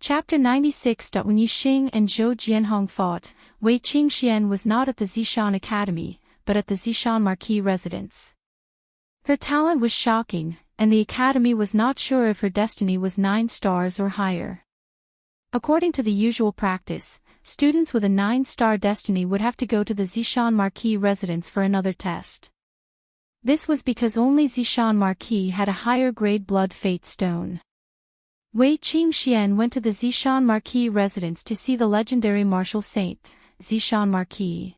Chapter 96. When Yixing and Zhou Jianhong fought, Wei Qingxian was not at the Zishan Academy, but at the Zishan Marquis residence. Her talent was shocking, and the academy was not sure if her destiny was 9 stars or higher. According to the usual practice, students with a 9-star destiny would have to go to the Zishan Marquis residence for another test. This was because only Zishan Marquis had a higher grade blood fate stone. Wei Qingxian went to the Zishan Marquis residence to see the legendary martial saint, Zishan Marquis.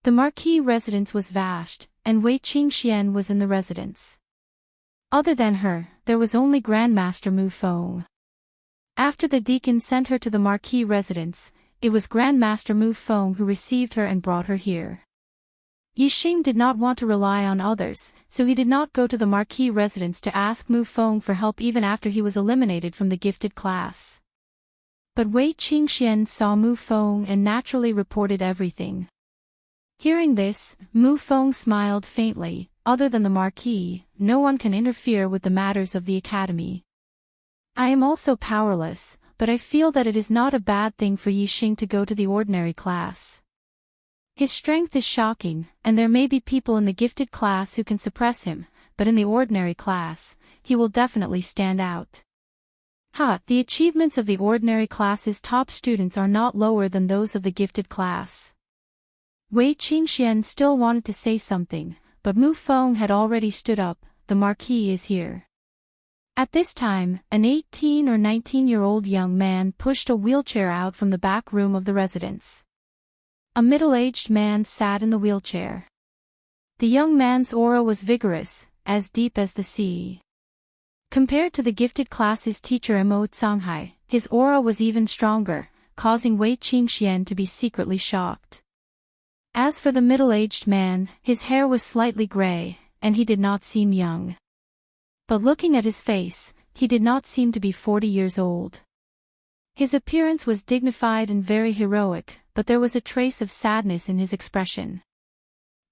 The Marquis residence was vast, and Wei Qingxian was in the residence. Other than her, there was only Grandmaster Mu Feng. After the deacon sent her to the Marquis residence, it was Grandmaster Mu Feng who received her and brought her here. Yixing did not want to rely on others, so he did not go to the Marquis residence to ask Mu Feng for help even after he was eliminated from the gifted class. But Wei Qingxian saw Mu Feng and naturally reported everything. Hearing this, Mu Feng smiled faintly. Other than the Marquis, no one can interfere with the matters of the academy. I am also powerless, but I feel that it is not a bad thing for Yixing to go to the ordinary class. His strength is shocking, and there may be people in the gifted class who can suppress him, but in the ordinary class, he will definitely stand out. The achievements of the ordinary class's top students are not lower than those of the gifted class. Wei Qingxian still wanted to say something, but Mu Feng had already stood up. The Marquis is here. At this time, an 18 or 19-year-old young man pushed a wheelchair out from the back room of the residence. A middle-aged man sat in the wheelchair. The young man's aura was vigorous, as deep as the sea. Compared to the gifted class's teacher Mo Canghai, his aura was even stronger, causing Wei Qingxian to be secretly shocked. As for the middle-aged man, his hair was slightly gray, and he did not seem young. But looking at his face, he did not seem to be 40 years old. His appearance was dignified and very heroic, but there was a trace of sadness in his expression.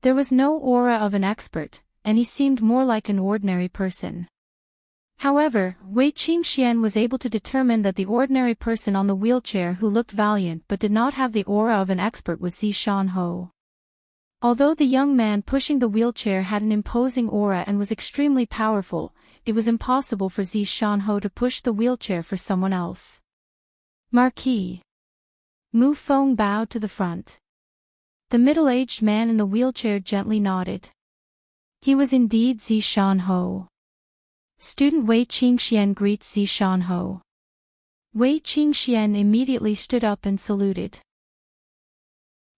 There was no aura of an expert, and he seemed more like an ordinary person. However, Wei Qingxian was able to determine that the ordinary person on the wheelchair who looked valiant but did not have the aura of an expert was Zishan Ho. Although the young man pushing the wheelchair had an imposing aura and was extremely powerful, it was impossible for Zishan Ho to push the wheelchair for someone else. Marquis. Mu Feng bowed to the front. The middle-aged man in the wheelchair gently nodded. He was indeed Zishan Ho. Student Wei Qingxian greets Zishan Ho. Wei Qingxian immediately stood up and saluted.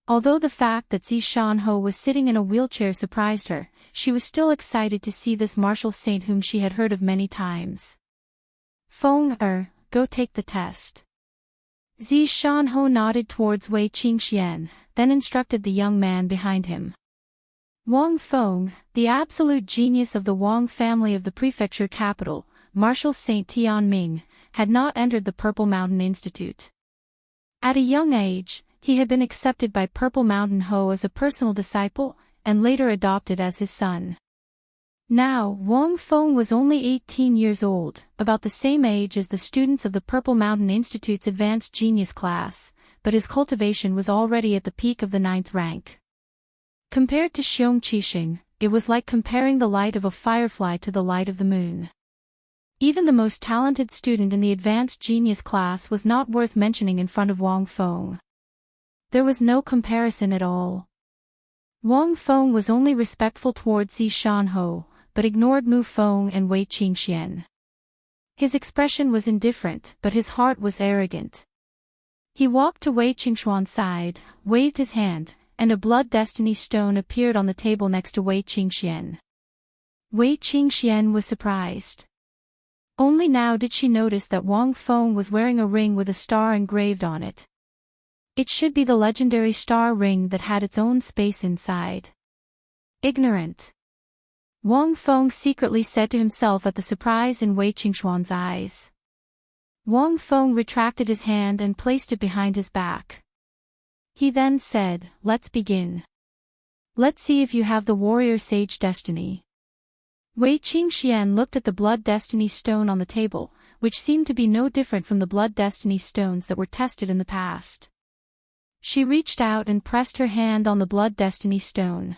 Although the fact that Zishan Ho was sitting in a wheelchair surprised her, she was still excited to see this martial saint whom she had heard of many times. Feng go take the test. Zishan Ho nodded towards Wei Qingxian, then instructed the young man behind him. Wang Feng, the absolute genius of the Wang family of the prefecture capital, Martial Saint Tianming, had not entered the Purple Mountain Institute. At a young age, he had been accepted by Purple Mountain Ho as a personal disciple, and later adopted as his son. Now, Wang Feng was only 18 years old, about the same age as the students of the Purple Mountain Institute's Advanced Genius class, but his cultivation was already at the peak of the 9th rank. Compared to Xiong Qixing, it was like comparing the light of a firefly to the light of the moon. Even the most talented student in the Advanced Genius class was not worth mentioning in front of Wang Feng. There was no comparison at all. Wang Feng was only respectful towards Zishan Ho, but ignored Mu Feng and Wei Qingxian. His expression was indifferent, but his heart was arrogant. He walked to Wei Qingxuan's side, waved his hand, and a blood destiny stone appeared on the table next to Wei Qingxian. Wei Qingxian was surprised. Only now did she notice that Wang Feng was wearing a ring with a star engraved on it. It should be the legendary star ring that had its own space inside. Ignorant. Wang Feng secretly said to himself at the surprise in Wei Qingxuan's eyes. Wang Feng retracted his hand and placed it behind his back. He then said, "Let's begin. Let's see if you have the warrior sage destiny." Wei Qingxian looked at the blood destiny stone on the table, which seemed to be no different from the blood destiny stones that were tested in the past. She reached out and pressed her hand on the blood destiny stone.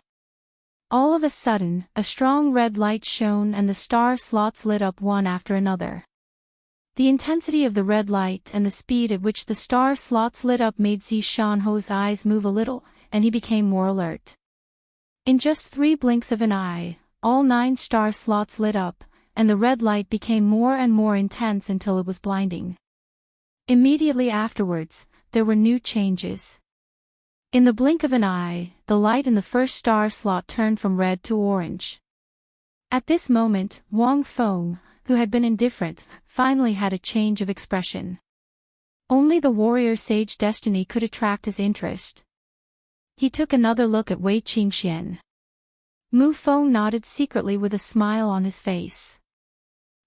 All of a sudden, a strong red light shone and the star slots lit up one after another. The intensity of the red light and the speed at which the star slots lit up made Zishanho's eyes move a little, and he became more alert. In just 3 blinks of an eye, all 9 star slots lit up, and the red light became more and more intense until it was blinding. Immediately afterwards, there were new changes. In the blink of an eye, the light in the first star slot turned from red to orange. At this moment, Wang Feng, who had been indifferent, finally had a change of expression. Only the warrior sage destiny could attract his interest. He took another look at Wei Qingxian. Mu Feng nodded secretly with a smile on his face.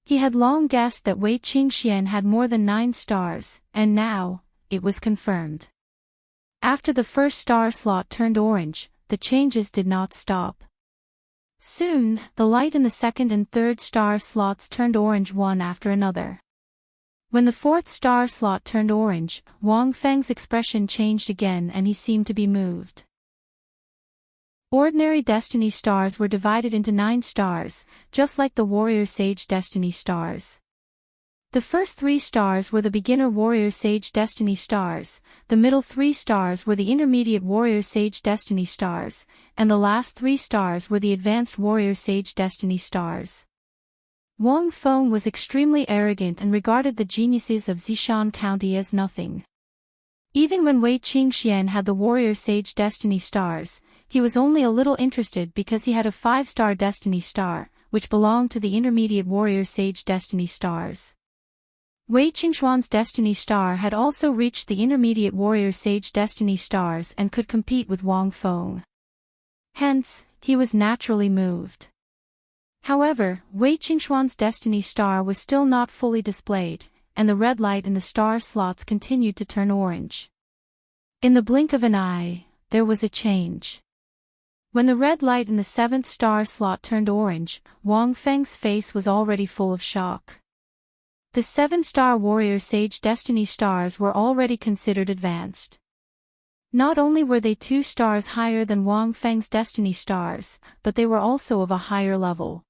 He had long guessed that Wei Qingxian had more than 9 stars, and now, it was confirmed. After the first star slot turned orange, the changes did not stop. Soon, the light in the second and third star slots turned orange one after another. When the 4th star slot turned orange, Wang Feng's expression changed again and he seemed to be moved. Ordinary destiny stars were divided into 9 stars, just like the warrior sage destiny stars. The first 3 stars were the beginner warrior sage destiny stars, the middle 3 stars were the intermediate warrior sage destiny stars, and the last 3 stars were the advanced warrior sage destiny stars. Wang Feng was extremely arrogant and regarded the geniuses of Zishan County as nothing. Even when Wei Qingxian had the warrior sage destiny stars, he was only a little interested because he had a 5-star destiny star, which belonged to the intermediate warrior sage destiny stars. Wei Qingxuan's destiny star had also reached the intermediate warrior sage destiny stars and could compete with Wang Feng. Hence, he was naturally moved. However, Wei Qingxuan's destiny star was still not fully displayed, and the red light in the star slots continued to turn orange. In the blink of an eye, there was a change. When the red light in the 7th star slot turned orange, Wang Feng's face was already full of shock. The 7-star warrior sage destiny stars were already considered advanced. Not only were they 2 stars higher than Wang Feng's destiny stars, but they were also of a higher level.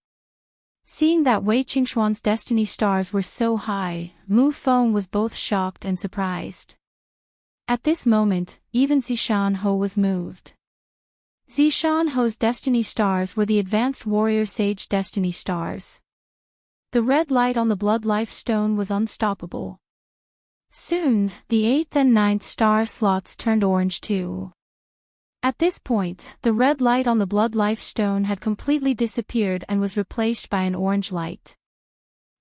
Seeing that Wei Qingxuan's destiny stars were so high, Mu Feng was both shocked and surprised. At this moment, even Zishanho was moved. Zishanho's destiny stars were the advanced warrior sage destiny stars. The red light on the blood life stone was unstoppable. Soon, the 8th and 9th star slots turned orange too. At this point, the red light on the blood life stone had completely disappeared and was replaced by an orange light.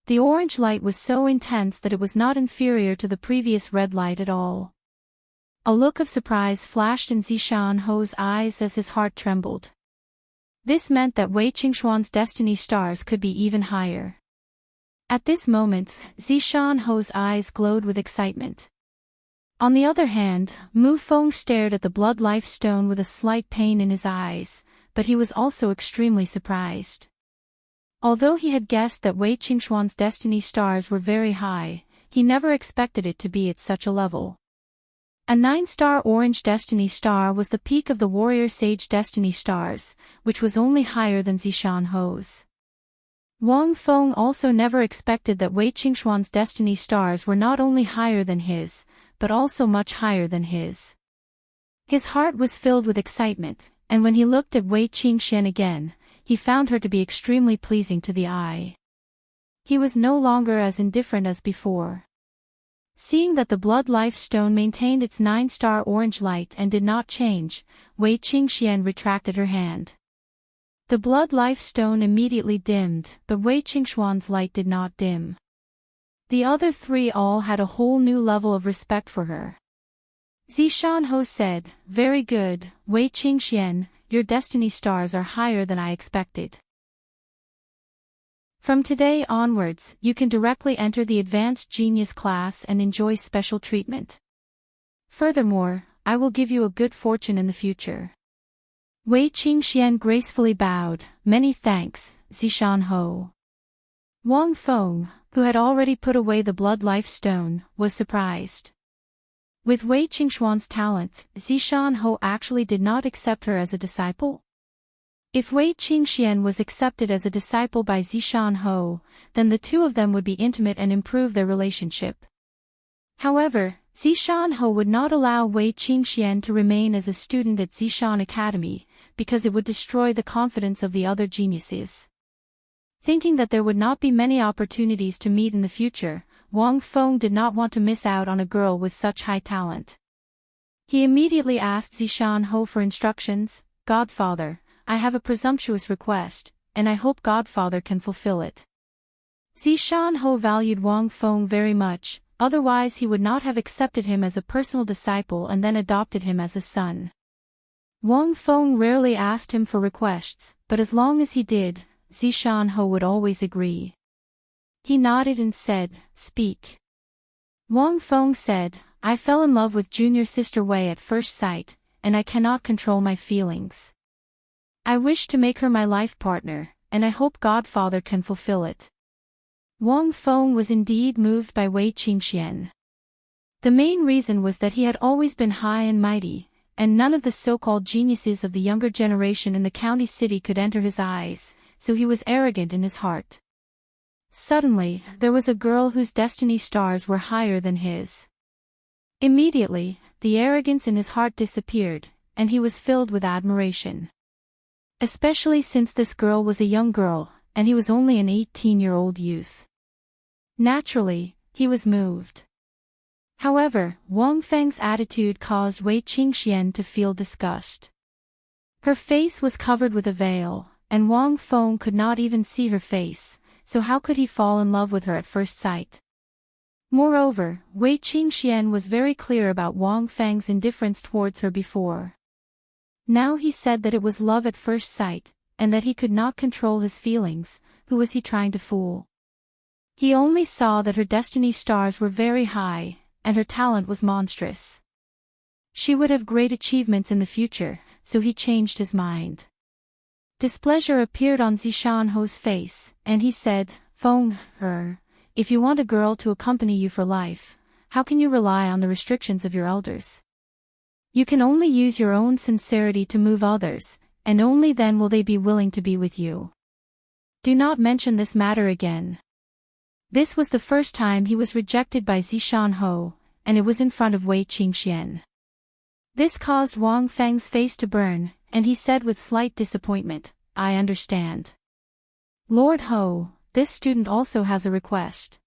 The orange light was so intense that it was not inferior to the previous red light at all. A look of surprise flashed in Zishanho's eyes as his heart trembled. This meant that Wei Qingxuan's destiny stars could be even higher. At this moment, Zishanho's eyes glowed with excitement. On the other hand, Mu Feng stared at the blood life stone with a slight pain in his eyes, but he was also extremely surprised. Although he had guessed that Wei Qingxuan's destiny stars were very high, he never expected it to be at such a level. A 9-star orange destiny star was the peak of the warrior sage destiny stars, which was only higher than Zishanho's. Wang Feng also never expected that Wei Qingxuan's destiny stars were not only higher than his, but also much higher than his. His heart was filled with excitement, and when he looked at Wei Qingxian again, he found her to be extremely pleasing to the eye. He was no longer as indifferent as before. Seeing that the blood life stone maintained its 9-star orange light and did not change, Wei Qingxian retracted her hand. The blood life stone immediately dimmed, but Wei Qingxuan's light did not dim. The other 3 all had a whole new level of respect for her. Zishanho said, "Very good, Wei Qingxian, your destiny stars are higher than I expected. From today onwards, you can directly enter the Advanced Genius class and enjoy special treatment. Furthermore, I will give you a good fortune in the future." Wei Qingxian gracefully bowed, "Many thanks, Zishanho." Wang Feng, who had already put away the blood life stone, was surprised. With Wei Qingxuan's talent, Zishan Ho actually did not accept her as a disciple? If Wei Qingxian was accepted as a disciple by Zishan Ho, then the two of them would be intimate and improve their relationship. However, Zishan Ho would not allow Wei Qingxian to remain as a student at Zishan Academy, because it would destroy the confidence of the other geniuses. Thinking that there would not be many opportunities to meet in the future, Wang Feng did not want to miss out on a girl with such high talent. He immediately asked Zishan Ho for instructions. "Godfather, I have a presumptuous request, and I hope Godfather can fulfill it." Zishan Ho valued Wang Feng very much, otherwise he would not have accepted him as a personal disciple and then adopted him as a son. Wang Feng rarely asked him for requests, but as long as he did, Zishan Ho would always agree. He nodded and said, "Speak." Wang Feng said, "I fell in love with junior sister Wei at first sight, and I cannot control my feelings. I wish to make her my life partner, and I hope Godfather can fulfill it." Wang Feng was indeed moved by Wei Qingxian. The main reason was that he had always been high and mighty, and none of the so-called geniuses of the younger generation in the county city could enter his eyes, so he was arrogant in his heart. Suddenly, there was a girl whose destiny stars were higher than his. Immediately, the arrogance in his heart disappeared, and he was filled with admiration. Especially since this girl was a young girl, and he was only an 18-year-old youth. Naturally, he was moved. However, Wang Feng's attitude caused Wei Qingxian to feel disgust. Her face was covered with a veil, and Wang Feng could not even see her face, so how could he fall in love with her at first sight? Moreover, Wei Qingxian was very clear about Wang Feng's indifference towards her before. Now he said that it was love at first sight, and that he could not control his feelings. Who was he trying to fool? He only saw that her destiny stars were very high, and her talent was monstrous. She would have great achievements in the future, so he changed his mind. Displeasure appeared on Zishan Ho's face, and he said, "Feng, if you want a girl to accompany you for life, how can you rely on the restrictions of your elders? You can only use your own sincerity to move others, and only then will they be willing to be with you. Do not mention this matter again." This was the first time he was rejected by Zishan Ho, and it was in front of Wei Qingxian. This caused Wang Feng's face to burn, and he said with slight disappointment, "I understand. Lord Ho, this student also has a request."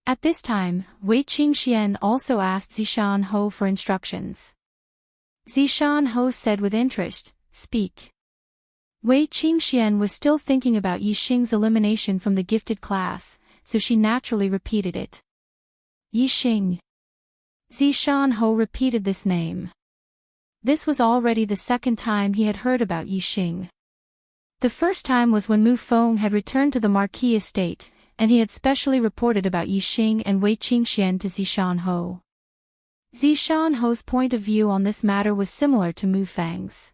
At this time, Wei Qingxian also asked Zishan Ho for instructions. Zishan Ho said with interest, "Speak." Wei Qingxian was still thinking about Yixing's elimination from the gifted class, so she naturally repeated it. Yixing. Zishan Ho repeated this name. This was already the second time he had heard about Yixing. The first time was when Mu Feng had returned to the Marquis estate, and he had specially reported about Yixing and Wei Qingxian to Zishan Ho. Zishan Ho's point of view on this matter was similar to Mu Feng's.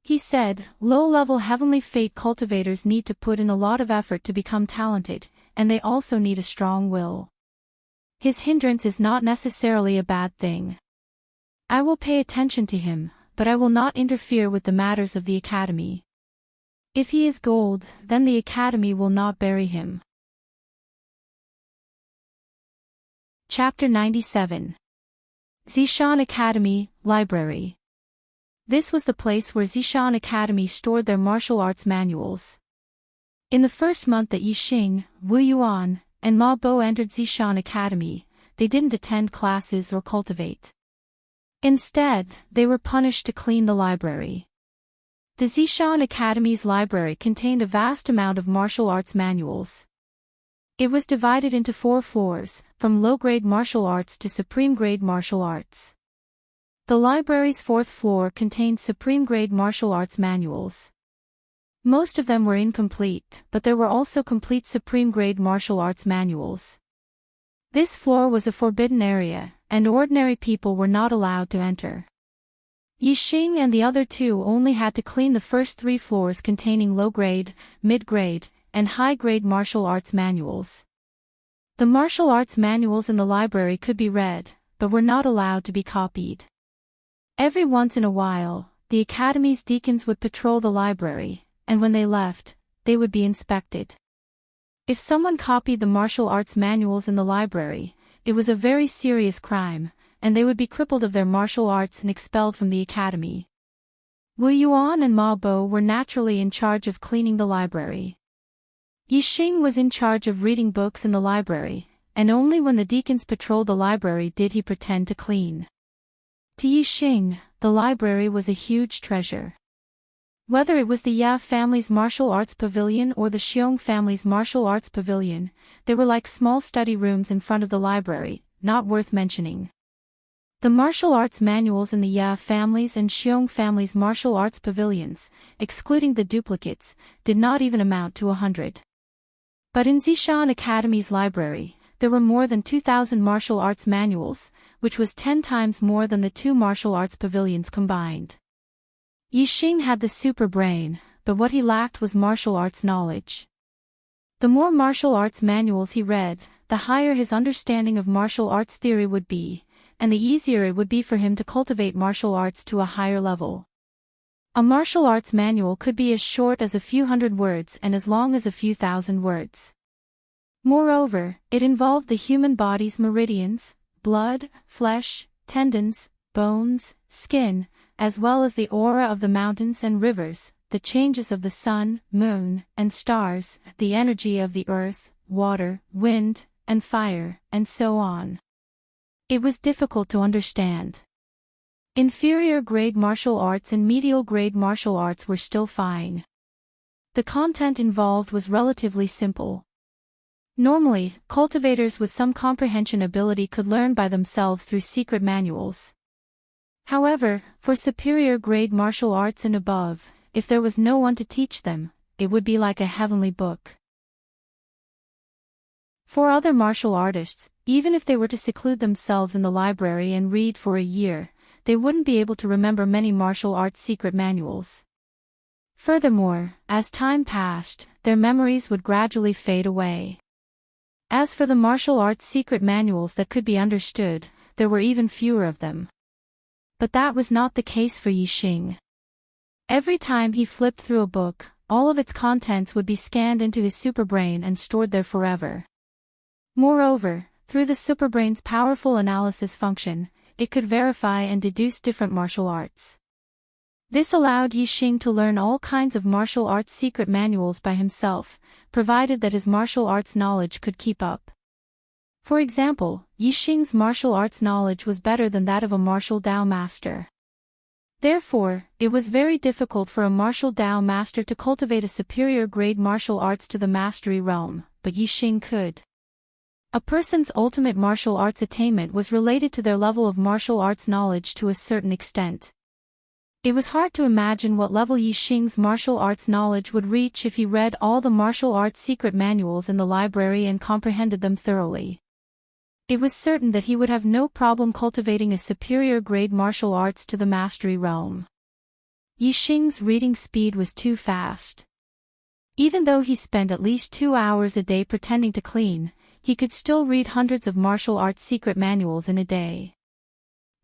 He said, "Low-level heavenly fate cultivators need to put in a lot of effort to become talented, and they also need a strong will. His hindrance is not necessarily a bad thing. I will pay attention to him, but I will not interfere with the matters of the academy. If he is gold, then the academy will not bury him." Chapter 97. Zishan Academy, Library. This was the place where Zishan Academy stored their martial arts manuals. In the first month that Yixing, Wu Yuan, and Ma Bo entered Zishan Academy, they didn't attend classes or cultivate. Instead, they were punished to clean the library. The Zishan Academy's library contained a vast amount of martial arts manuals. It was divided into 4 floors, from low-grade martial arts to supreme-grade martial arts. The library's 4th floor contained supreme-grade martial arts manuals. Most of them were incomplete, but there were also complete supreme-grade martial arts manuals. This floor was a forbidden area, and ordinary people were not allowed to enter. Yixing and the other two only had to clean the first 3 floors containing low-grade, mid-grade, and high-grade martial arts manuals. The martial arts manuals in the library could be read, but were not allowed to be copied. Every once in a while, the academy's deacons would patrol the library, and when they left, they would be inspected. If someone copied the martial arts manuals in the library, it was a very serious crime, and they would be crippled of their martial arts and expelled from the academy. Wu Yuan and Ma Bo were naturally in charge of cleaning the library. Yixing was in charge of reading books in the library, and only when the deacons patrolled the library did he pretend to clean. To Yixing, the library was a huge treasure. Whether it was the Ya family's martial arts pavilion or the Xiong family's martial arts pavilion, they were like small study rooms in front of the library, not worth mentioning. The martial arts manuals in the Ya family's and Xiong family's martial arts pavilions, excluding the duplicates, did not even amount to 100. But in Zishan Academy's library, there were more than 2,000 martial arts manuals, which was 10 times more than the two martial arts pavilions combined. Yixing had the super brain, but what he lacked was martial arts knowledge. The more martial arts manuals he read, the higher his understanding of martial arts theory would be, and the easier it would be for him to cultivate martial arts to a higher level. A martial arts manual could be as short as a few hundred words and as long as a few thousand words. Moreover, it involved the human body's meridians, blood, flesh, tendons, bones, skin, as well as the aura of the mountains and rivers, the changes of the sun, moon, and stars, the energy of the earth, water, wind, and fire, and so on. It was difficult to understand. Inferior grade martial arts and medial grade martial arts were still fine. The content involved was relatively simple. Normally, cultivators with some comprehension ability could learn by themselves through secret manuals. However, for superior grade martial arts and above, if there was no one to teach them, it would be like a heavenly book. For other martial artists, even if they were to seclude themselves in the library and read for a year, they wouldn't be able to remember many martial arts secret manuals. Furthermore, as time passed, their memories would gradually fade away. As for the martial arts secret manuals that could be understood, there were even fewer of them. But that was not the case for Yixing. Every time he flipped through a book, all of its contents would be scanned into his superbrain and stored there forever. Moreover, through the superbrain's powerful analysis function, it could verify and deduce different martial arts. This allowed Yixing to learn all kinds of martial arts secret manuals by himself, provided that his martial arts knowledge could keep up. For example, Yixing's martial arts knowledge was better than that of a martial Dao master. Therefore, it was very difficult for a martial Dao master to cultivate a superior grade martial arts to the mastery realm, but Yixing could. A person's ultimate martial arts attainment was related to their level of martial arts knowledge to a certain extent. It was hard to imagine what level Yixing's martial arts knowledge would reach if he read all the martial arts secret manuals in the library and comprehended them thoroughly. It was certain that he would have no problem cultivating a superior grade martial arts to the mastery realm. Yixing's reading speed was too fast. Even though he spent at least 2 hours a day pretending to clean, he could still read hundreds of martial arts secret manuals in a day.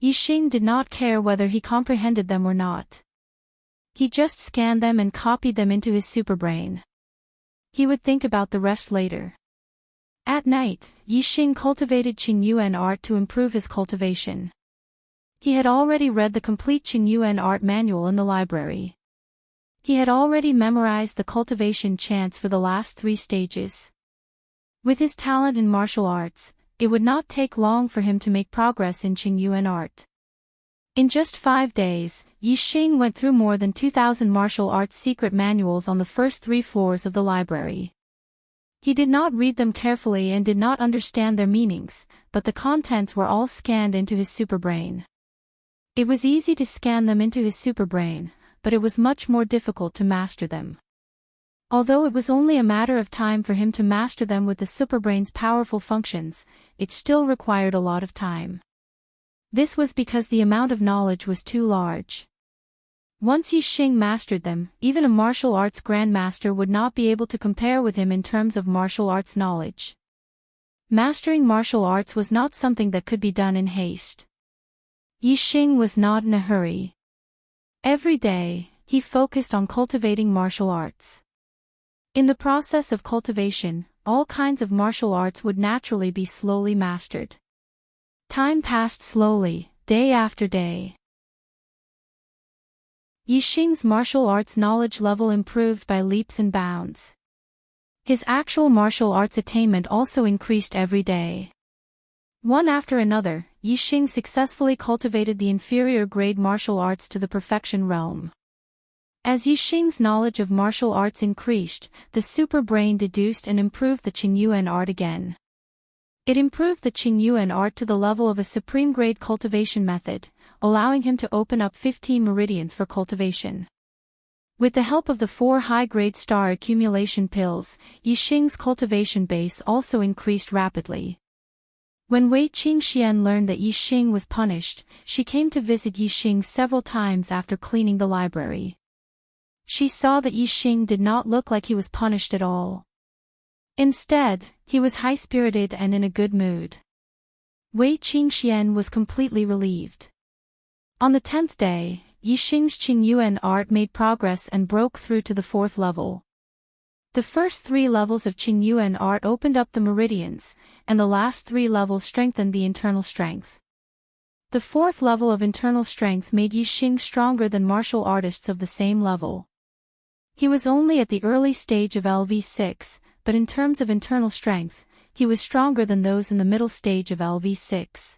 Yixing did not care whether he comprehended them or not. He just scanned them and copied them into his superbrain. He would think about the rest later. At night, Yixing cultivated Qingyuan art to improve his cultivation. He had already read the complete Qingyuan art manual in the library. He had already memorized the cultivation chants for the last 3 stages. With his talent in martial arts, it would not take long for him to make progress in Qingyuan art. In just 5 days, Yixing went through more than 2,000 martial arts secret manuals on the first 3 floors of the library. He did not read them carefully and did not understand their meanings, but the contents were all scanned into his superbrain. It was easy to scan them into his superbrain, but it was much more difficult to master them. Although it was only a matter of time for him to master them with the superbrain's powerful functions, it still required a lot of time. This was because the amount of knowledge was too large. Once Yixing mastered them, even a martial arts grandmaster would not be able to compare with him in terms of martial arts knowledge. Mastering martial arts was not something that could be done in haste. Yixing was not in a hurry. Every day, he focused on cultivating martial arts. In the process of cultivation, all kinds of martial arts would naturally be slowly mastered. Time passed slowly, day after day. Yixing's martial arts knowledge level improved by leaps and bounds. His actual martial arts attainment also increased every day. One after another, Yixing successfully cultivated the inferior grade martial arts to the perfection realm. As Yixing's knowledge of martial arts increased, the super brain deduced and improved the Qingyuan art again. It improved the Qingyuan art to the level of a supreme grade cultivation method, allowing him to open up 15 meridians for cultivation. With the help of the 4 high-grade star accumulation pills, Yixing's cultivation base also increased rapidly. When Wei Qingxian learned that Yixing was punished, she came to visit Yixing several times after cleaning the library. She saw that Yixing did not look like he was punished at all. Instead, he was high-spirited and in a good mood. Wei Qingxian was completely relieved. On the 10th day, Yixing's Qingyuan art made progress and broke through to the 4th level. The first 3 levels of Qingyuan art opened up the meridians, and the last 3 levels strengthened the internal strength. The 4th level of internal strength made Yixing stronger than martial artists of the same level. He was only at the early stage of LV6, but in terms of internal strength, he was stronger than those in the middle stage of LV6.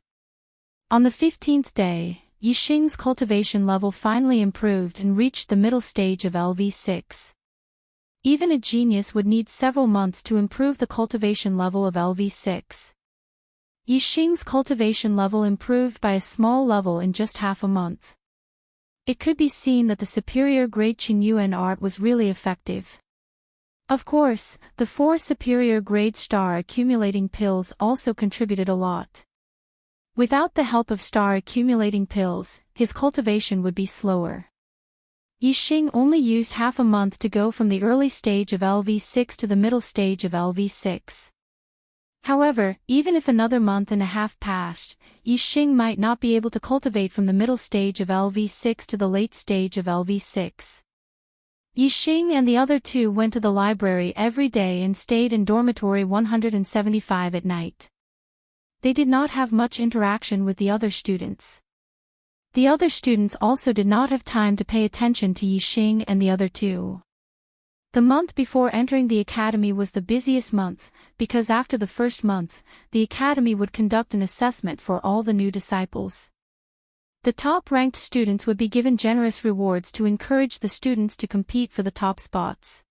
On the 15th day, Yixing's cultivation level finally improved and reached the middle stage of LV6. Even a genius would need several months to improve the cultivation level of LV6. Yixing's cultivation level improved by a small level in just half a month. It could be seen that the superior grade Qingyuan art was really effective. Of course, the 4 superior grade star accumulating pills also contributed a lot. Without the help of star accumulating pills, his cultivation would be slower. Yixing only used half a month to go from the early stage of LV6 to the middle stage of LV6. However, even if another month and a half passed, Yixing might not be able to cultivate from the middle stage of LV6 to the late stage of LV6. Yixing and the other 2 went to the library every day and stayed in dormitory 175 at night. They did not have much interaction with the other students. The other students also did not have time to pay attention to Yixing and the other 2. The month before entering the academy was the busiest month, because after the first month, the academy would conduct an assessment for all the new disciples. The top-ranked students would be given generous rewards to encourage the students to compete for the top spots.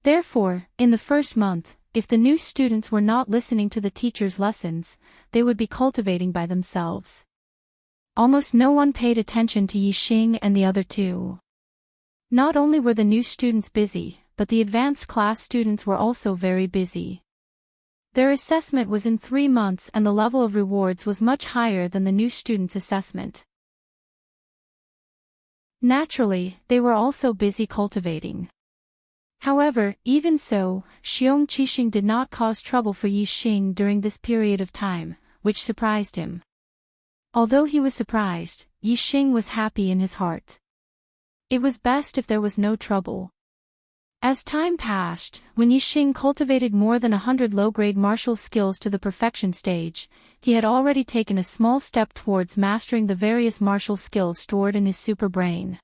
Therefore, in the first month, if the new students were not listening to the teacher's lessons, they would be cultivating by themselves. Almost no one paid attention to Yixing and the other 2. Not only were the new students busy, but the advanced class students were also very busy. Their assessment was in 3 months and the level of rewards was much higher than the new students' assessment. Naturally, they were also busy cultivating. However, even so, Xiong Qixing did not cause trouble for Yixing during this period of time, which surprised him. Although he was surprised, Yixing was happy in his heart. It was best if there was no trouble. As time passed, when Yixing cultivated more than 100 low-grade martial skills to the perfection stage, he had already taken a small step towards mastering the various martial skills stored in his super brain.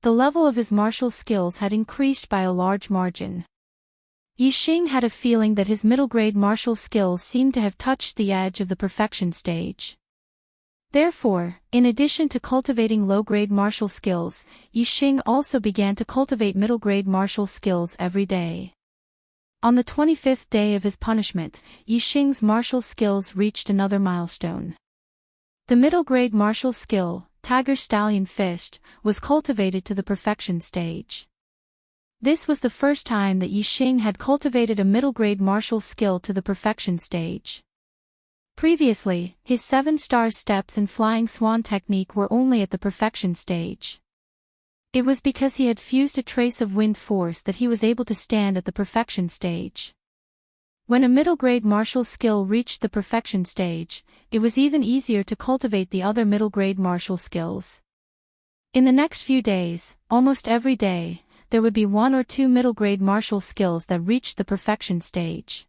The level of his martial skills had increased by a large margin. Yixing had a feeling that his middle-grade martial skills seemed to have touched the edge of the perfection stage. Therefore, in addition to cultivating low-grade martial skills, Yixing also began to cultivate middle-grade martial skills every day. On the 25th day of his punishment, Yixing's martial skills reached another milestone. The middle-grade martial skill, Tiger Stallion Fist, was cultivated to the perfection stage. This was the first time that Yixing had cultivated a middle-grade martial skill to the perfection stage. Previously, his 7-star steps and flying swan technique were only at the perfection stage. It was because he had fused a trace of wind force that he was able to stand at the perfection stage. When a middle-grade martial skill reached the perfection stage, it was even easier to cultivate the other middle-grade martial skills. In the next few days, almost every day, there would be one or two middle-grade martial skills that reached the perfection stage.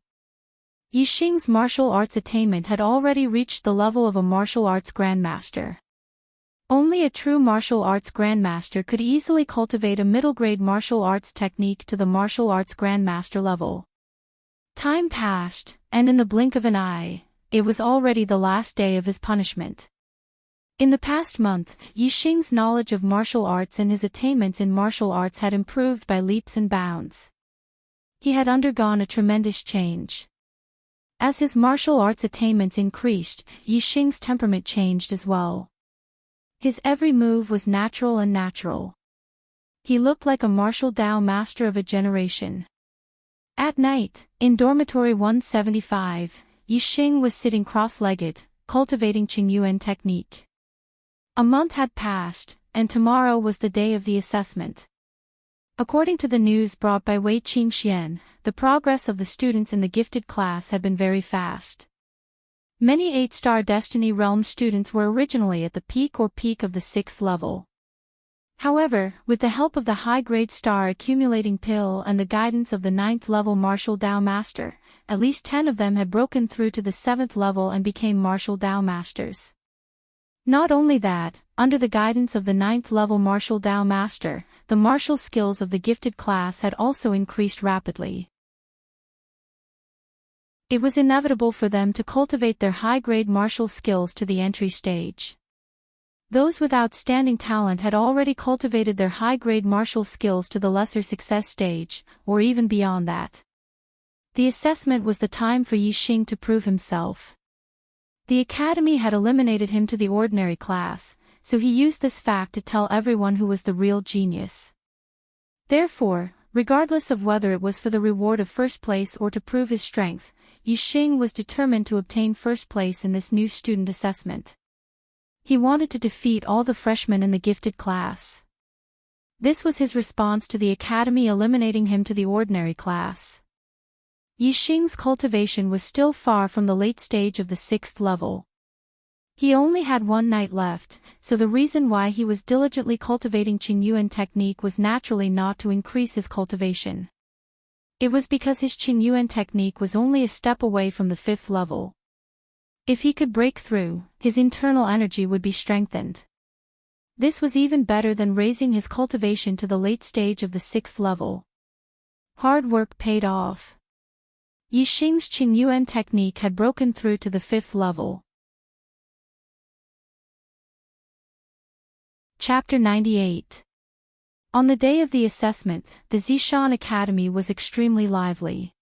Yixing's martial arts attainment had already reached the level of a martial arts grandmaster. Only a true martial arts grandmaster could easily cultivate a middle-grade martial arts technique to the martial arts grandmaster level. Time passed, and in the blink of an eye, it was already the last day of his punishment. In the past month, Yixing's knowledge of martial arts and his attainments in martial arts had improved by leaps and bounds. He had undergone a tremendous change. As his martial arts attainments increased, Yixing's temperament changed as well. His every move was natural and natural. He looked like a martial Dao master of a generation. At night, in dormitory 175, Yixing was sitting cross-legged, cultivating Qingyuan technique. A month had passed, and tomorrow was the day of the assessment. According to the news brought by Wei Qingxian, the progress of the students in the gifted class had been very fast. Many 8-star Destiny Realm students were originally at the peak of the 6th level. However, with the help of the high-grade star accumulating pill and the guidance of the 9th level Martial Dao Master, at least 10 of them had broken through to the 7th level and became Martial Dao Masters. Not only that, under the guidance of the 9th level Martial Dao Master, the martial skills of the gifted class had also increased rapidly. It was inevitable for them to cultivate their high-grade martial skills to the entry stage. Those with outstanding talent had already cultivated their high-grade martial skills to the lesser success stage, or even beyond that. The assessment was the time for Yixing to prove himself. The academy had eliminated him to the ordinary class, so he used this fact to tell everyone who was the real genius. Therefore, regardless of whether it was for the reward of first place or to prove his strength, Yixing was determined to obtain first place in this new student assessment. He wanted to defeat all the freshmen in the gifted class. This was his response to the academy eliminating him to the ordinary class. Yixing's cultivation was still far from the late stage of the 6th level. He only had one night left, so the reason why he was diligently cultivating Qingyuan technique was naturally not to increase his cultivation. It was because his Qingyuan technique was only a step away from the 5th level. If he could break through, his internal energy would be strengthened. This was even better than raising his cultivation to the late stage of the 6th level. Hard work paid off. Yixing's Qingyuan technique had broken through to the 5th level. Chapter 98. On the day of the assessment, the Zishan Academy was extremely lively.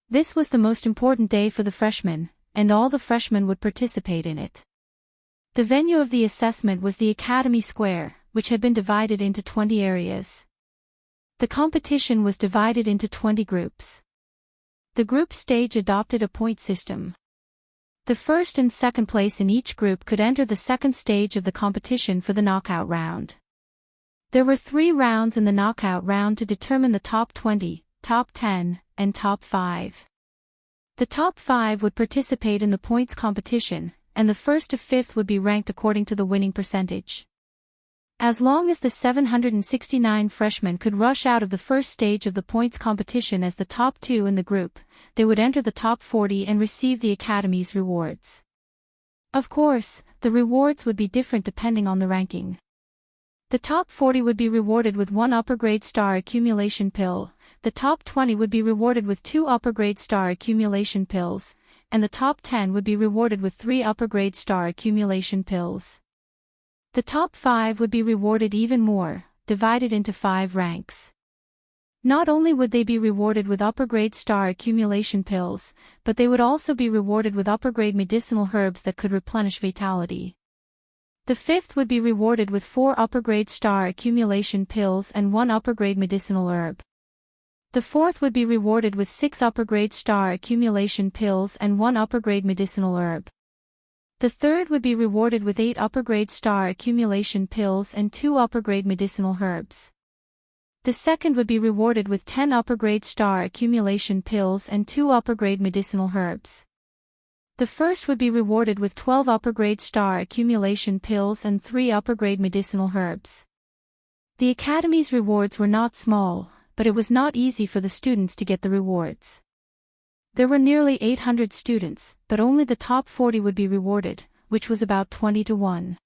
This was the most important day for the freshmen, and all the freshmen would participate in it. The venue of the assessment was the Academy Square, which had been divided into 20 areas. The competition was divided into 20 groups. The group stage adopted a point system. The first and second place in each group could enter the second stage of the competition for the knockout round. There were 3 rounds in the knockout round to determine the top 20, top 10, and top 5. The top 5 would participate in the points competition, and the first to 5th would be ranked according to the winning percentage. As long as the 769 freshmen could rush out of the first stage of the points competition as the top 2 in the group, they would enter the top 40 and receive the Academy's rewards. Of course, the rewards would be different depending on the ranking. The top 40 would be rewarded with 1 upper-grade star accumulation pill, the top 20 would be rewarded with 2 upper-grade star accumulation pills, and the top 10 would be rewarded with 3 upper-grade star accumulation pills. The top 5 would be rewarded even more, divided into 5 ranks. Not only would they be rewarded with upper-grade star accumulation pills, but they would also be rewarded with upper-grade medicinal herbs that could replenish vitality. The 5th would be rewarded with 4 upper-grade star accumulation pills and 1 upper-grade medicinal herb. The 4th would be rewarded with 6 upper-grade star accumulation pills and 1 upper-grade medicinal herb. The third would be rewarded with 8 upper-grade star accumulation pills and 2 upper-grade medicinal herbs. The second would be rewarded with 10 upper-grade star accumulation pills and 2 upper-grade medicinal herbs. The first would be rewarded with 12 upper-grade star accumulation pills and 3 upper-grade medicinal herbs. The Academy's rewards were not small, but it was not easy for the students to get the rewards. There were nearly 800 students, but only the top 40 would be rewarded, which was about 20 to 1.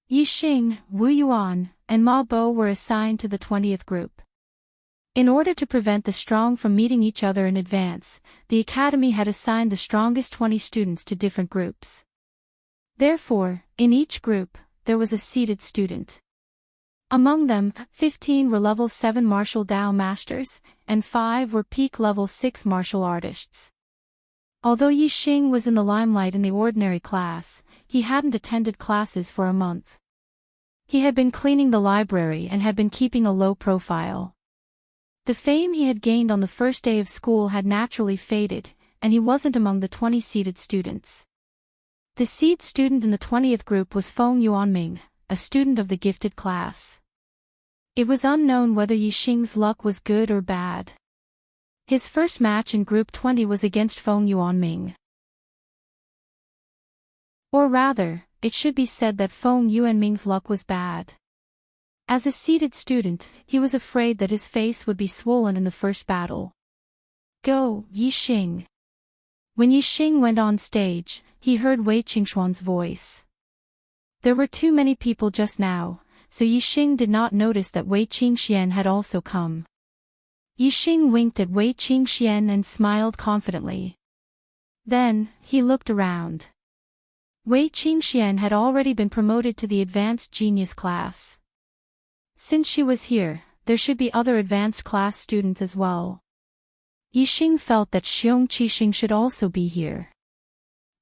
Yixing, Wu Yuan, and Ma Bo were assigned to the 20th group. In order to prevent the strong from meeting each other in advance, the Academy had assigned the strongest 20 students to different groups. Therefore, in each group, there was a seeded student. Among them, 15 were level 7 martial Dao masters, and 5 were peak level 6 martial artists. Although Yixing was in the limelight in the ordinary class, he hadn't attended classes for a month. He had been cleaning the library and had been keeping a low profile. The fame he had gained on the first day of school had naturally faded, and he wasn't among the 20 seeded students. The seed student in the 20th group was Feng Yuanming, a student of the gifted class. It was unknown whether Yixing's luck was good or bad. His first match in Group 20 was against Feng Yuanming. Or rather, it should be said that Feng Yuanming's luck was bad. As a seeded student, he was afraid that his face would be swollen in the first battle. Go, Yixing. When Yixing went on stage, he heard Wei Qingshuan's voice. There were too many people just now, so Yixing did not notice that Wei Qingxian had also come. Yixing winked at Wei Qingxian and smiled confidently. Then, he looked around. Wei Qingxian had already been promoted to the advanced genius class. Since she was here, there should be other advanced class students as well. Yixing felt that Xiong Qixing should also be here.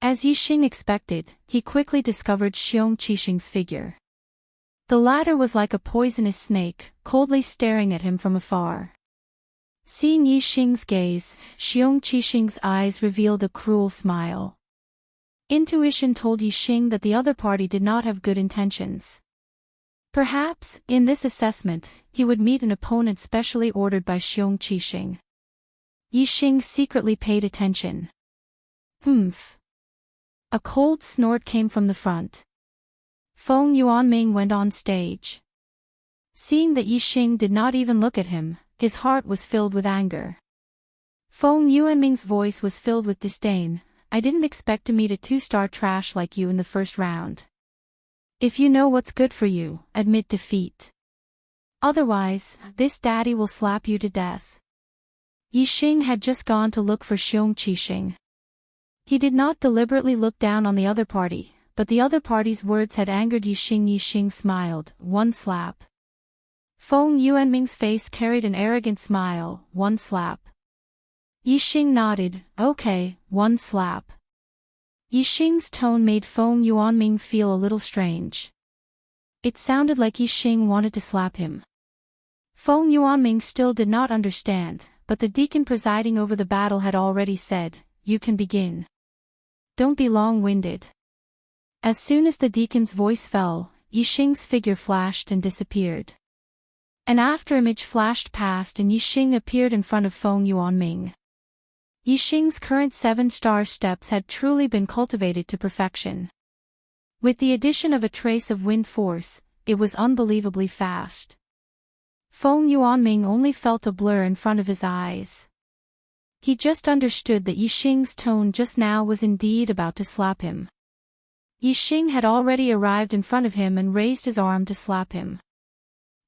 As Yixing expected, he quickly discovered Xiong Qixing's figure. The latter was like a poisonous snake, coldly staring at him from afar. Seeing Yixing's gaze, Xiong Qixing's eyes revealed a cruel smile. Intuition told Yixing that the other party did not have good intentions. Perhaps, in this assessment, he would meet an opponent specially ordered by Xiong Qixing. Yixing secretly paid attention. Humph. A cold snort came from the front. Feng Yuanming went on stage. Seeing that Yixing did not even look at him, his heart was filled with anger. Feng Yuanming's voice was filled with disdain. I didn't expect to meet a 2-star trash like you in the first round. If you know what's good for you, admit defeat. Otherwise, this daddy will slap you to death. Yixing had just gone to look for Xiong Qixing. He did not deliberately look down on the other party, but the other party's words had angered Yixing. Yixing smiled, 1 slap. Feng Yuanming's face carried an arrogant smile, 1 slap. Yixing nodded, okay, 1 slap. Yixing's tone made Feng Yuanming feel a little strange. It sounded like Yixing wanted to slap him. Feng Yuanming still did not understand, but the deacon presiding over the battle had already said, you can begin. Don't be long-winded. As soon as the deacon's voice fell, Yixing's figure flashed and disappeared. An afterimage flashed past and Yixing appeared in front of Feng Yuanming. Yixing's current 7-star steps had truly been cultivated to perfection. With the addition of a trace of wind force, it was unbelievably fast. Feng Yuanming only felt a blur in front of his eyes. He just understood that Yixing's tone just now was indeed about to slap him. Yixing had already arrived in front of him and raised his arm to slap him.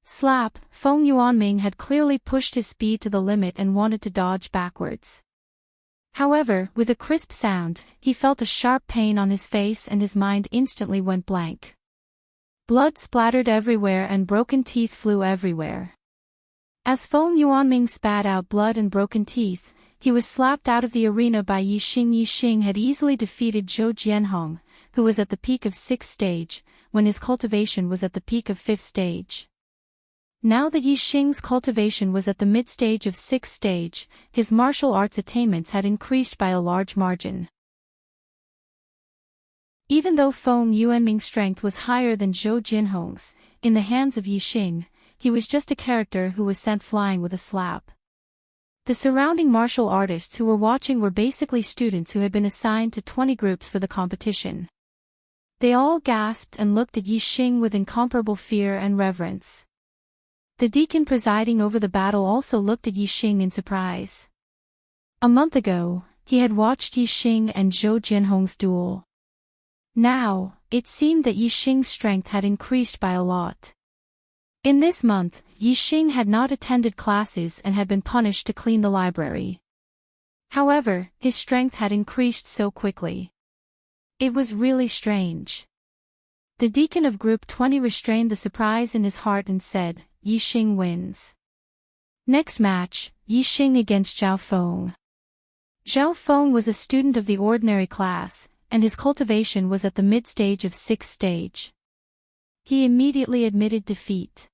Slap! Feng Yuanming had clearly pushed his speed to the limit and wanted to dodge backwards. However, with a crisp sound, he felt a sharp pain on his face and his mind instantly went blank. Blood splattered everywhere and broken teeth flew everywhere. As Feng Yuanming spat out blood and broken teeth, he was slapped out of the arena by Yixing. Yixing had easily defeated Zhou Jianhong, who was at the peak of 6th stage, when his cultivation was at the peak of 5th stage. Now that Yixing's cultivation was at the mid-stage of 6th stage, his martial arts attainments had increased by a large margin. Even though Feng Yuanming's strength was higher than Zhou Jinhong's, in the hands of Yixing, he was just a character who was sent flying with a slap. The surrounding martial artists who were watching were basically students who had been assigned to 20 groups for the competition. They all gasped and looked at Yixing with incomparable fear and reverence. The deacon presiding over the battle also looked at Yixing in surprise. A month ago, he had watched Yixing and Zhou Jinhong's duel. Now, it seemed that Yixing's strength had increased by a lot. In this month, Yixing had not attended classes and had been punished to clean the library. However, his strength had increased so quickly. It was really strange. The deacon of Group 20 restrained the surprise in his heart and said, Yixing wins. Next match, Yixing against Zhao Feng. Zhao Feng was a student of the ordinary class, and his cultivation was at the mid-stage of 6th stage. He immediately admitted defeat.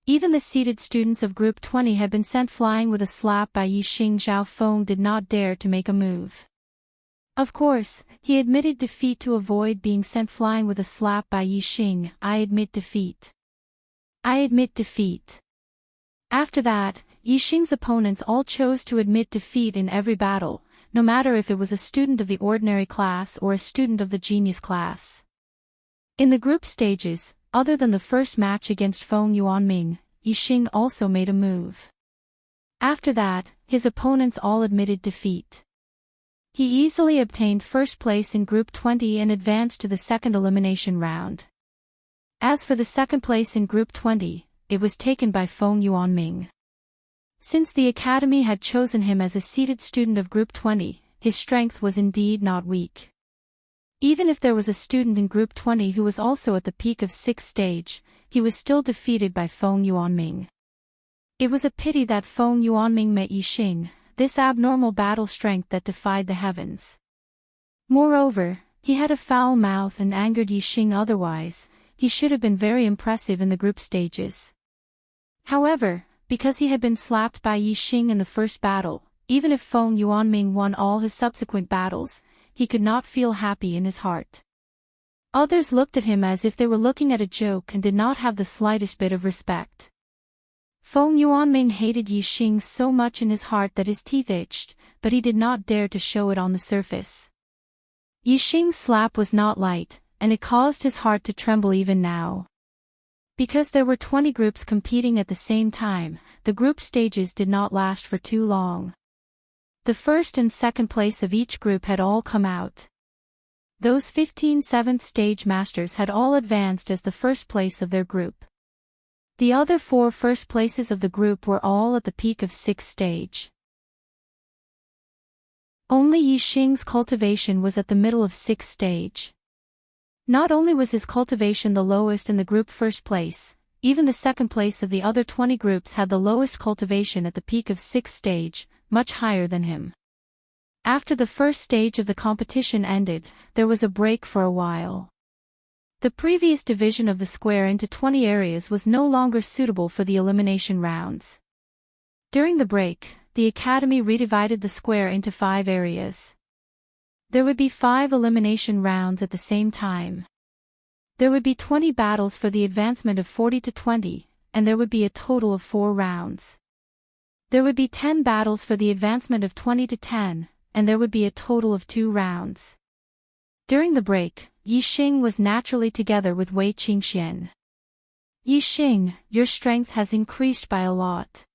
Even the seated students of Group 20 had been sent flying with a slap by Yixing. Zhao Feng did not dare to make a move. Of course, he admitted defeat to avoid being sent flying with a slap by Yixing. I admit defeat. I admit defeat. After that, Yixing's opponents all chose to admit defeat in every battle, no matter if it was a student of the ordinary class or a student of the genius class. In the group stages, other than the first match against Feng Yuanming, Yixing also made a move. After that, his opponents all admitted defeat. He easily obtained first place in Group 20 and advanced to the second elimination round. As for the second place in Group 20, it was taken by Feng Yuanming. Since the academy had chosen him as a seated student of Group 20, his strength was indeed not weak. Even if there was a student in Group 20 who was also at the peak of 6th stage, he was still defeated by Feng Yuanming. It was a pity that Feng Yuanming met Yixing, this abnormal battle strength that defied the heavens. Moreover, he had a foul mouth and angered Yixing. Otherwise, he should have been very impressive in the group stages. However, because he had been slapped by Yixing in the first battle, even if Feng Yuanming won all his subsequent battles, he could not feel happy in his heart. Others looked at him as if they were looking at a joke and did not have the slightest bit of respect. Feng Yuanming hated Yixing so much in his heart that his teeth itched, but he did not dare to show it on the surface. Yixing's slap was not light, and it caused his heart to tremble even now. Because there were 20 groups competing at the same time, the group stages did not last for too long. The first and second place of each group had all come out. Those 15 7th stage masters had all advanced as the first place of their group. The other 4 first places of the group were all at the peak of 6th stage. Only Yixing's cultivation was at the middle of 6th stage. Not only was his cultivation the lowest in the group first place, even the second place of the other 20 groups had the lowest cultivation at the peak of 6th stage, much higher than him. After the first stage of the competition ended, there was a break for a while. The previous division of the square into 20 areas was no longer suitable for the elimination rounds. During the break, the academy redivided the square into 5 areas. There would be 5 elimination rounds at the same time. There would be 20 battles for the advancement of 40 to 20, and there would be a total of 4 rounds. There would be 10 battles for the advancement of 20 to 10, and there would be a total of 2 rounds. During the break, Yixing was naturally together with Wei Qingxian. Yixing, your strength has increased by a lot.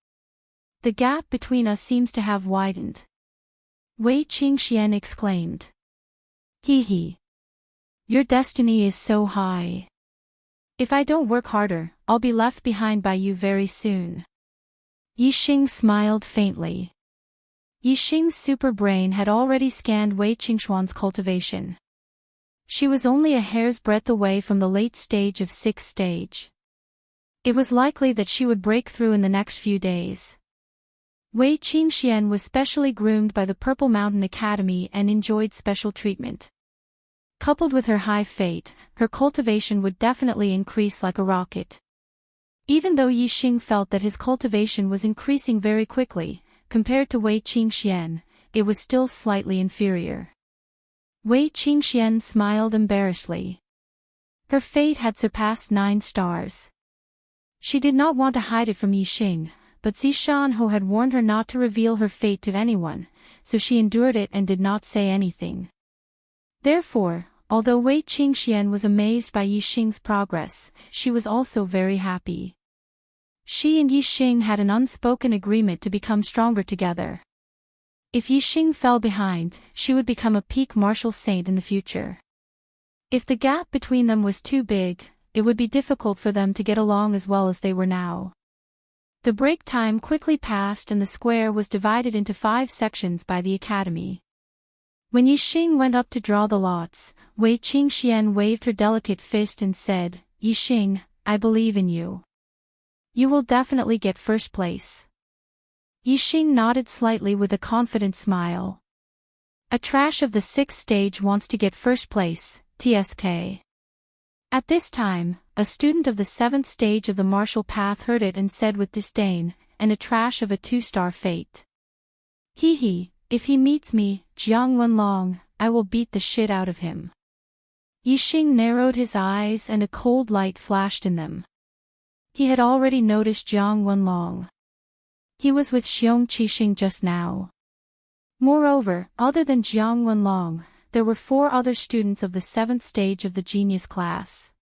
The gap between us seems to have widened. Wei Qingxian exclaimed. Hee. Your destiny is so high. If I don't work harder, I'll be left behind by you very soon. Yixing smiled faintly. Yixing's super brain had already scanned Wei Qingxuan's cultivation. She was only a hair's breadth away from the late stage of 6th stage. It was likely that she would break through in the next few days. Wei Qingxian was specially groomed by the Purple Mountain Academy and enjoyed special treatment. Coupled with her high fate, her cultivation would definitely increase like a rocket. Even though Yixing felt that his cultivation was increasing very quickly, compared to Wei Qingxian, it was still slightly inferior. Wei Qingxian smiled embarrassedly. Her fate had surpassed 9 stars. She did not want to hide it from Yixing, but Zishanho had warned her not to reveal her fate to anyone, so she endured it and did not say anything. Therefore, although Wei Qingxian was amazed by Yixing's progress, she was also very happy. She and Yixing had an unspoken agreement to become stronger together. If Yixing fell behind, she would become a peak martial saint in the future. If the gap between them was too big, it would be difficult for them to get along as well as they were now. The break time quickly passed and the square was divided into 5 sections by the academy. When Yixing went up to draw the lots, Wei Qingxian waved her delicate fist and said, "Yixing, I believe in you. You will definitely get first place." Yixing nodded slightly with a confident smile. A trash of the 6th stage wants to get first place, TSK. At this time, a student of the 7th stage of the martial path heard it and said with disdain, "And a trash of a 2-star fate. Hee, if he meets me, Jiang Wenlong, I will beat the shit out of him." Yixing narrowed his eyes and a cold light flashed in them. He had already noticed Jiang Wenlong. He was with Xiong Qixing just now. Moreover, other than Jiang Wenlong, there were 4 other students of the 7th stage of the genius class.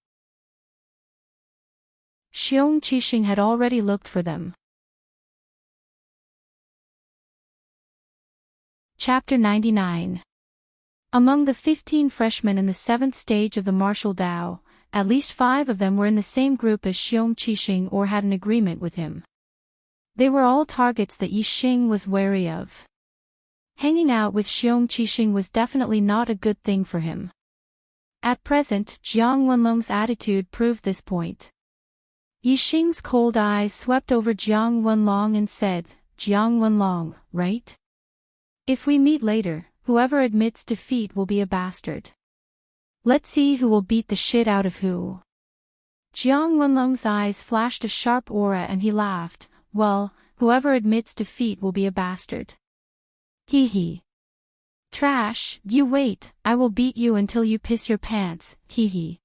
Xiong Qixing had already looked for them. Chapter 99. Among the 15 freshmen in the 7th stage of the martial Dao, at least 5 of them were in the same group as Xiong Qixing or had an agreement with him. They were all targets that Yixing was wary of. Hanging out with Xiong Qixing was definitely not a good thing for him. At present, Jiang Wenlong's attitude proved this point. Yixing's cold eyes swept over Jiang Wenlong and said, "Jiang Wenlong, right? If we meet later, whoever admits defeat will be a bastard. Let's see who will beat the shit out of who." Jiang Wenlong's eyes flashed a sharp aura and he laughed, "Well, whoever admits defeat will be a bastard. Hee. Trash, you wait, I will beat you until you piss your pants, hee.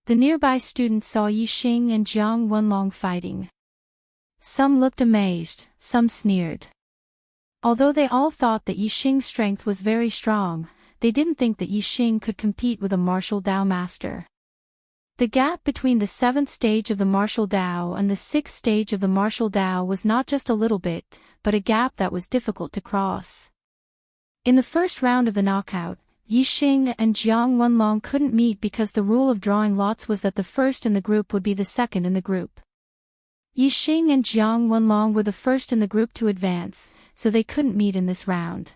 The nearby students saw Yixing and Jiang Wenlong fighting. Some looked amazed, some sneered. Although they all thought that Yixing's strength was very strong, they didn't think that Yixing could compete with a martial Dao master. The gap between the 7th stage of the martial Dao and the 6th stage of the martial Dao was not just a little bit, but a gap that was difficult to cross. In the first round of the knockout, Yixing and Jiang Wenlong couldn't meet because the rule of drawing lots was that the first in the group would be the second in the group. Yixing and Jiang Wenlong were the first in the group to advance, so they couldn't meet in this round.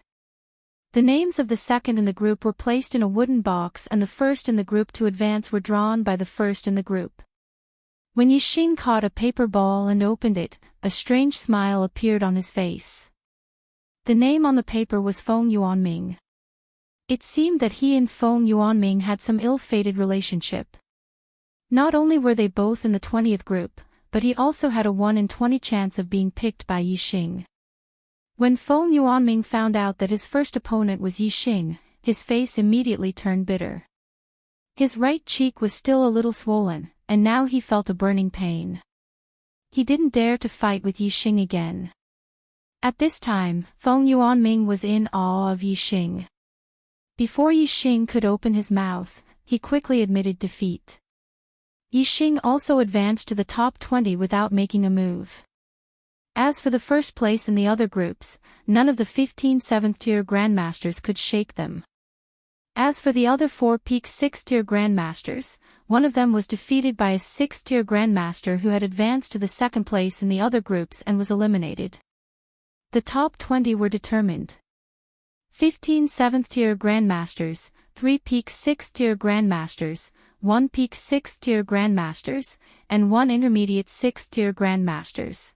The names of the second in the group were placed in a wooden box and the first in the group to advance were drawn by the first in the group. When Yixing caught a paper ball and opened it, a strange smile appeared on his face. The name on the paper was Feng Yuanming. It seemed that he and Feng Yuanming had some ill-fated relationship. Not only were they both in the 20th group, but he also had a 1 in 20 chance of being picked by Yixing. When Feng Yuanming found out that his first opponent was Yixing, his face immediately turned bitter. His right cheek was still a little swollen, and now he felt a burning pain. He didn't dare to fight with Yixing again. At this time, Feng Yuanming was in awe of Yixing. Before Yixing could open his mouth, he quickly admitted defeat. Yixing also advanced to the top 20 without making a move. As for the first place in the other groups, none of the 15 7th-tier grandmasters could shake them. As for the other 4 peak 6th-tier grandmasters, one of them was defeated by a 6th-tier grandmaster who had advanced to the second place in the other groups and was eliminated. The top 20 were determined. 15 7th-tier grandmasters, 3 peak 6th-tier grandmasters, 1 peak 6th-tier grandmasters, and 1 intermediate 6th-tier grandmasters.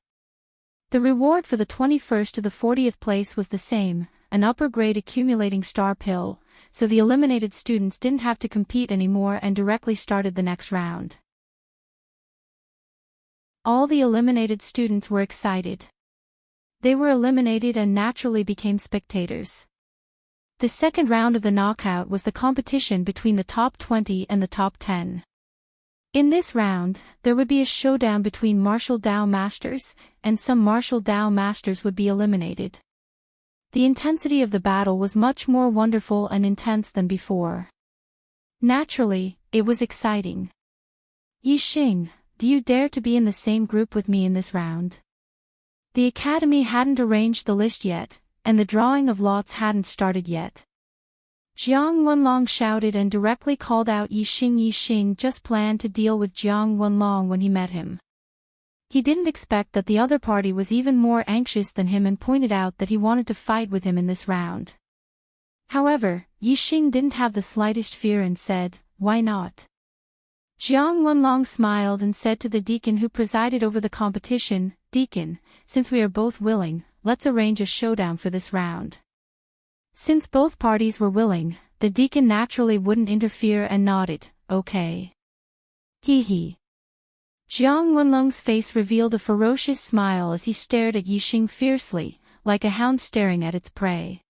The reward for the 21st to the 40th place was the same, an upper-grade accumulating star pill, so the eliminated students didn't have to compete anymore and directly started the next round. All the eliminated students were excited. They were eliminated and naturally became spectators. The second round of the knockout was the competition between the top 20 and the top 10. In this round, there would be a showdown between martial Dao masters, and some martial Dao masters would be eliminated. The intensity of the battle was much more wonderful and intense than before. Naturally, it was exciting. Yixing, do you dare to be in the same group with me in this round? The academy hadn't arranged the list yet, and the drawing of lots hadn't started yet. Jiang Wenlong shouted and directly called out Yixing. Yixing just planned to deal with Jiang Wenlong when he met him. He didn't expect that the other party was even more anxious than him and pointed out that he wanted to fight with him in this round. However, Yixing didn't have the slightest fear and said, "Why not?" Jiang Wenlong smiled and said to the deacon who presided over the competition, "Deacon, since we are both willing, let's arrange a showdown for this round." Since both parties were willing, the deacon naturally wouldn't interfere and nodded, "Okay." Hee. Jiang Wenlong's face revealed a ferocious smile as he stared at Yixing fiercely, like a hound staring at its prey.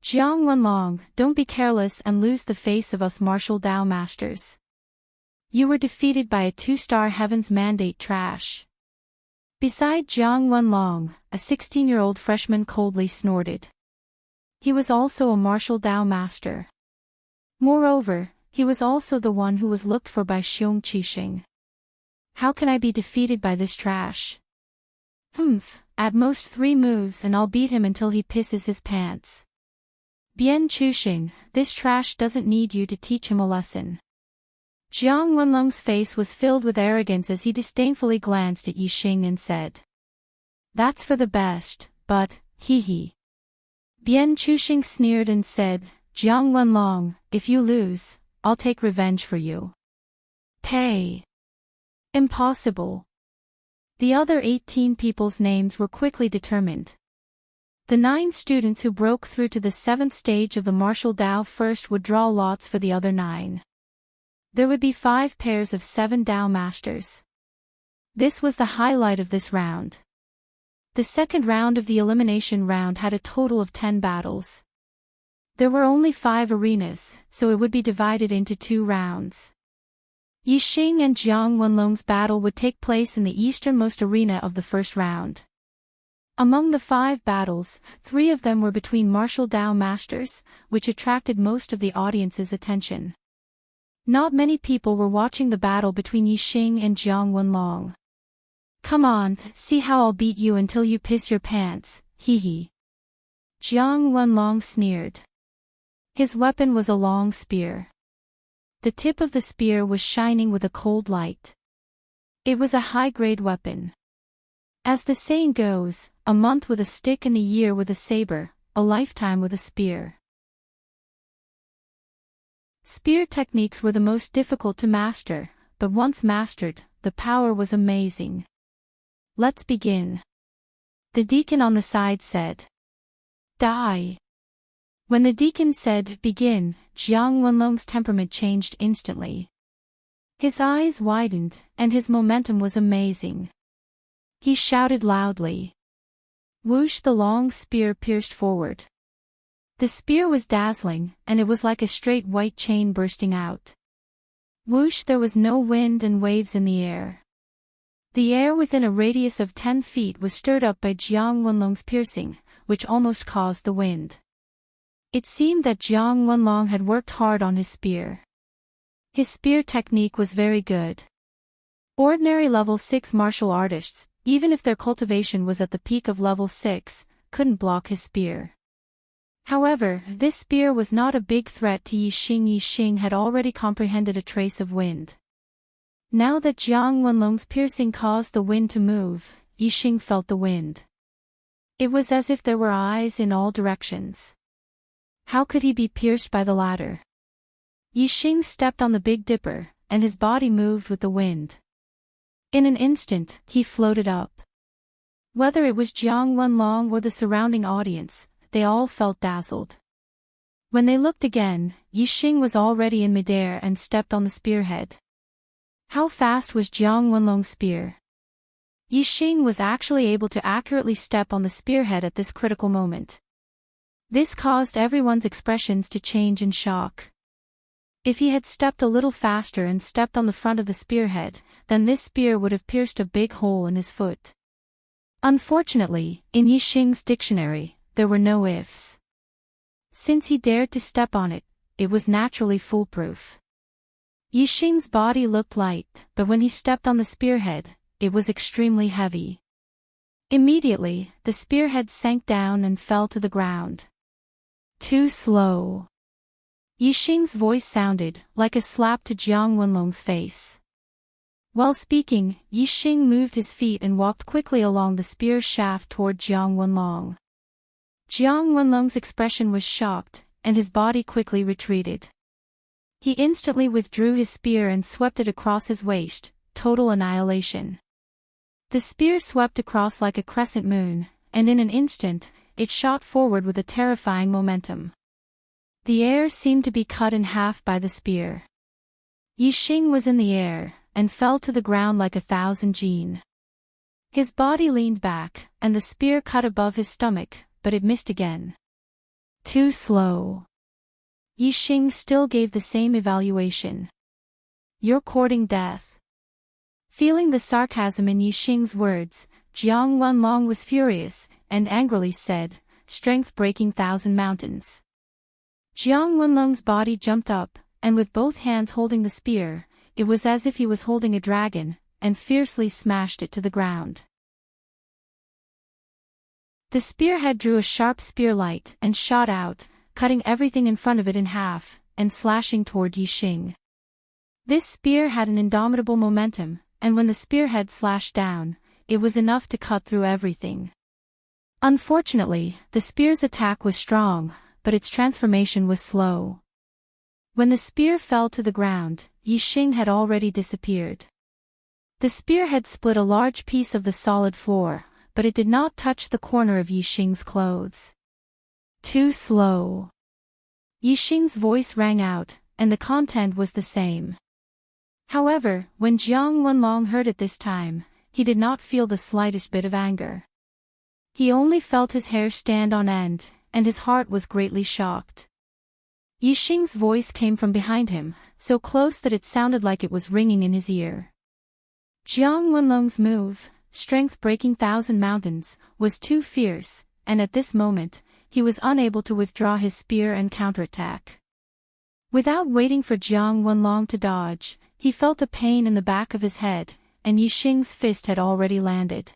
"Jiang Wenlong, don't be careless and lose the face of us martial Dao masters. You were defeated by a 2-star Heaven's Mandate trash." Beside Jiang Wenlong, a 16-year-old freshman coldly snorted. He was also a martial Dao master. Moreover, he was also the one who was looked for by Xiong Qixing. "How can I be defeated by this trash? At most 3 moves and I'll beat him until he pisses his pants. Bian Chuxing, this trash doesn't need you to teach him a lesson." Jiang Wenlong's face was filled with arrogance as he disdainfully glanced at Yixing and said, "That's for the best, but, hee. Bian Chuxing sneered and said, "Jiang Wenlong, if you lose, I'll take revenge for you." "Pay." "Impossible." The other 18 people's names were quickly determined. The 9 students who broke through to the 7th stage of the martial Dao first would draw lots for the other 9. There would be 5 pairs of 7 Dao masters. This was the highlight of this round. The second round of the elimination round had a total of 10 battles. There were only 5 arenas, so it would be divided into 2 rounds. Yixing and Jiang Wenlong's battle would take place in the easternmost arena of the first round. Among the 5 battles, 3 of them were between martial Dao masters, which attracted most of the audience's attention. Not many people were watching the battle between Yixing and Jiang Wenlong. "Come on, see how I'll beat you until you piss your pants, hee. Jiang Wenlong sneered. His weapon was a long spear. The tip of the spear was shining with a cold light. It was a high-grade weapon. As the saying goes, a month with a stick and a year with a saber, a lifetime with a spear. Spear techniques were the most difficult to master, but once mastered, the power was amazing. "Let's begin." The deacon on the side said. "Die." When the deacon said, "Begin," Jiang Wenlong's temperament changed instantly. His eyes widened, and his momentum was amazing. He shouted loudly. Whoosh! The long spear pierced forward. The spear was dazzling, and it was like a straight white chain bursting out. Whoosh! There was no wind and waves in the air. The air within a radius of 10 feet was stirred up by Jiang Wenlong's piercing, which almost caused the wind. It seemed that Jiang Wenlong had worked hard on his spear. His spear technique was very good. Ordinary level 6 martial artists, even if their cultivation was at the peak of level 6, couldn't block his spear. However, this spear was not a big threat to Yixing. Yixing had already comprehended a trace of wind. Now that Jiang Wenlong's piercing caused the wind to move, Yixing felt the wind. It was as if there were eyes in all directions. How could he be pierced by the latter? Yixing stepped on the Big Dipper, and his body moved with the wind. In an instant, he floated up. Whether it was Jiang Wenlong or the surrounding audience, they all felt dazzled. When they looked again, Yixing was already in midair and stepped on the spearhead. How fast was Jiang Wenlong's spear? Yixing was actually able to accurately step on the spearhead at this critical moment. This caused everyone's expressions to change in shock. If he had stepped a little faster and stepped on the front of the spearhead, then this spear would have pierced a big hole in his foot. Unfortunately, in Yixing's dictionary, there were no ifs. Since he dared to step on it, it was naturally foolproof. Yixing's body looked light, but when he stepped on the spearhead, it was extremely heavy. Immediately, the spearhead sank down and fell to the ground. Too slow. Yixing's voice sounded like a slap to Jiang Wenlong's face. While speaking, Yixing moved his feet and walked quickly along the spear shaft toward Jiang Wenlong. Jiang Wenlong's expression was shocked, and his body quickly retreated. He instantly withdrew his spear and swept it across his waist, total annihilation. The spear swept across like a crescent moon, and in an instant, it shot forward with a terrifying momentum. The air seemed to be cut in half by the spear. Yixing was in the air, and fell to the ground like 1,000 jin. His body leaned back, and the spear cut above his stomach, but it missed again. Too slow. Yixing still gave the same evaluation. You're courting death. Feeling the sarcasm in Yixing's words, Jiang Wenlong was furious, and angrily said, "Strength breaking 1,000 mountains." Jiang Wenlong's body jumped up, and with both hands holding the spear, it was as if he was holding a dragon, and fiercely smashed it to the ground. The spearhead drew a sharp spearlight and shot out, cutting everything in front of it in half, and slashing toward Yixing. This spear had an indomitable momentum, and when the spearhead slashed down, it was enough to cut through everything. Unfortunately, the spear's attack was strong, but its transformation was slow. When the spear fell to the ground, Yixing had already disappeared. The spear had split a large piece of the solid floor, but it did not touch the corner of Yixing's clothes. Too slow. Yixing's voice rang out, and the content was the same. However, when Jiang Wenlong heard it this time, he did not feel the slightest bit of anger. He only felt his hair stand on end, and his heart was greatly shocked. Yixing's voice came from behind him, so close that it sounded like it was ringing in his ear. Jiang Wenlong's move, strength breaking 1,000 mountains, was too fierce, and at this moment, he was unable to withdraw his spear and counterattack. Without waiting for Jiang Wenlong to dodge, he felt a pain in the back of his head, and Yixing's fist had already landed.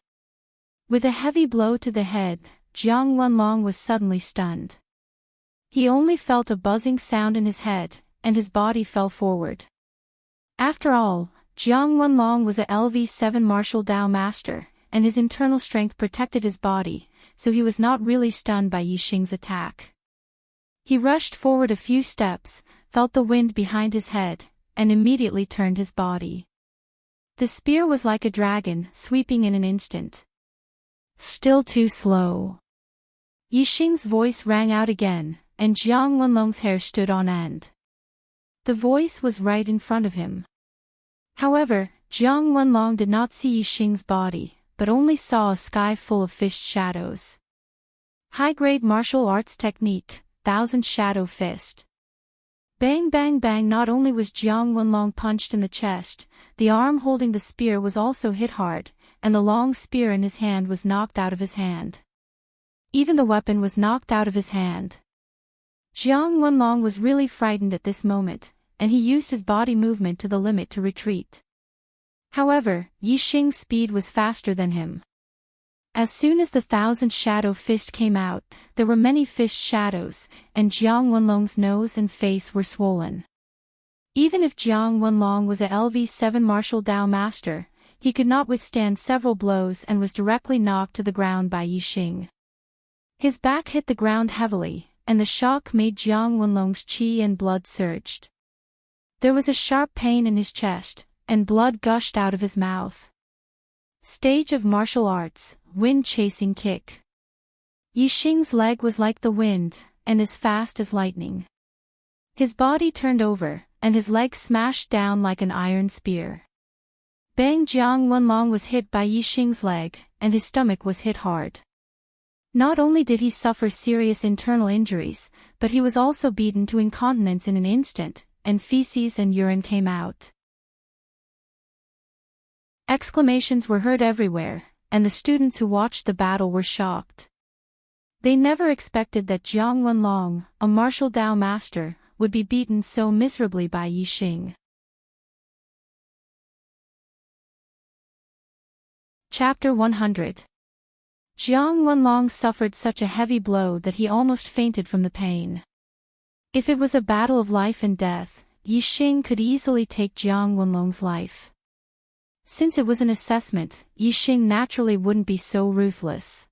With a heavy blow to the head, Jiang Wenlong was suddenly stunned. He only felt a buzzing sound in his head, and his body fell forward. After all, Jiang Wenlong was a LV7 martial Dao master, and his internal strength protected his body, so he was not really stunned by Yixing's attack. He rushed forward a few steps, felt the wind behind his head, and immediately turned his body. The spear was like a dragon, sweeping in an instant. Still too slow. Yixing's voice rang out again, and Jiang Wenlong's hair stood on end. The voice was right in front of him. However, Jiang Wenlong did not see Yixing's body, but only saw a sky full of fished shadows. High-grade martial arts technique, 1,000 Shadow Fist. Bang bang bang! Not only was Jiang Wenlong punched in the chest, the arm holding the spear was also hit hard, and the long spear in his hand was knocked out of his hand. Even the weapon was knocked out of his hand. Jiang Wenlong was really frightened at this moment, and he used his body movement to the limit to retreat. However, Yixing's speed was faster than him. As soon as the 1,000 Shadow Fist came out, there were many fished shadows, and Jiang Wenlong's nose and face were swollen. Even if Jiang Wenlong was a LV7 martial Dao master, he could not withstand several blows and was directly knocked to the ground by Yixing. His back hit the ground heavily, and the shock made Jiang Wenlong's qi and blood surged. There was a sharp pain in his chest, and blood gushed out of his mouth. Stage of martial arts, wind-chasing kick. Yixing's leg was like the wind, and as fast as lightning. His body turned over, and his leg smashed down like an iron spear. Bang! Jiang Wenlong was hit by Yixing's leg, and his stomach was hit hard. Not only did he suffer serious internal injuries, but he was also beaten to incontinence in an instant, and feces and urine came out. Exclamations were heard everywhere, and the students who watched the battle were shocked. They never expected that Jiang Wenlong, a martial Dao master, would be beaten so miserably by Yi Xing. Chapter 100. Jiang Wenlong suffered such a heavy blow that he almost fainted from the pain. If it was a battle of life and death, Yi Xing could easily take Jiang Wenlong's life. Since it was an assessment, Yi Xing naturally wouldn't be so ruthless.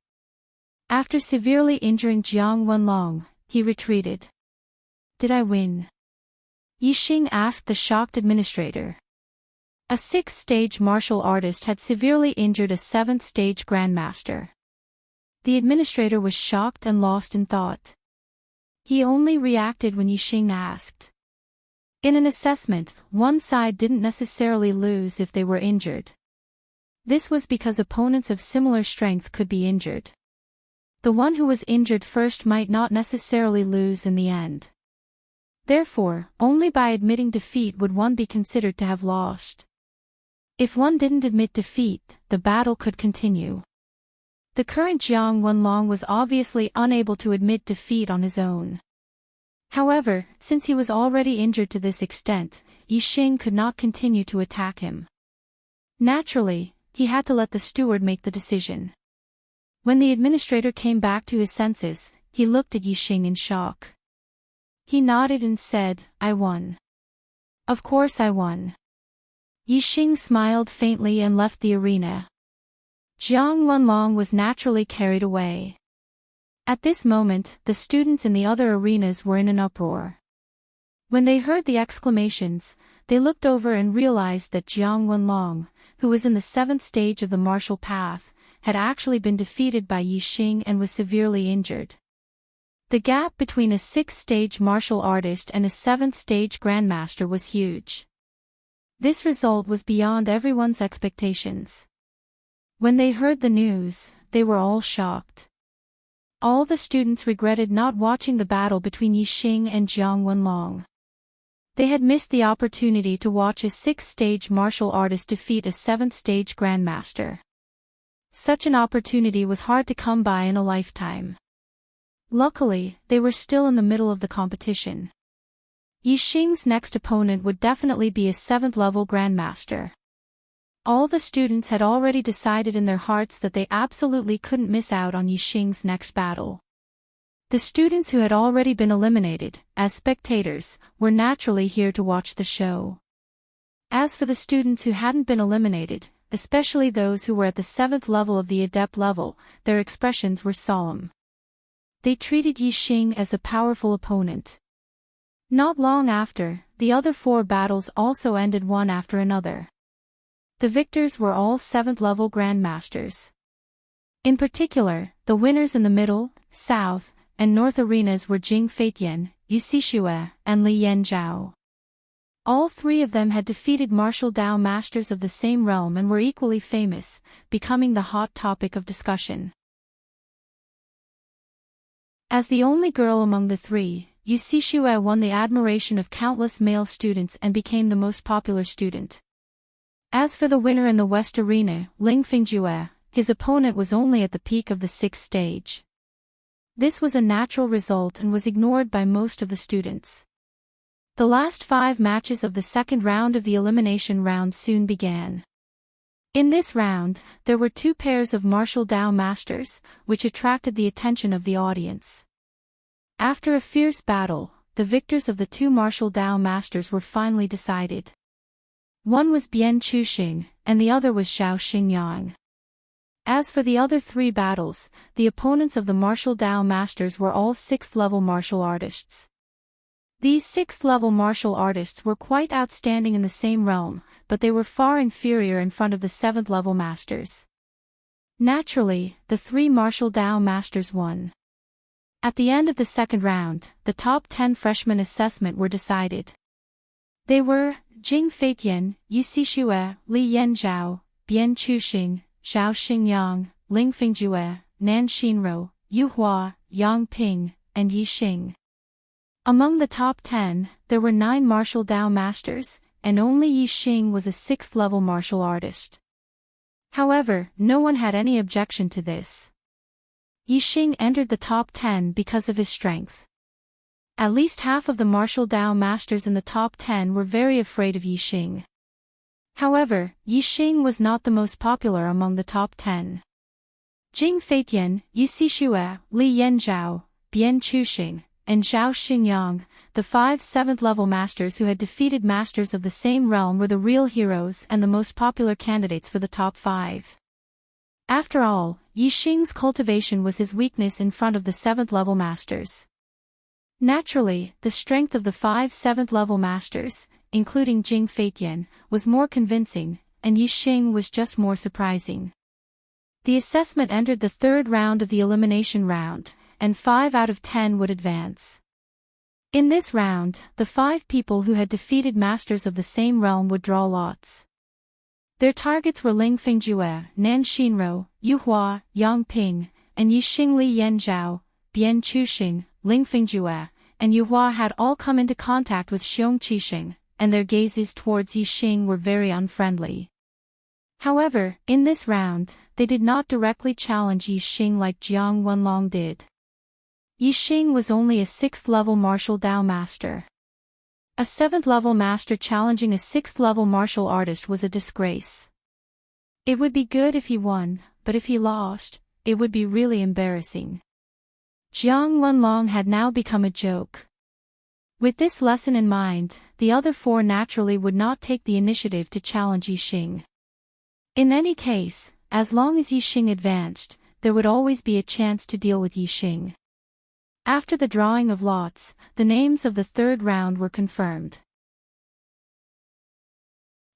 After severely injuring Jiang Wenlong, he retreated. Did I win? Yi Xing asked the shocked administrator. A 6th-stage martial artist had severely injured a 7th-stage grandmaster. The administrator was shocked and lost in thought. He only reacted when Yi Xing asked. In an assessment, one side didn't necessarily lose if they were injured. This was because opponents of similar strength could be injured. The one who was injured first might not necessarily lose in the end. Therefore, only by admitting defeat would one be considered to have lost. If one didn't admit defeat, the battle could continue. The current Jiang Wenlong was obviously unable to admit defeat on his own. However, since he was already injured to this extent, Yi Xing could not continue to attack him. Naturally, he had to let the steward make the decision. When the administrator came back to his senses, he looked at Yi Xing in shock. He nodded and said, "I won. Of course I won." Yi Xing smiled faintly and left the arena. Jiang Wenlong was naturally carried away. At this moment, the students in the other arenas were in an uproar. When they heard the exclamations, they looked over and realized that Jiang Wenlong, who was in the 7th stage of the martial path, had actually been defeated by Yi Xing and was severely injured. The gap between a 6th-stage martial artist and a 7th-stage grandmaster was huge. This result was beyond everyone's expectations. When they heard the news, they were all shocked. All the students regretted not watching the battle between Yi Xing and Jiang Wenlong. They had missed the opportunity to watch a 6th-stage martial artist defeat a 7th-stage grandmaster. Such an opportunity was hard to come by in a lifetime. Luckily, they were still in the middle of the competition. Yi Xing's next opponent would definitely be a 7th-level grandmaster. All the students had already decided in their hearts that they absolutely couldn't miss out on Yi Xing's next battle. The students who had already been eliminated, as spectators, were naturally here to watch the show. As for the students who hadn't been eliminated, especially those who were at the 7th level of the adept level, their expressions were solemn. They treated Yi Xing as a powerful opponent. Not long after, the other 4 battles also ended one after another. The victors were all 7th-level grandmasters. In particular, the winners in the middle, south, and north arenas were Jing Feitian, Yu Xixue, and Li Yanzhao. All 3 of them had defeated martial Dao masters of the same realm and were equally famous, becoming the hot topic of discussion. As the only girl among the 3, Yu Xixue won the admiration of countless male students and became the most popular student. As for the winner in the West Arena, Ling Fingjue, his opponent was only at the peak of the 6th stage. This was a natural result and was ignored by most of the students. The last 5 matches of the second round of the elimination round soon began. In this round, there were 2 pairs of martial Dao masters, which attracted the attention of the audience. After a fierce battle, the victors of the 2 martial Dao masters were finally decided. One was Bian Chuxing, and the other was Xiao Xingyang. As for the other 3 battles, the opponents of the martial Dao masters were all 6th-level martial artists. These 6th-level martial artists were quite outstanding in the same realm, but they were far inferior in front of the 7th-level masters. Naturally, the 3 martial Dao masters won. At the end of the second round, the top 10 freshman assessment were decided. They were Jing Feitian, Yu Xixue, Li Yanzhao, Bian Chuxing, Xiao Xingyang, Ling Fingjue, Nan Xinro, Yuhua, Yang Ping, and Yi Xing. Among the top 10, there were 9 martial Dao masters, and only Yi Xing was a 6th-level martial artist. However, no one had any objection to this. Yi Xing entered the top 10 because of his strength. At least half of the martial Dao masters in the top 10 were very afraid of Yi Xing. However, Yi Xing was not the most popular among the top 10. Jing Feitian, Yu Xixue, Li Yanzhao, Bian Chuxing, and Zhao Xingyang, the 5 7th-level masters who had defeated masters of the same realm, were the real heroes and the most popular candidates for the top 5. After all, Yi Xing's cultivation was his weakness in front of the 7th-level masters. Naturally, the strength of the 5 7th-level masters, including Jing Feitian, was more convincing, and Yi Xing was just more surprising. The assessment entered the 3rd round of the elimination round, and 5 out of 10 would advance. In this round, the 5 people who had defeated masters of the same realm would draw lots. Their targets were Ling Fingjue, Nan Xinro, Yuhua, Yang Ping, and Yi Xing. Li Yanzhao, Bian Chuxing, Ling Fingjue, and Yuhua had all come into contact with Xiong Qixing, and their gazes towards Yi Xing were very unfriendly. However, in this round, they did not directly challenge Yi Xing like Jiang Wenlong did. Yi Xing was only a 6th-level martial Dao master. A 7th-level master challenging a 6th-level martial artist was a disgrace. It would be good if he won, but if he lost, it would be really embarrassing. Jiang Wenlong had now become a joke. With this lesson in mind, the other 4 naturally would not take the initiative to challenge Yi Xing. In any case, as long as Yi Xing advanced, there would always be a chance to deal with Yi Xing. After the drawing of lots, the names of the 3rd round were confirmed.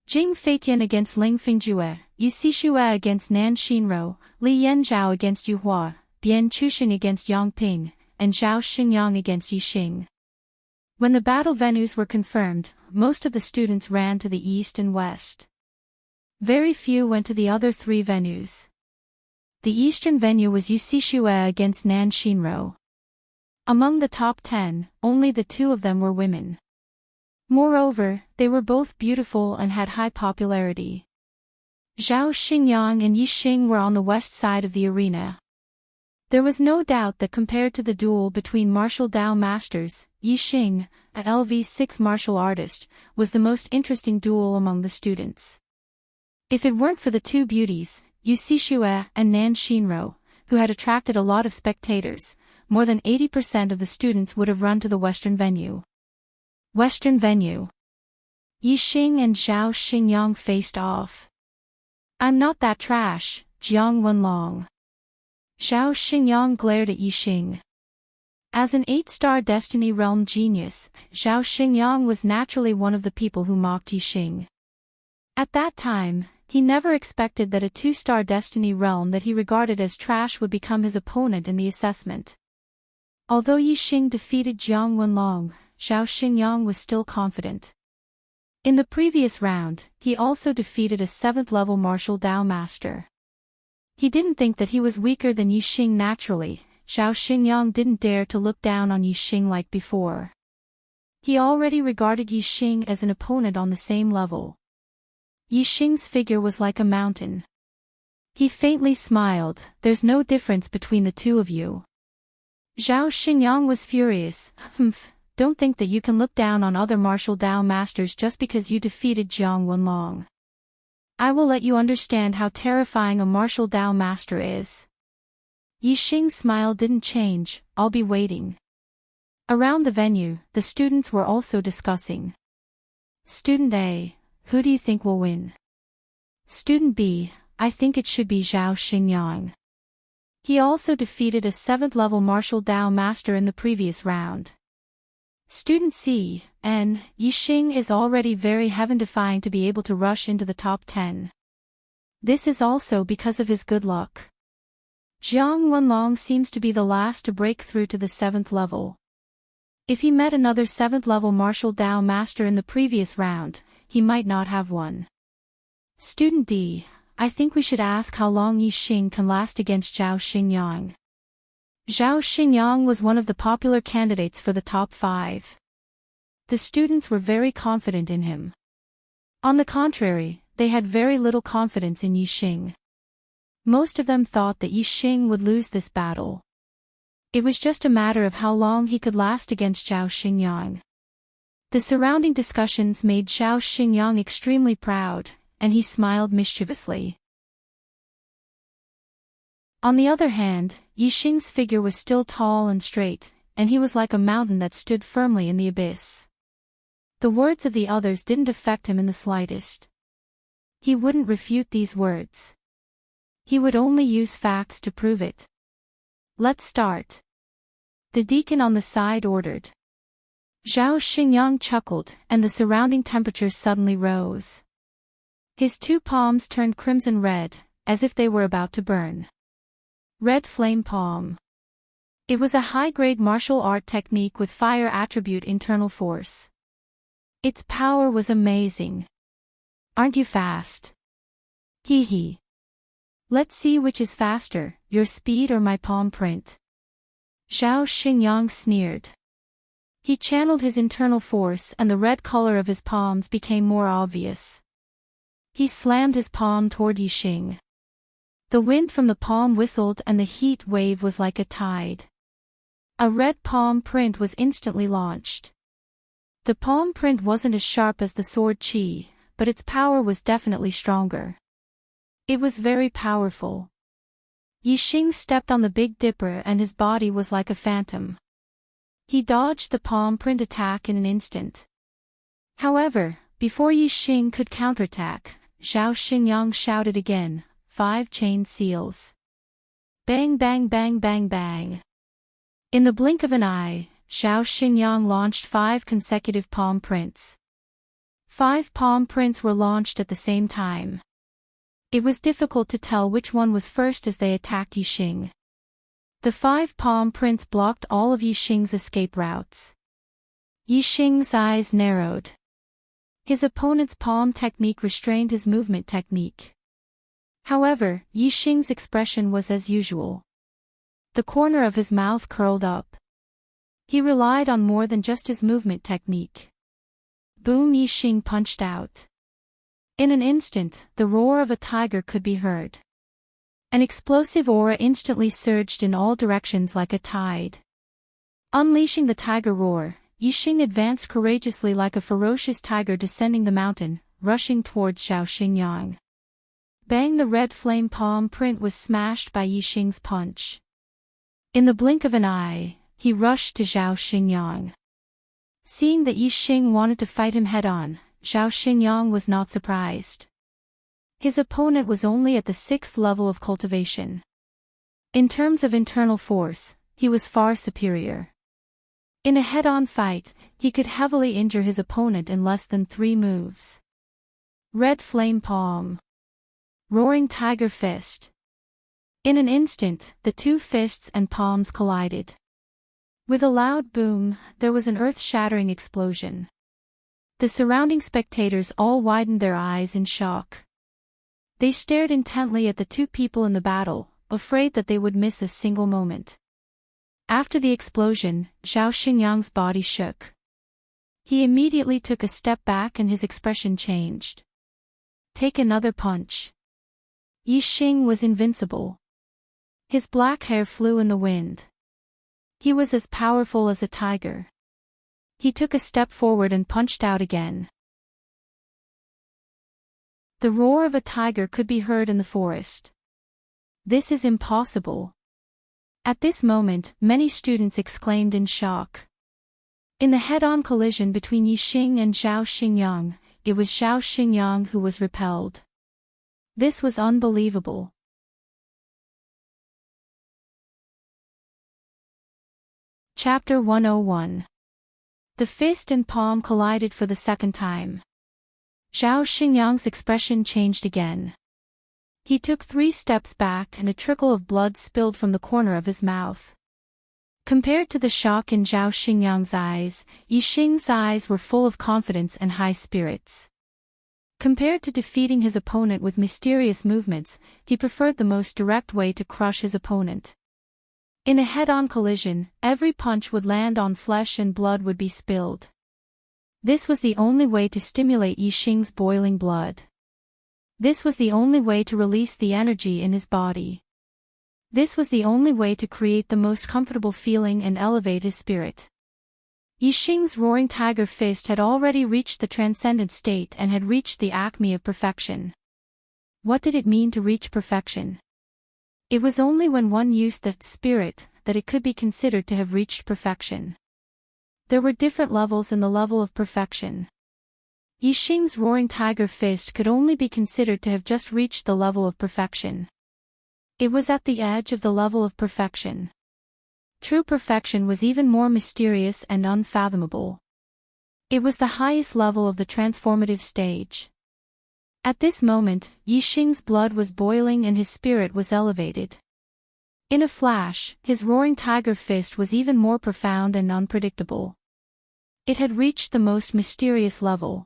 Jing Feitian against Ling Fingjue, Yu Xixue against Nan Xinro, Li Yanzhao against Yuhua, Bian Chuxing against Yang Ping, and Zhao Xingyang against Yi Xing. When the battle venues were confirmed, most of the students ran to the east and west. Very few went to the other 3 venues. The eastern venue was Yu Xixue against Nan Xinro. Among the top 10, only the 2 of them were women. Moreover, they were both beautiful and had high popularity. Zhao Xingyang and Yi Xing were on the west side of the arena. There was no doubt that compared to the duel between martial Dao masters, Yi Xing, a LV6 martial artist, was the most interesting duel among the students. If it weren't for the 2 beauties, Yu Xixue and Nan Xinro, who had attracted a lot of spectators, more than 80% of the students would have run to the western venue. Western venue. Yi Xing and Zhao Xingyang faced off. "I'm not that trash, Jiang Wenlong." Zhao Xingyang glared at Yi Xing. As an 8-star Destiny Realm genius, Zhao Xingyang was naturally one of the people who mocked Yi Xing. At that time, he never expected that a 2-star Destiny Realm that he regarded as trash would become his opponent in the assessment. Although Yi Xing defeated Jiang Wenlong, Zhao Xingyang was still confident. In the previous round, he also defeated a 7th-level martial Dao master. He didn't think that he was weaker than Yi Xing naturally. Zhao Xingyang didn't dare to look down on Yi Xing like before. He already regarded Yi Xing as an opponent on the same level. Yi Xing's figure was like a mountain. He faintly smiled. "There's no difference between the 2 of you." Zhao Xingyang was furious. Don't think that you can look down on other martial Dao masters just because you defeated Jiang Wenlong. I will let you understand how terrifying a martial Dao master is." Yi Xing's smile didn't change. "I'll be waiting." Around the venue, the students were also discussing. Student A, who do you think will win? Student B, I think it should be Zhao Xingyang. He also defeated a 7th-level martial Dao master in the previous round. Student C, Yi Xing is already very heaven-defying to be able to rush into the top 10. This is also because of his good luck. Jiang Wenlong seems to be the last to break through to the 7th level. If he met another 7th-level martial Dao master in the previous round, he might not have won. Student D, I think we should ask how long Yi Xing can last against Zhao Xingyang. Zhao Xingyang was one of the popular candidates for the top 5. The students were very confident in him. On the contrary, they had very little confidence in Yixing. Most of them thought that Yixing would lose this battle. It was just a matter of how long he could last against Zhao Xingyang. The surrounding discussions made Zhao Xingyang extremely proud, and he smiled mischievously. On the other hand, Yixing's figure was still tall and straight, and he was like a mountain that stood firmly in the abyss. The words of the others didn't affect him in the slightest. He wouldn't refute these words. He would only use facts to prove it. Let's start. The deacon on the side ordered. Zhao Xingyang chuckled, and the surrounding temperature suddenly rose. His 2 palms turned crimson red, as if they were about to burn. Red Flame Palm. It was a high-grade martial art technique with fire attribute internal force. Its power was amazing. Aren't you fast? Hee hee. Let's see which is faster, your speed or my palm print. Zhao Xingyang sneered. He channeled his internal force and the red color of his palms became more obvious. He slammed his palm toward Yixing. The wind from the palm whistled and the heat wave was like a tide. A red palm print was instantly launched. The palm print wasn't as sharp as the sword qi, but its power was definitely stronger. It was very powerful. Yixing stepped on the Big Dipper and his body was like a phantom. He dodged the palm print attack in an instant. However, before Yixing could counterattack, Zhao Xingyang shouted again, 5 chain seals. Bang bang bang bang bang. In the blink of an eye, Zhao Xingyang launched 5 consecutive palm prints. 5 palm prints were launched at the same time. It was difficult to tell which one was first as they attacked Yixing. The 5 palm prints blocked all of Yixing's escape routes. Yixing's eyes narrowed. His opponent's palm technique restrained his movement technique. However, Yixing's expression was as usual. The corner of his mouth curled up. He relied on more than just his movement technique. Boom! Yixing punched out. In an instant, the roar of a tiger could be heard. An explosive aura instantly surged in all directions like a tide. Unleashing the tiger roar, Yixing advanced courageously like a ferocious tiger descending the mountain, rushing towards Zhao Xingyang. Bang! The red flame palm print was smashed by Yixing's punch. In the blink of an eye, he rushed to Zhao Xingyang. Seeing that Yixing wanted to fight him head-on, Zhao Xingyang was not surprised. His opponent was only at the 6th level of cultivation. In terms of internal force, he was far superior. In a head-on fight, he could heavily injure his opponent in less than 3 moves. Red Flame Palm. Roaring Tiger Fist. In an instant, the 2 fists and palms collided. With a loud boom, there was an earth-shattering explosion. The surrounding spectators all widened their eyes in shock. They stared intently at the 2 people in the battle, afraid that they would miss a single moment. After the explosion, Zhao Xingyang's body shook. He immediately took a step back and his expression changed. Take another punch. Yixing was invincible. His black hair flew in the wind. He was as powerful as a tiger. He took a step forward and punched out again. The roar of a tiger could be heard in the forest. This is impossible. At this moment, many students exclaimed in shock. In the head-on collision between Yixing and Zhao Xingyang, it was Zhao Xingyang who was repelled. This was unbelievable. Chapter 101. The fist and palm collided for the second time. Zhao Xingyang's expression changed again. He took 3 steps back and a trickle of blood spilled from the corner of his mouth. Compared to the shock in Zhao Xingyang's eyes, Yixing's eyes were full of confidence and high spirits. Compared to defeating his opponent with mysterious movements, he preferred the most direct way to crush his opponent. In a head-on collision, every punch would land on flesh and blood would be spilled. This was the only way to stimulate Yixing's boiling blood. This was the only way to release the energy in his body. This was the only way to create the most comfortable feeling and elevate his spirit. Yixing's roaring tiger fist had already reached the transcendent state and had reached the acme of perfection. What did it mean to reach perfection? It was only when one used the spirit that it could be considered to have reached perfection. There were different levels in the level of perfection. Yixing's roaring tiger fist could only be considered to have just reached the level of perfection. It was at the edge of the level of perfection. True perfection was even more mysterious and unfathomable. It was the highest level of the transformative stage. At this moment, Yixing's blood was boiling and his spirit was elevated. In a flash, his roaring tiger fist was even more profound and unpredictable. It had reached the most mysterious level.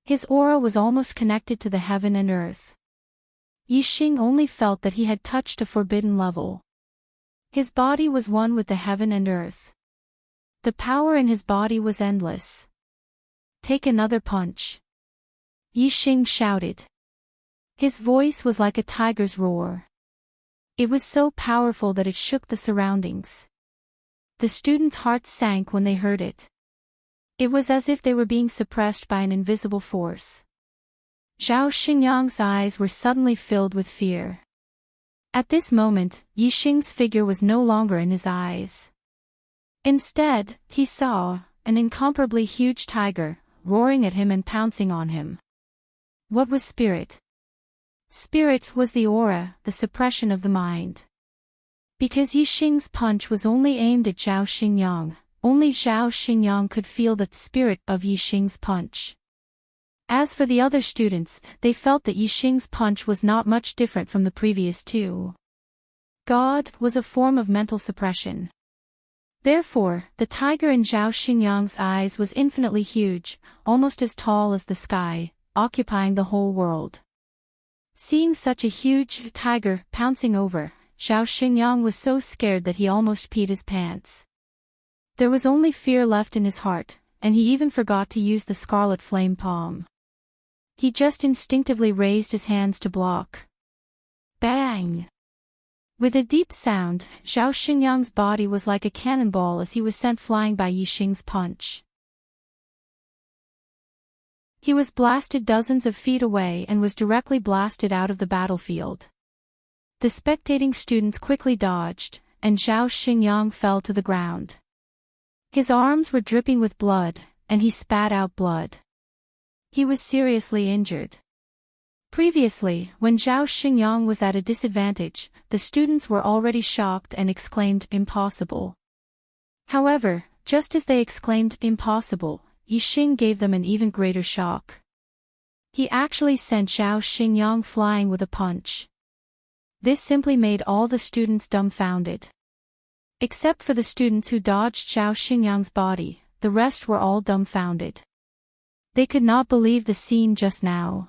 His aura was almost connected to the heaven and earth. Yixing only felt that he had touched a forbidden level. His body was one with the heaven and earth. The power in his body was endless. Take another punch. Yixing shouted. His voice was like a tiger's roar. It was so powerful that it shook the surroundings. The students' hearts sank when they heard it. It was as if they were being suppressed by an invisible force. Zhao Xingyang's eyes were suddenly filled with fear. At this moment, Yixing's figure was no longer in his eyes. Instead, he saw an incomparably huge tiger, roaring at him and pouncing on him. What was spirit? Spirit was the aura, the suppression of the mind. Because Yixing's punch was only aimed at Zhao Xingyang, only Zhao Xingyang could feel the spirit of Yixing's punch. As for the other students, they felt that Yixing's punch was not much different from the previous two. God was a form of mental suppression. Therefore, the tiger in Zhao Xingyang's eyes was infinitely huge, almost as tall as the sky, occupying the whole world. Seeing such a huge tiger pouncing over, Zhao Xingyang was so scared that he almost peed his pants. There was only fear left in his heart, and he even forgot to use the scarlet flame palm. He just instinctively raised his hands to block. Bang! With a deep sound, Zhao Xingyang's body was like a cannonball as he was sent flying by Yixing's punch. He was blasted dozens of feet away and was directly blasted out of the battlefield. The spectating students quickly dodged, and Zhao Xingyang fell to the ground. His arms were dripping with blood, and he spat out blood. He was seriously injured. Previously, when Zhao Xingyang was at a disadvantage, the students were already shocked and exclaimed, "Impossible." However, just as they exclaimed, "Impossible," Yixing gave them an even greater shock. He actually sent Zhao Xingyang flying with a punch. This simply made all the students dumbfounded. Except for the students who dodged Zhao Xingyang's body, the rest were all dumbfounded. They could not believe the scene just now.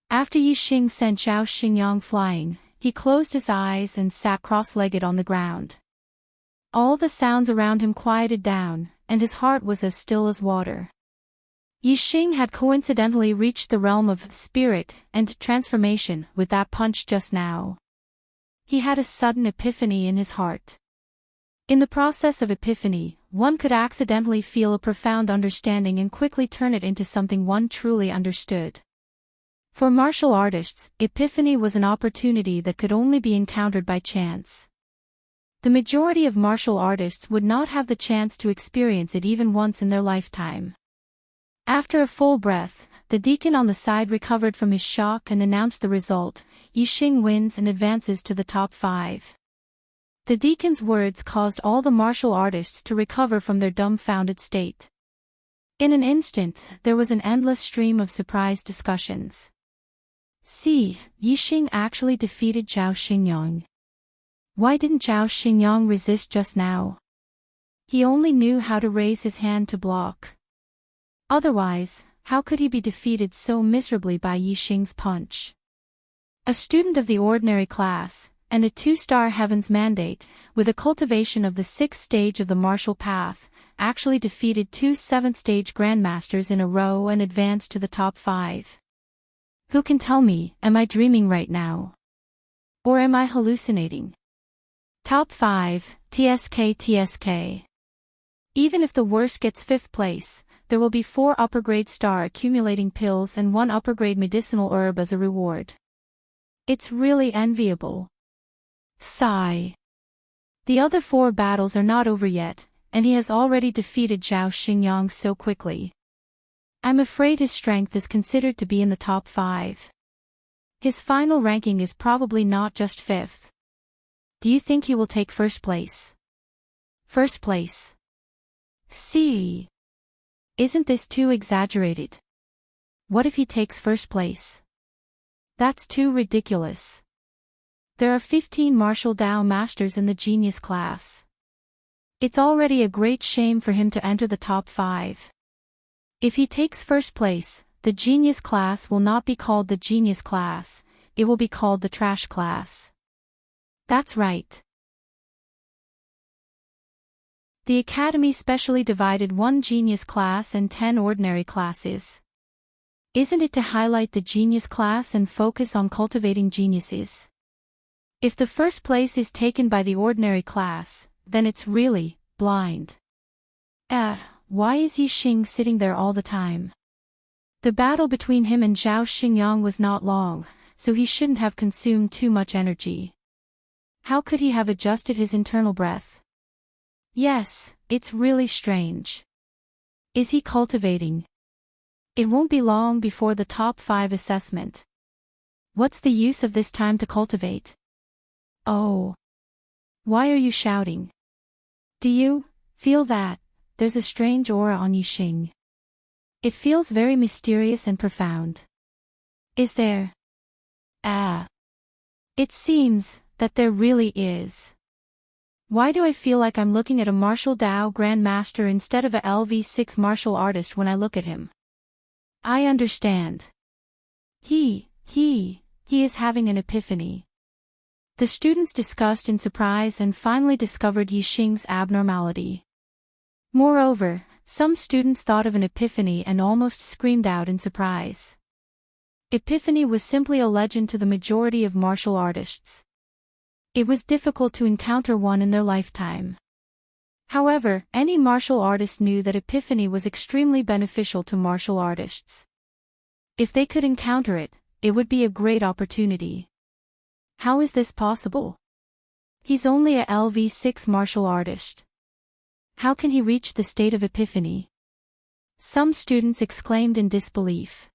After Yixing sent Zhao Xingyang flying, he closed his eyes and sat cross-legged on the ground. All the sounds around him quieted down, and his heart was as still as water. Yixing had coincidentally reached the realm of spirit and transformation with that punch just now. He had a sudden epiphany in his heart. In the process of epiphany, one could accidentally feel a profound understanding and quickly turn it into something one truly understood. For martial artists, epiphany was an opportunity that could only be encountered by chance. The majority of martial artists would not have the chance to experience it even once in their lifetime. After a full breath, the deacon on the side recovered from his shock and announced the result: Yixing wins and advances to the top 5. The deacon's words caused all the martial artists to recover from their dumbfounded state. In an instant, there was an endless stream of surprised discussions. See, Yixing actually defeated Zhao Xingyang. Why didn't Zhao Xingyang resist just now? He only knew how to raise his hand to block. Otherwise, how could he be defeated so miserably by Yixing's punch? A student of the ordinary class, and a 2-star Heaven's Mandate, with a cultivation of the 6th stage of the martial path, actually defeated 2 7th-stage grandmasters in a row and advanced to the top 5. Who can tell me, am I dreaming right now? Or am I hallucinating? Top 5, TSK. Even if the worst gets 5th place, there will be 4 upper-grade star accumulating pills and 1 upper-grade medicinal herb as a reward. It's really enviable. Sigh. The other 4 battles are not over yet, and he has already defeated Zhao Xingyang so quickly. I'm afraid his strength is considered to be in the top 5. His final ranking is probably not just 5th. Do you think he will take 1st place? 1st place. See. Isn't this too exaggerated? What if he takes 1st place? That's too ridiculous. There are 15 martial Dao masters in the genius class. It's already a great shame for him to enter the top 5. If he takes 1st place, the genius class will not be called the genius class, it will be called the trash class. That's right. The academy specially divided 1 genius class and 10 ordinary classes. Isn't it to highlight the genius class and focus on cultivating geniuses? If the 1st place is taken by the ordinary class, then it's really blind. Why is Yixing sitting there all the time? The battle between him and Zhao Xingyang was not long, so he shouldn't have consumed too much energy. How could he have adjusted his internal breath? Yes, it's really strange. Is he cultivating? It won't be long before the top 5 assessment. What's the use of this time to cultivate? Oh. Why are you shouting? Do you feel that there's a strange aura on Yixing? It feels very mysterious and profound. Is there? It seems that there really is. Why do I feel like I'm looking at a martial Dao grandmaster instead of a LV6 martial artist when I look at him? I understand. He is having an epiphany. The students discussed in surprise and finally discovered Yixing's abnormality. Moreover, some students thought of an epiphany and almost screamed out in surprise. Epiphany was simply a legend to the majority of martial artists. It was difficult to encounter one in their lifetime. However, any martial artist knew that epiphany was extremely beneficial to martial artists. If they could encounter it, it would be a great opportunity. How is this possible? He's only a LV6 martial artist. How can he reach the state of epiphany? Some students exclaimed in disbelief.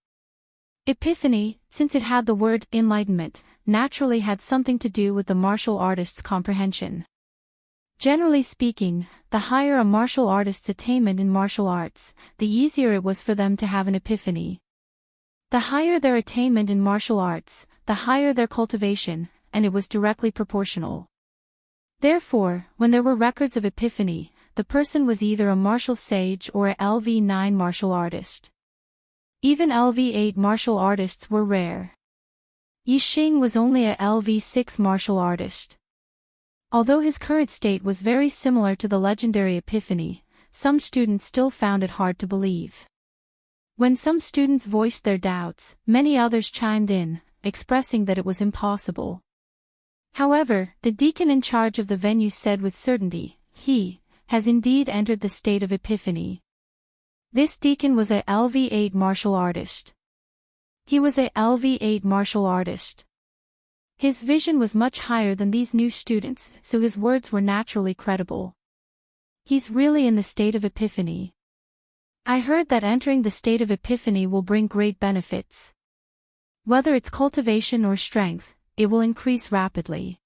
Epiphany, since it had the word enlightenment, naturally had something to do with the martial artist's comprehension. Generally speaking, the higher a martial artist's attainment in martial arts, the easier it was for them to have an epiphany. The higher their attainment in martial arts, the higher their cultivation, and it was directly proportional. Therefore, when there were records of epiphany, the person was either a martial sage or a LV9 martial artist. Even LV8 martial artists were rare. Yixing was only a LV6 martial artist. Although his current state was very similar to the legendary epiphany, some students still found it hard to believe. When some students voiced their doubts, many others chimed in, expressing that it was impossible. However, the deacon in charge of the venue said with certainty, he has indeed entered the state of epiphany. This deacon was a LV8 martial artist. He was a LV8 martial artist. His vision was much higher than these new students, so his words were naturally credible. He's really in the state of epiphany. I heard that entering the state of epiphany will bring great benefits. Whether it's cultivation or strength, it will increase rapidly.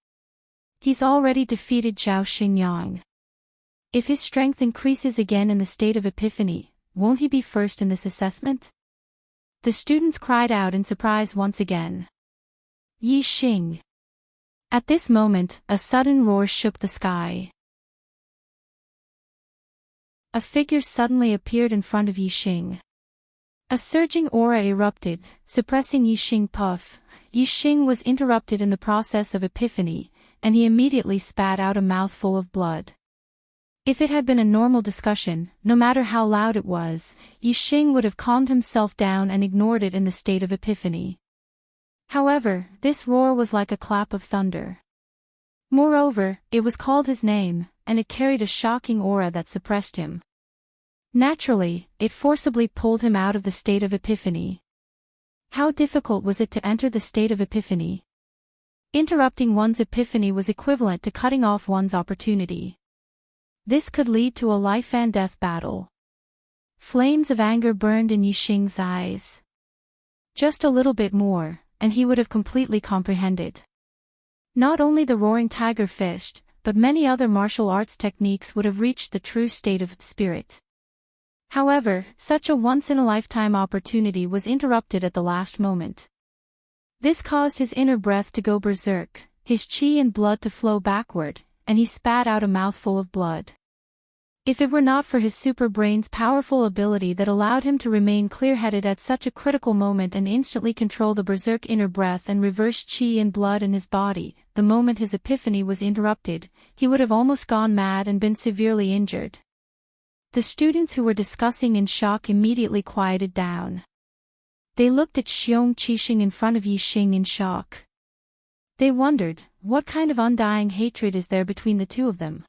He's already defeated Zhao Xingyang. If his strength increases again in the state of epiphany, won't he be first in this assessment? The students cried out in surprise once again. Yixing. At this moment, a sudden roar shook the sky. A figure suddenly appeared in front of Yixing. A surging aura erupted, suppressing Yixing puff. Yixing was interrupted in the process of epiphany, and he immediately spat out a mouthful of blood. If it had been a normal discussion, no matter how loud it was, Yixing would have calmed himself down and ignored it in the state of epiphany. However, this roar was like a clap of thunder. Moreover, it was called his name, and it carried a shocking aura that suppressed him. Naturally, it forcibly pulled him out of the state of epiphany. How difficult was it to enter the state of epiphany? Interrupting one's epiphany was equivalent to cutting off one's opportunity. This could lead to a life-and-death battle. Flames of anger burned in Yixing's eyes. Just a little bit more, and he would have completely comprehended. Not only the roaring tiger fished, but many other martial arts techniques would have reached the true state of spirit. However, such a once-in-a-lifetime opportunity was interrupted at the last moment. This caused his inner breath to go berserk, his qi and blood to flow backward, and he spat out a mouthful of blood. If it were not for his super brain's powerful ability that allowed him to remain clear-headed at such a critical moment and instantly control the berserk inner breath and reverse qi and blood in his body, the moment his epiphany was interrupted, he would have almost gone mad and been severely injured. The students who were discussing in shock immediately quieted down. They looked at Xiong Qixing in front of Yixing in shock. They wondered, what kind of undying hatred is there between the two of them?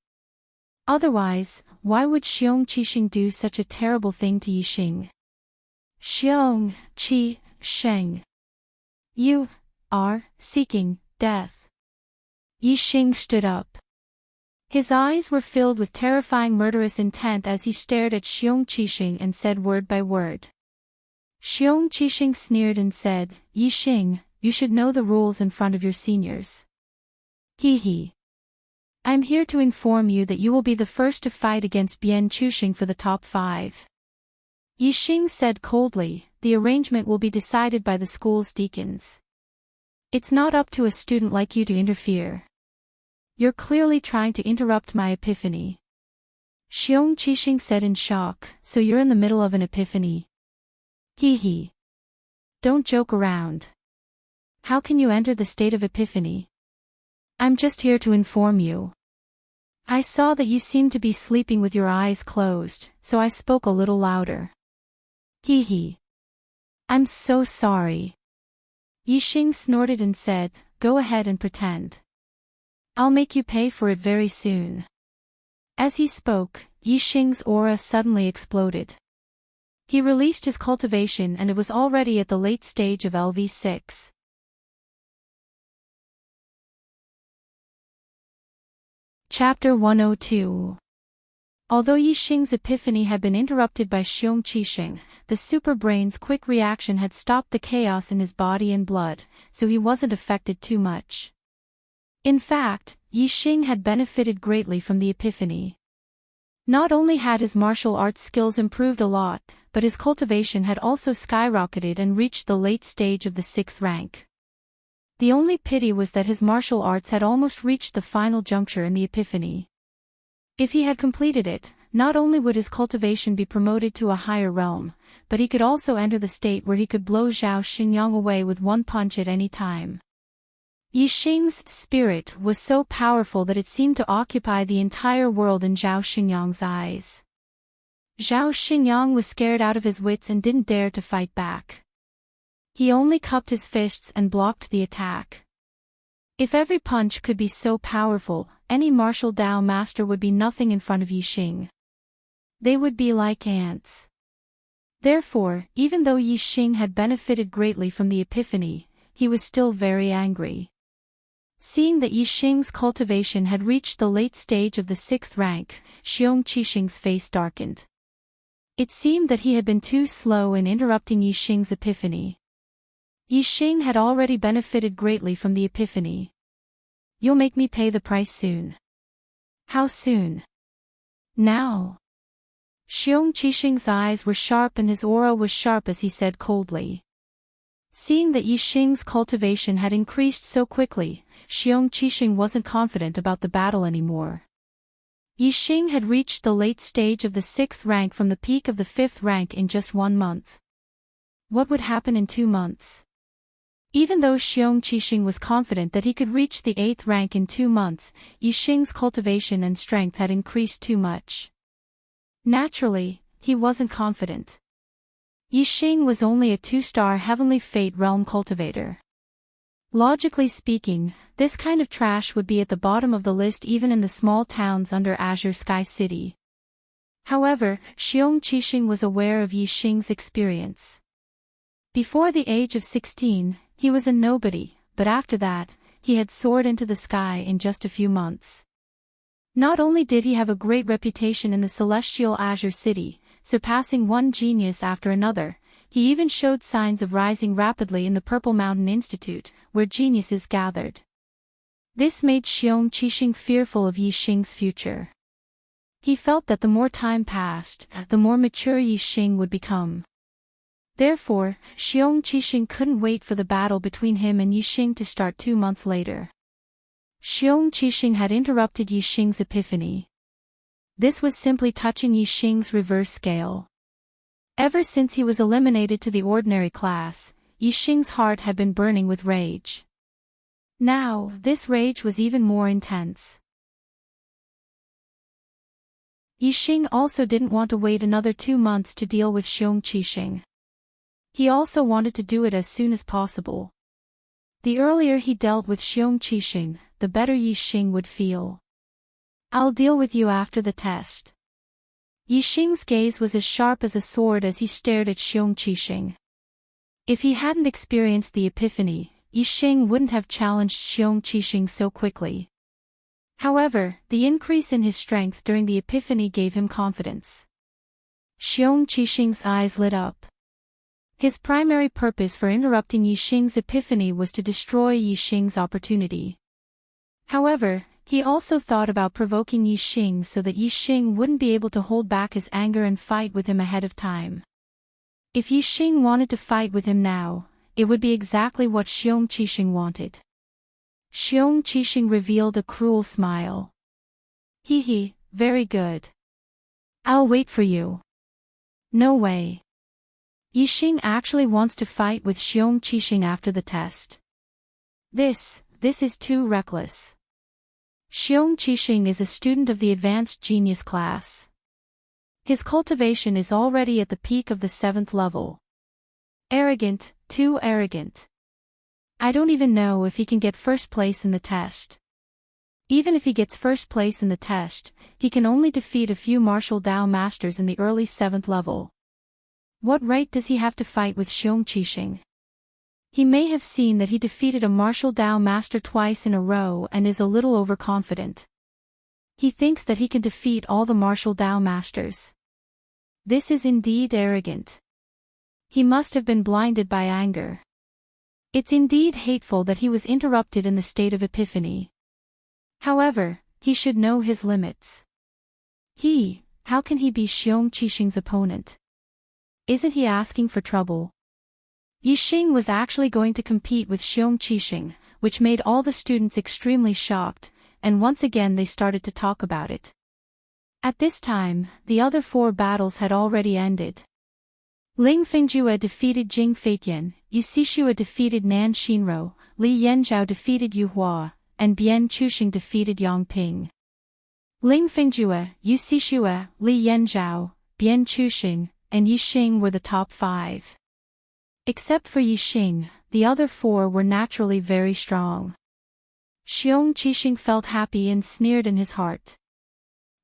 Otherwise, why would Xiong Qixing do such a terrible thing to Yixing? Xiong Qixing. You are seeking death. Yixing stood up. His eyes were filled with terrifying murderous intent as he stared at Xiong Qixing and said word by word. Xiong Qixing sneered and said, Yixing, you should know the rules in front of your seniors. Hee. I'm here to inform you that you will be the first to fight against Bian Chuxing for the top 5. Yixing said coldly, the arrangement will be decided by the school's deacons. It's not up to a student like you to interfere. You're clearly trying to interrupt my epiphany. Xiong Qixing said in shock, so you're in the middle of an epiphany? Hee. Don't joke around. How can you enter the state of epiphany? I'm just here to inform you. I saw that you seemed to be sleeping with your eyes closed, so I spoke a little louder. Hee. I'm so sorry. Yixing snorted and said, go ahead and pretend. I'll make you pay for it very soon. As he spoke, Yixing's aura suddenly exploded. He released his cultivation and it was already at the late stage of LV6. Chapter 102. Although Yixing's epiphany had been interrupted by Xiong Qixing, the superbrain's quick reaction had stopped the chaos in his body and blood, so he wasn't affected too much. In fact, Yixing had benefited greatly from the epiphany. Not only had his martial arts skills improved a lot, but his cultivation had also skyrocketed and reached the late stage of the 6th rank. The only pity was that his martial arts had almost reached the final juncture in the epiphany. If he had completed it, not only would his cultivation be promoted to a higher realm, but he could also enter the state where he could blow Zhao Xingyang away with one punch at any time. Yixing's spirit was so powerful that it seemed to occupy the entire world in Zhao Xingyang's eyes. Zhao Xingyang was scared out of his wits and didn't dare to fight back. He only cupped his fists and blocked the attack. If every punch could be so powerful, any martial Dao master would be nothing in front of Yixing. They would be like ants. Therefore, even though Yixing had benefited greatly from the epiphany, he was still very angry. Seeing that Yixing's cultivation had reached the late stage of the 6th rank, Xiong Qixing's face darkened. It seemed that he had been too slow in interrupting Yixing's epiphany. Yixing had already benefited greatly from the epiphany. You'll make me pay the price soon. How soon? Now. Xiong Qixing's eyes were sharp and his aura was sharp as he said coldly. Seeing that Yixing's cultivation had increased so quickly, Xiong Qixing wasn't confident about the battle anymore. Yixing had reached the late stage of the 6th rank from the peak of the 5th rank in just 1 month. What would happen in 2 months? Even though Xiong Qixing was confident that he could reach the 8th rank in 2 months, Yixing's cultivation and strength had increased too much. Naturally, he wasn't confident. Yixing was only a 2-star Heavenly Fate Realm cultivator. Logically speaking, this kind of trash would be at the bottom of the list even in the small towns under Azure Sky City. However, Xiong Qixing was aware of Yixing's experience. Before the age of 16, he was a nobody, but after that, he had soared into the sky in just a few months. Not only did he have a great reputation in the celestial Azure City, surpassing one genius after another, he even showed signs of rising rapidly in the Purple Mountain Institute, where geniuses gathered. This made Xiong Qixing fearful of Yixing's future. He felt that the more time passed, the more mature Yixing would become. Therefore, Xiong Qixing couldn't wait for the battle between him and Yixing to start 2 months later. Xiong Qixing had interrupted Yixing's epiphany. This was simply touching Yixing's reverse scale. Ever since he was eliminated to the ordinary class, Yixing's heart had been burning with rage. Now, this rage was even more intense. Yixing also didn't want to wait another 2 months to deal with Xiong Qixing. He also wanted to do it as soon as possible. The earlier he dealt with Xiong Qixing, the better Yixing would feel. "I'll deal with you after the test." Yixing's gaze was as sharp as a sword as he stared at Xiong Qixing. If he hadn't experienced the epiphany, Yixing wouldn't have challenged Xiong Qixing so quickly. However, the increase in his strength during the epiphany gave him confidence. Xiong Qixing's eyes lit up. His primary purpose for interrupting Yixing's epiphany was to destroy Yixing's opportunity. However, he also thought about provoking Yixing so that Yixing wouldn't be able to hold back his anger and fight with him ahead of time. If Yixing wanted to fight with him now, it would be exactly what Xiong Qixing wanted. Xiong Qixing revealed a cruel smile. "Hee, very good. I'll wait for you." "No way. Yixing actually wants to fight with Xiong Qixing after the test. This is too reckless." Xiong Qixing is a student of the advanced genius class. His cultivation is already at the peak of the 7th level. Arrogant, too arrogant. I don't even know if he can get first place in the test. Even if he gets first place in the test, he can only defeat a few martial Dao masters in the early 7th level. What right does he have to fight with Xiong Qixing? He may have seen that he defeated a martial Dao master twice in a row and is a little overconfident. He thinks that he can defeat all the martial Dao masters. This is indeed arrogant. He must have been blinded by anger. It's indeed hateful that he was interrupted in the state of epiphany. However, he should know his limits. How can he be Xiong Qixing's opponent? Isn't he asking for trouble? Yixing was actually going to compete with Xiong Qixing, which made all the students extremely shocked, and once again they started to talk about it. At this time, the other 4 battles had already ended. Ling Fengjue defeated Jing Feitian, Yu Sixue defeated Nan Xinro, Li Yanzhao defeated Yu Hua, and Bian Chuxing defeated Yang Ping. Ling Fengjue, Yu Sixue, Li Yanzhao, Bian Chuxing, and Yixing were the top 5. Except for Yixing, the other 4 were naturally very strong. Xiong Qixing felt happy and sneered in his heart.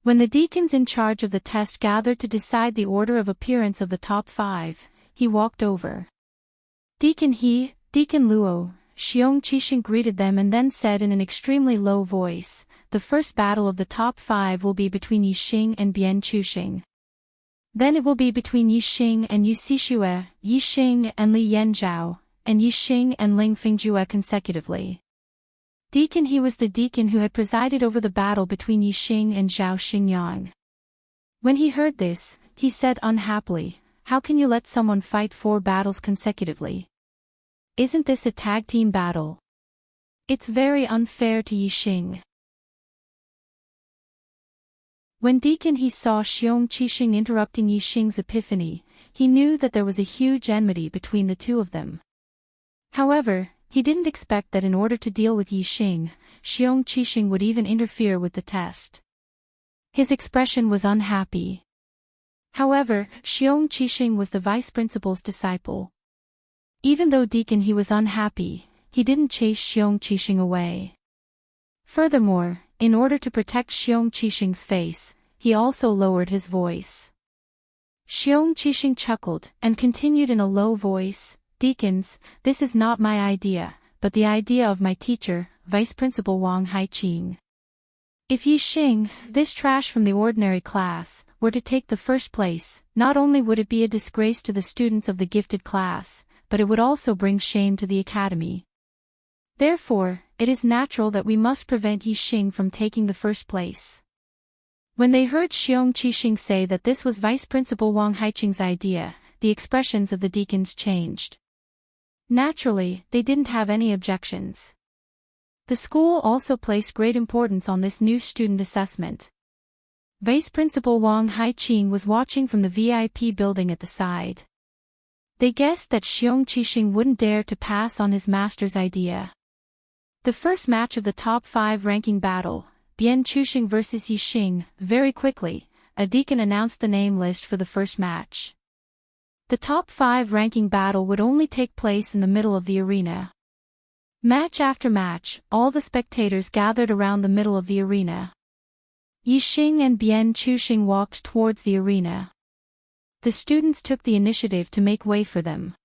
When the deacons in charge of the test gathered to decide the order of appearance of the top 5, he walked over. "Deacon He, Deacon Luo," Xiong Qixing greeted them and then said in an extremely low voice, "The first battle of the top 5 will be between Yixing and Bian Chuxing. Then it will be between Yixing and Yu Sixue, Yixing and Li Yanzhao, and Yixing and Ling Fengjue consecutively." Deacon He was the deacon who had presided over the battle between Yixing and Zhao Xingyang. When he heard this, he said unhappily, "How can you let someone fight 4 battles consecutively? Isn't this a tag team battle? It's very unfair to Yixing." When Deacon He saw Xiong Qixing interrupting Yixing's epiphany, he knew that there was a huge enmity between the two of them. However, he didn't expect that in order to deal with Yixing, Xiong Qixing would even interfere with the test. His expression was unhappy. However, Xiong Qixing was the vice principal's disciple. Even though deacon he was unhappy, he didn't chase Xiong Qixing away. Furthermore, in order to protect Xiong Qixing's face, he also lowered his voice. Xiong Qixing chuckled and continued in a low voice, "Deacons, this is not my idea, but the idea of my teacher, Vice Principal Wang Haiqing. If Yixing, this trash from the ordinary class, were to take the first place, not only would it be a disgrace to the students of the gifted class, but it would also bring shame to the academy. Therefore, it is natural that we must prevent Yixing from taking the first place." When they heard Xiong Qixing say that this was Vice Principal Wang Haiqing's idea, the expressions of the deacons changed. Naturally, they didn't have any objections. The school also placed great importance on this new student assessment. Vice Principal Wang Haiqing was watching from the VIP building at the side. They guessed that Xiong Qixing wouldn't dare to pass on his master's idea. The first match of the top 5 ranking battle, Bian Chuxing vs Yixing, very quickly, a deacon announced the name list for the first match. The top 5 ranking battle would only take place in the middle of the arena. Match after match, all the spectators gathered around the middle of the arena. Yixing and Bian Chuxing walked towards the arena. The students took the initiative to make way for them.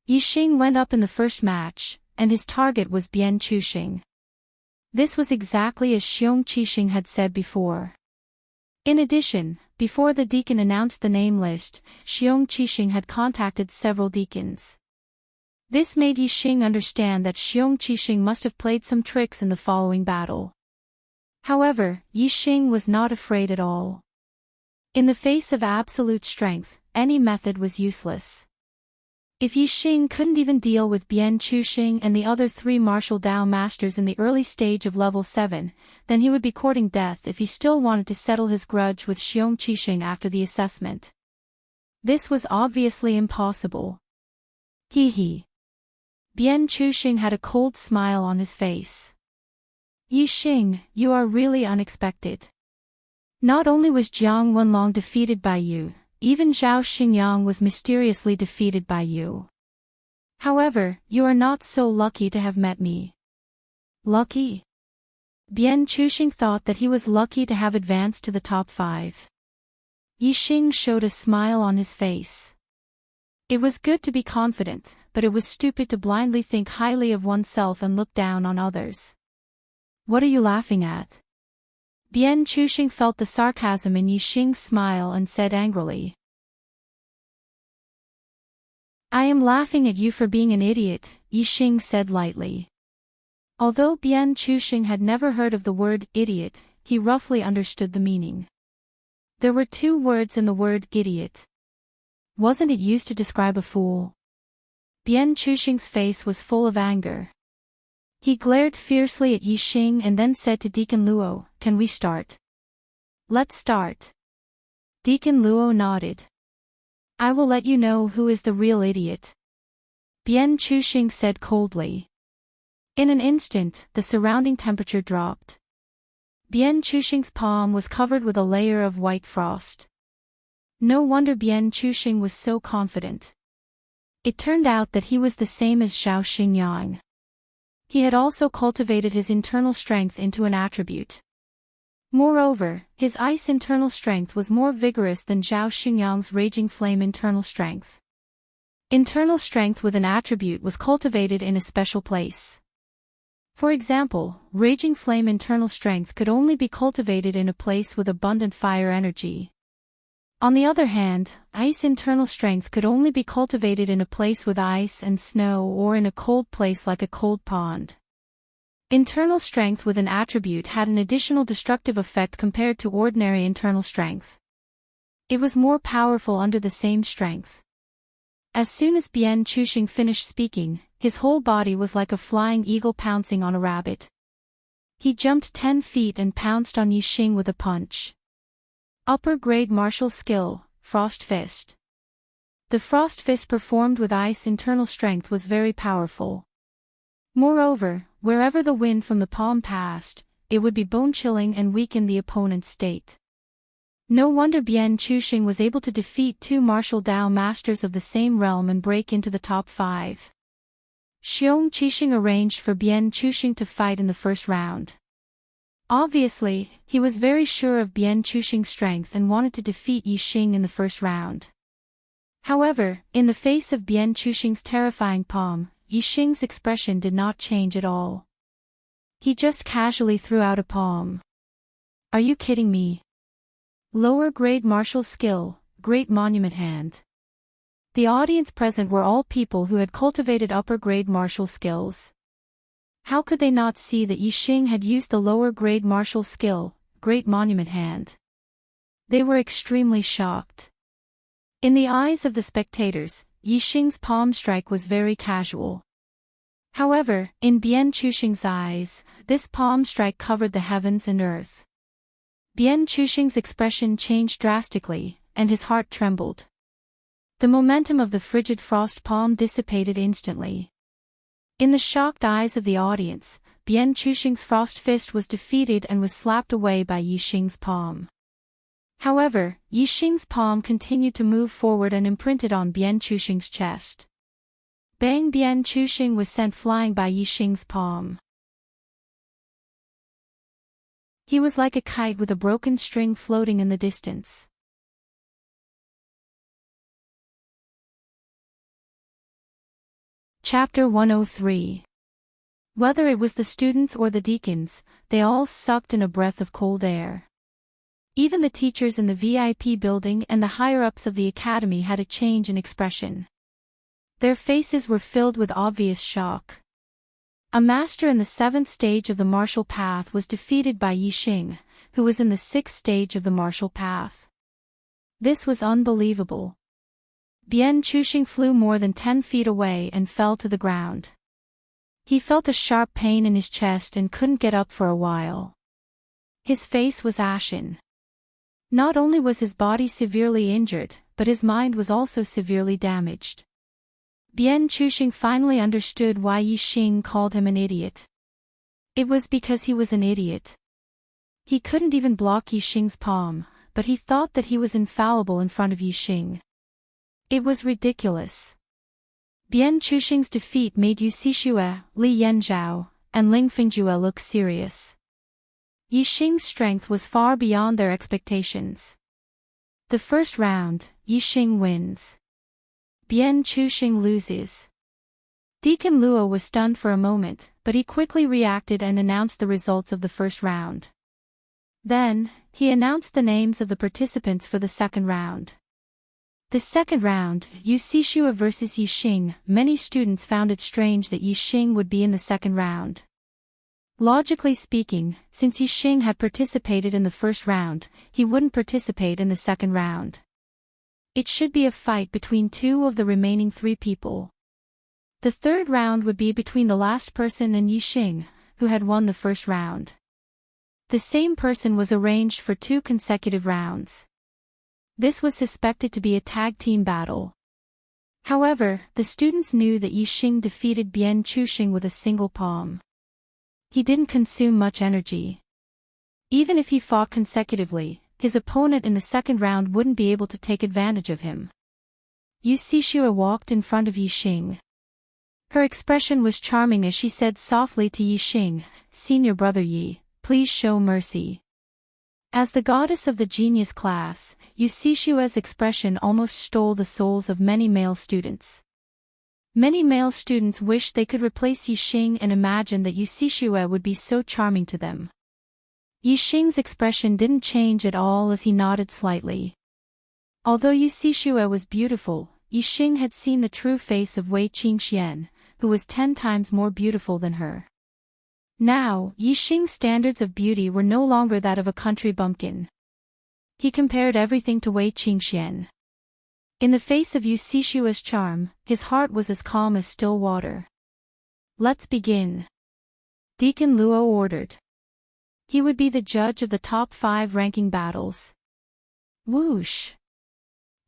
Yixing went up in the first match, and his target was Bian Chuxing. This was exactly as Xiong Qixing had said before. In addition, before the deacon announced the name list, Xiong Qixing had contacted several deacons. This made Yixing understand that Xiong Qixing must have played some tricks in the following battle. However, Yixing was not afraid at all. In the face of absolute strength, any method was useless. If Yixing couldn't even deal with Bian Chuxing and the other 3 martial Dao masters in the early stage of level 7, then he would be courting death if he still wanted to settle his grudge with Xiong Qixing after the assessment. This was obviously impossible. Hee. Bian Chuxing had a cold smile on his face. "Yixing, you are really unexpected. Not only was Jiang Wenlong defeated by you, even Zhao Xingyang was mysteriously defeated by you. However, you are not so lucky to have met me." Lucky? Bian Chuxing thought that he was lucky to have advanced to the top 5. Yixing showed a smile on his face. It was good to be confident, but it was stupid to blindly think highly of oneself and look down on others. "What are you laughing at?" Bian Chuxing felt the sarcasm in Yixing's smile and said angrily. "I am laughing at you for being an idiot," Yixing said lightly. Although Bian Chuxing had never heard of the word idiot, he roughly understood the meaning. There were 2 words in the word idiot. Wasn't it used to describe a fool? Bian Chuxing's face was full of anger. He glared fiercely at Yixing and then said to Deacon Luo, "Can we start?" "Let's start." Deacon Luo nodded. "I will let you know who is the real idiot," Bian Chuxing said coldly. In an instant, the surrounding temperature dropped. Bian Chuxing's palm was covered with a layer of white frost. No wonder Bian Chuxing was so confident. It turned out that he was the same as Zhao Xingyang. He had also cultivated his internal strength into an attribute. Moreover, his ice internal strength was more vigorous than Zhao Xingyang's raging flame internal strength. Internal strength with an attribute was cultivated in a special place. For example, raging flame internal strength could only be cultivated in a place with abundant fire energy. On the other hand, ice internal strength could only be cultivated in a place with ice and snow or in a cold place like a cold pond. Internal strength with an attribute had an additional destructive effect compared to ordinary internal strength. It was more powerful under the same strength. As soon as Bian Chuxing finished speaking, his whole body was like a flying eagle pouncing on a rabbit. He jumped 10 feet and pounced on Yixing with a punch. Upper grade martial skill, Frost Fist. The Frost Fist performed with ice internal strength was very powerful. Moreover, wherever the wind from the palm passed, it would be bone-chilling and weaken the opponent's state. No wonder Bian Chuxing was able to defeat two martial Dao masters of the same realm and break into the top 5. Xiong Qixing arranged for Bian Chuxing to fight in the first round. Obviously, he was very sure of Bian Chuxing's strength and wanted to defeat Yixing in the first round. However, in the face of Bian Chuxing's terrifying palm, Yixing's expression did not change at all. He just casually threw out a palm. "Are you kidding me? Lower grade martial skill, great monument hand." The audience present were all people who had cultivated upper grade martial skills. How could they not see that Yixing had used the lower grade martial skill, great monument hand? They were extremely shocked. In the eyes of the spectators, Yixing's palm strike was very casual. However, in Bian Chuxing's eyes, this palm strike covered the heavens and earth. Bian Chuxing's expression changed drastically, and his heart trembled. The momentum of the frigid frost palm dissipated instantly. In the shocked eyes of the audience, Bian Chuxing's frost fist was defeated and was slapped away by Yixing's palm. However, Yixing's palm continued to move forward and imprinted on Bian Chuxing's chest. Bang! Bian Chuxing was sent flying by Yixing's palm. He was like a kite with a broken string floating in the distance. Chapter 103. Whether it was the students or the deacons, they all sucked in a breath of cold air. Even the teachers in the VIP building and the higher-ups of the academy had a change in expression. Their faces were filled with obvious shock. A master in the 7th stage of the martial path was defeated by Yixing, who was in the 6th stage of the martial path. This was unbelievable. Bian Chuxing flew more than 10 feet away and fell to the ground. He felt a sharp pain in his chest and couldn't get up for a while. His face was ashen. Not only was his body severely injured, but his mind was also severely damaged. Bian Chuxing finally understood why Yixing called him an idiot. It was because he was an idiot. He couldn't even block Yixing's palm, but he thought that he was infallible in front of Yixing. It was ridiculous. Bian Chuxing's defeat made Yu Xixue, Li Yanzhao, and Ling Fingjue look serious. Yixing's strength was far beyond their expectations. The first round, Yixing wins. Bian Chuxing loses. Deacon Luo was stunned for a moment, but he quickly reacted and announced the results of the first round. Then, he announced the names of the participants for the second round. The second round, Yu Xixue versus Yixing. Many students found it strange that Yixing would be in the second round. Logically speaking, since Yixing had participated in the first round, he wouldn't participate in the second round. It should be a fight between two of the remaining 3 people. The third round would be between the last person and Yixing, who had won the first round. The same person was arranged for 2 consecutive rounds. This was suspected to be a tag team battle. However, the students knew that Yixing defeated Bian Chuxing with a single palm. He didn't consume much energy. Even if he fought consecutively, his opponent in the second round wouldn't be able to take advantage of him. Yu Xixue walked in front of Yixing. Her expression was charming as she said softly to Yixing, "Senior brother Yi, please show mercy." As the goddess of the genius class, Yu Xixue's expression almost stole the souls of many male students. Many male students wished they could replace Yixing and imagined that Yu Xixue would be so charming to them. Yixing's expression didn't change at all as he nodded slightly. Although Yu Xixue was beautiful, Yixing had seen the true face of Wei Qingxian, who was 10 times more beautiful than her. Now, Yixing's standards of beauty were no longer that of a country bumpkin. He compared everything to Wei Qingxian. In the face of Yu Xixue's charm, his heart was as calm as still water. "Let's begin," Deacon Luo ordered. He would be the judge of the top 5 ranking battles. Whoosh!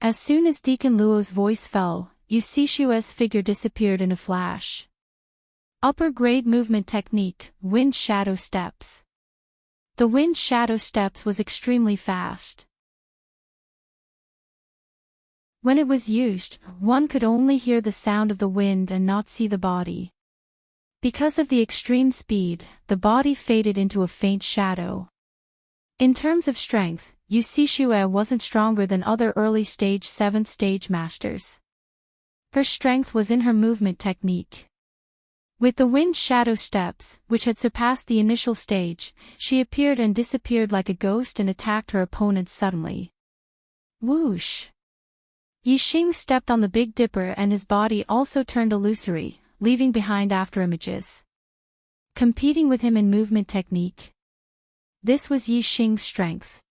As soon as Deacon Luo's voice fell, Yu Xixue's figure disappeared in a flash. Upper grade movement technique, wind shadow steps. The wind shadow steps was extremely fast. When it was used, one could only hear the sound of the wind and not see the body. Because of the extreme speed, the body faded into a faint shadow. In terms of strength, Yu Cixue wasn't stronger than other early stage 7th stage masters. Her strength was in her movement technique. With the wind shadow steps, which had surpassed the initial stage, she appeared and disappeared like a ghost and attacked her opponents suddenly. Whoosh! Yixing stepped on the Big Dipper and his body also turned illusory, leaving behind afterimages. Competing with him in movement technique. This was Yixing's strength.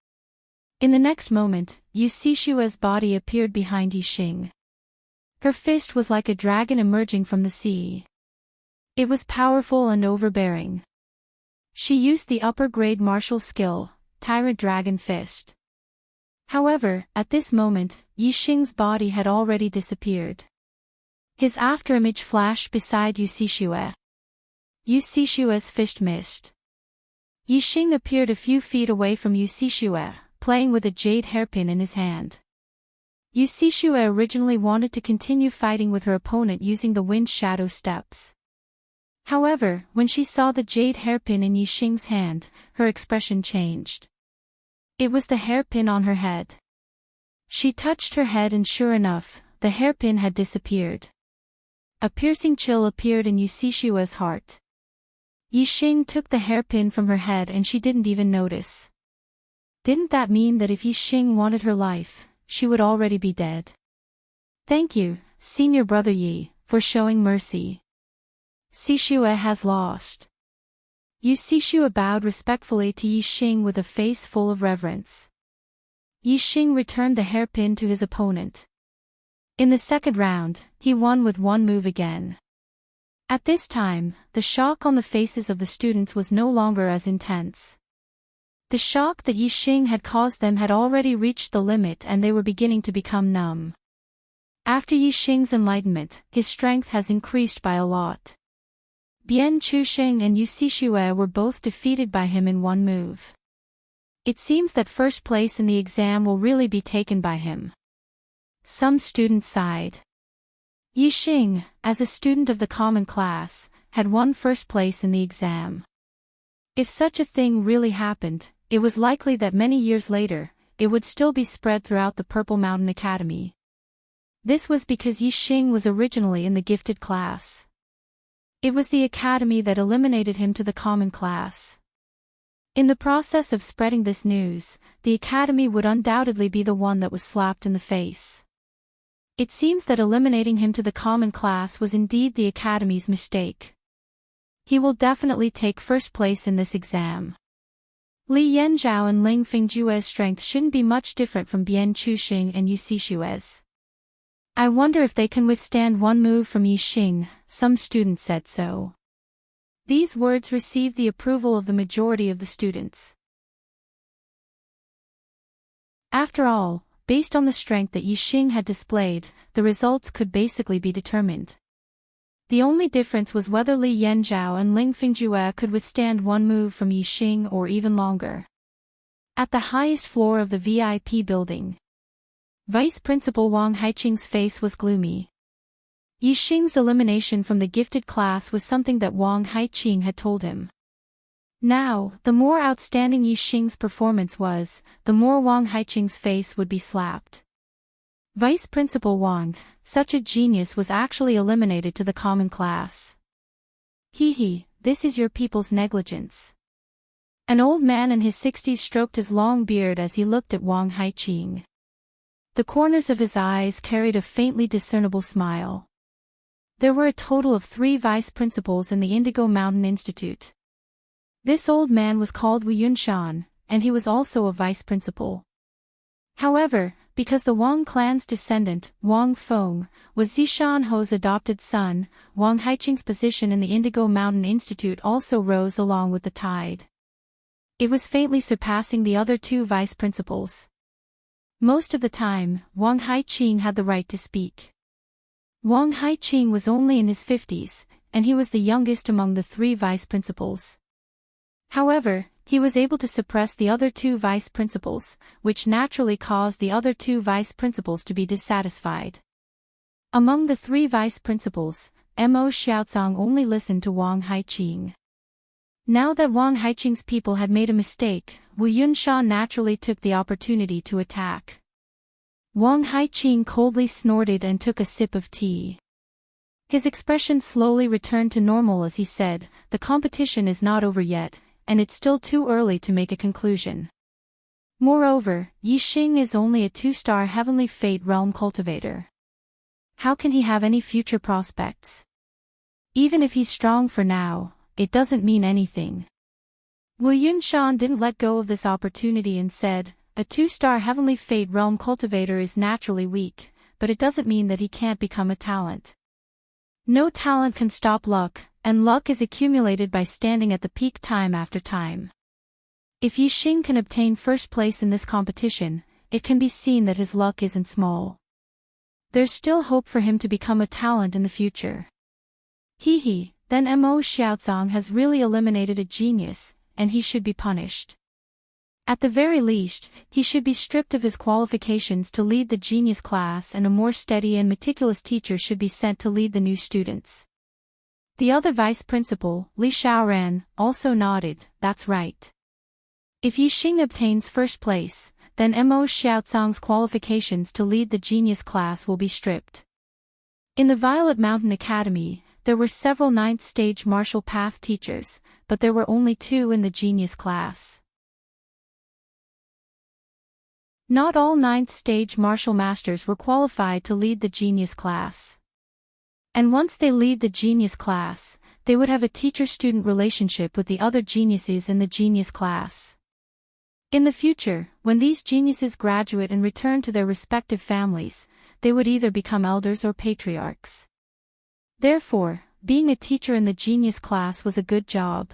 In the next moment, Yu Cixue's body appeared behind Yixing. Her fist was like a dragon emerging from the sea. It was powerful and overbearing. She used the upper-grade martial skill, Tyrant Dragon Fist. However, at this moment, Yixing's body had already disappeared. His afterimage flashed beside Yu Cixue. Yu Cixue's fist missed. Yixing appeared a few feet away from Yu Cixue, playing with a jade hairpin in his hand. Yu Cixue originally wanted to continue fighting with her opponent using the wind shadow steps. However, when she saw the jade hairpin in Yixing's hand, her expression changed. It was the hairpin on her head. She touched her head and sure enough, the hairpin had disappeared. A piercing chill appeared in Yu Cixue's heart. Yixing took the hairpin from her head and she didn't even notice. Didn't that mean that if Yixing wanted her life, she would already be dead? Thank you, Senior Brother Yi, for showing mercy. Cixue has lost. Yu Cixue bowed respectfully to Yixing with a face full of reverence. Yixing returned the hairpin to his opponent. In the second round, he won with one move again. At this time, the shock on the faces of the students was no longer as intense. The shock that Yixing had caused them had already reached the limit and they were beginning to become numb. After Yixing's enlightenment, his strength has increased by a lot. Bian Chusheng and Yu Cixue were both defeated by him in one move. It seems that first place in the exam will really be taken by him. Some students sighed. Yixing, as a student of the common class, had won first place in the exam. If such a thing really happened, it was likely that many years later, it would still be spread throughout the Purple Mountain Academy. This was because Yixing was originally in the gifted class. It was the academy that eliminated him to the common class. In the process of spreading this news, the academy would undoubtedly be the one that was slapped in the face. It seems that eliminating him to the common class was indeed the academy's mistake. He will definitely take first place in this exam. Li Yanzhao and Ling Fengjue's strength shouldn't be much different from Bian Chuxing and Yu Cixue's. I wonder if they can withstand one move from Yixing, some students said so. These words received the approval of the majority of the students. After all, based on the strength that Yixing had displayed, the results could basically be determined. The only difference was whether Li Yanzhao and Ling Fengjue could withstand one move from Yixing or even longer. At the highest floor of the VIP building, Vice Principal Wang Haiqing's face was gloomy. Yixing's elimination from the gifted class was something that Wang Haiqing had told him. Now, the more outstanding Yixing's performance was, the more Wang Haiqing's face would be slapped. Vice Principal Wang, such a genius, was actually eliminated to the common class. This is your people's negligence. An old man in his 60s stroked his long beard as he looked at Wang Haiqing. The corners of his eyes carried a faintly discernible smile. There were a total of 3 vice principals in the Indigo Mountain Institute. This old man was called Wu Yunshan, and he was also a vice principal. However, because the Wang clan's descendant, Wang Feng, was Zishan Ho's adopted son, Wang Haiqing's position in the Indigo Mountain Institute also rose along with the tide. It was faintly surpassing the other 2 vice principals. Most of the time, Wang Haiqing had the right to speak. Wang Haiqing was only in his 50s, and he was the youngest among the 3 vice principals. However, he was able to suppress the other 2 vice principals, which naturally caused the other 2 vice principals to be dissatisfied. Among the 3 vice principals, Mo Xiaozong only listened to Wang Haiqing. Now that Wang Haiqing's people had made a mistake, Wu Yunshan naturally took the opportunity to attack. Wang Haiqing coldly snorted and took a sip of tea. His expression slowly returned to normal as he said, "The competition is not over yet, and it's still too early to make a conclusion. Moreover, Yixing is only a 2-star Heavenly Fate realm cultivator. How can he have any future prospects? Even if he's strong for now, it doesn't mean anything." Wu Yunshan didn't let go of this opportunity and said, "A 2-star Heavenly Fate realm cultivator is naturally weak, but it doesn't mean that he can't become a talent. No talent can stop luck, and luck is accumulated by standing at the peak time after time. If Yixing can obtain first place in this competition, it can be seen that his luck isn't small. There's still hope for him to become a talent in the future." Hee, then Mo Xiaozong has really eliminated a genius, and he should be punished. At the very least, he should be stripped of his qualifications to lead the genius class, and a more steady and meticulous teacher should be sent to lead the new students. The other vice principal, Li Xiaoran, also nodded, "That's right. If Yixing obtains first place, then Mo Xiaozong's qualifications to lead the genius class will be stripped." In the Violet Mountain Academy, there were several 9th stage martial path teachers, but there were only 2 in the genius class. Not all 9th stage martial masters were qualified to lead the genius class. And once they lead the genius class, they would have a teacher-student relationship with the other geniuses in the genius class. In the future, when these geniuses graduate and return to their respective families, they would either become elders or patriarchs. Therefore, being a teacher in the genius class was a good job.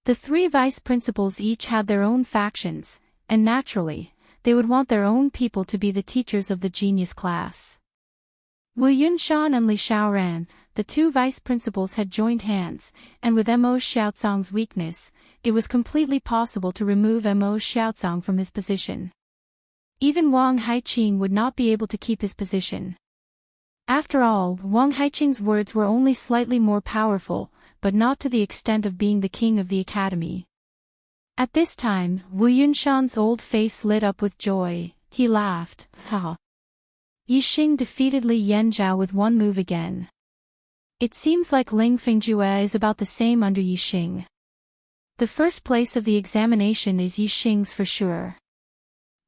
The 3 vice principals each had their own factions, and naturally, they would want their own people to be the teachers of the genius class. Wu Yunshan and Li Xiaoran, the 2 vice principals, had joined hands, and with Mo Xiaozong's weakness, it was completely possible to remove Mo Xiaozong from his position. Even Wang Haiqing would not be able to keep his position. After all, Wang Haiqing's words were only slightly more powerful, but not to the extent of being the king of the academy. At this time, Wu Yunshan's old face lit up with joy. He laughed, "Ha! Yixing defeated Li Yanzhao with 1 move again. It seems like Ling Fingjue is about the same under Yixing. The first place of the examination is Yixing's for sure."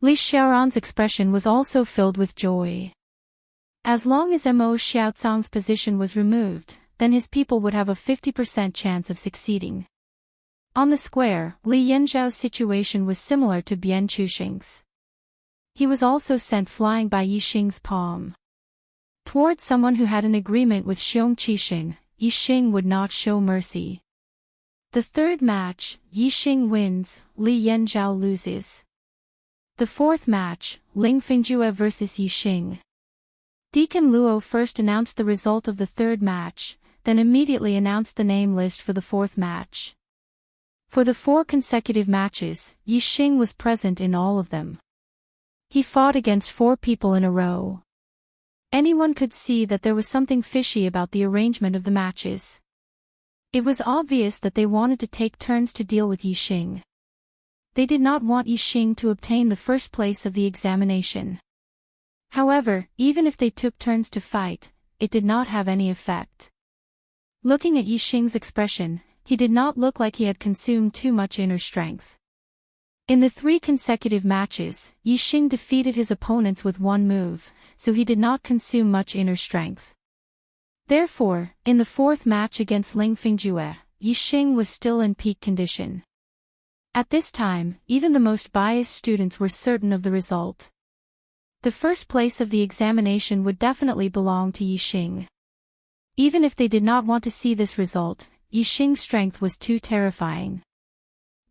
Li Xiaoran's expression was also filled with joy. As long as Mo Xiaozong's position was removed, then his people would have a 50% chance of succeeding. On the square, Li Yanzhao's situation was similar to Bian Chuxing's. He was also sent flying by Yixing's palm. Toward someone who had an agreement with Xiong Qixing, Yixing would not show mercy. The 3rd match, Yixing wins, Li Yanzhao loses. The 4th match, Ling Fingjue vs Yixing. Deacon Luo first announced the result of the 3rd match, then immediately announced the name list for the 4th match. For the 4 consecutive matches, Yixing was present in all of them. He fought against 4 people in a row. Anyone could see that there was something fishy about the arrangement of the matches. It was obvious that they wanted to take turns to deal with Yixing. They did not want Yixing to obtain the first place of the examination. However, even if they took turns to fight, it did not have any effect. Looking at Yixing's expression, he did not look like he had consumed too much inner strength. In the 3 consecutive matches, Yixing defeated his opponents with 1 move, so he did not consume much inner strength. Therefore, in the 4th match against Ling Fingjue, Yixing was still in peak condition. At this time, even the most biased students were certain of the result. The first place of the examination would definitely belong to Yixing. Even if they did not want to see this result, Yixing's strength was too terrifying.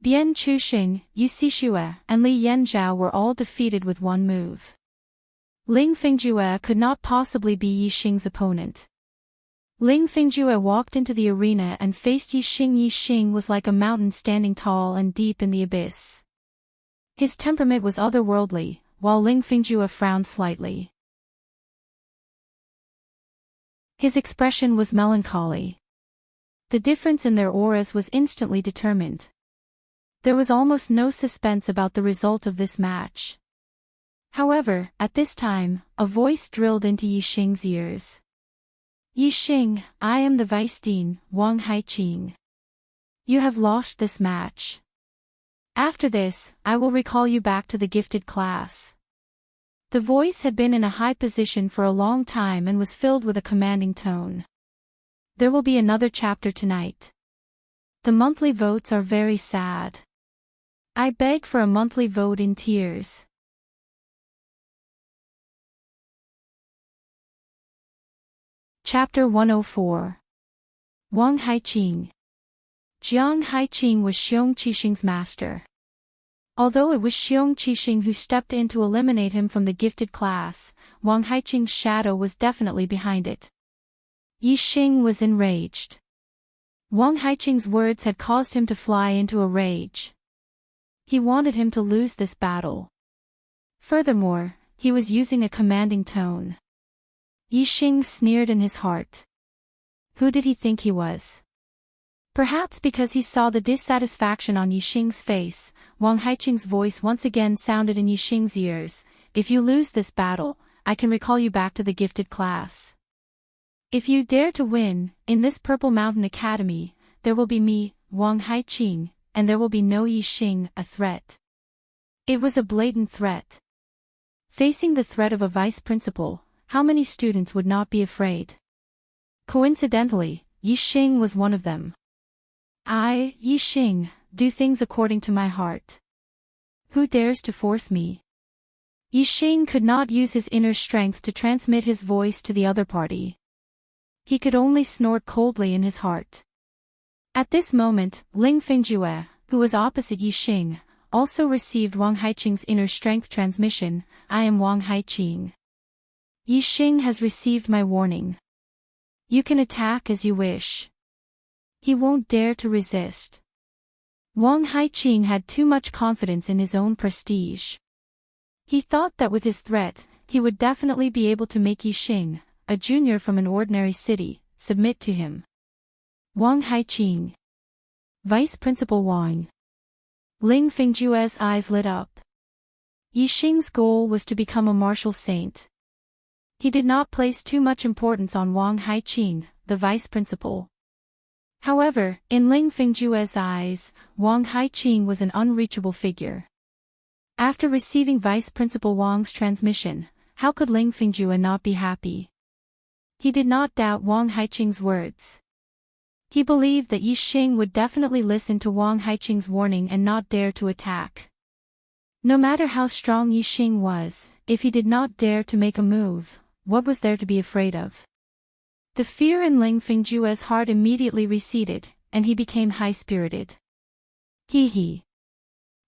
Bian Chuxing, Yu Xixue, and Li Yanzhao were all defeated with 1 move. Ling Fingjue could not possibly be Yixing's opponent. Ling Fingjue walked into the arena and faced Yi Xing. Yi Xing was like a mountain standing tall and deep in the abyss. His temperament was otherworldly, while Ling Fingjue frowned slightly. His expression was melancholy. The difference in their auras was instantly determined. There was almost no suspense about the result of this match. However, at this time, a voice drilled into Yi Xing's ears. Yi Xing, I am the Vice Dean, Wang Haiqing. You have lost this match. After this, I will recall you back to the gifted class. The voice had been in a high position for a long time and was filled with a commanding tone. There will be another chapter tonight. The monthly votes are very sad. I beg for a monthly vote in tears. Chapter 104. Wang Haiqing. Jiang Haiqing was Xiong Qixing's master. Although it was Xiong Qixing who stepped in to eliminate him from the gifted class, Wang Haiqing's shadow was definitely behind it. Yi Xing was enraged. Wang Haiqing's words had caused him to fly into a rage. He wanted him to lose this battle. Furthermore, he was using a commanding tone. Yi Xing sneered in his heart. Who did he think he was? Perhaps because he saw the dissatisfaction on Yi Xing's face, Wang Haiqing's voice once again sounded in Yi Xing's ears. If you lose this battle, I can recall you back to the gifted class. If you dare to win, in this Purple Mountain Academy, there will be me, Wang Haiqing, and there will be no Yi Xing, a threat. It was a blatant threat. Facing the threat of a vice principal, how many students would not be afraid? Coincidentally, Yi Xing was one of them. I, Yi Xing, do things according to my heart. Who dares to force me? Yi Xing could not use his inner strength to transmit his voice to the other party. He could only snort coldly in his heart. At this moment, Ling Fingjue, who was opposite Yi Xing, also received Wang Haiqing's inner strength transmission. I am Wang Haiqing. Yi Xing has received my warning. You can attack as you wish. He won't dare to resist. Wang Haiqing had too much confidence in his own prestige. He thought that with his threat, he would definitely be able to make Yi Xing, a junior from an ordinary city, submit to him. Wang Haiqing. Vice Principal Wang. Ling Fingjue's eyes lit up. Yi Xing's goal was to become a martial saint. He did not place too much importance on Wang Haiqing, the vice principal. However, in Ling Fingjue's eyes, Wang Haiqing was an unreachable figure. After receiving Vice Principal Wang's transmission, how could Ling Fingjue not be happy? He did not doubt Wang Haiqing's words. He believed that Yi Xing would definitely listen to Wang Haiqing's warning and not dare to attack. No matter how strong Yi Xing was, if he did not dare to make a move, what was there to be afraid of? The fear in Ling Fingjue's heart immediately receded, and he became high-spirited. He.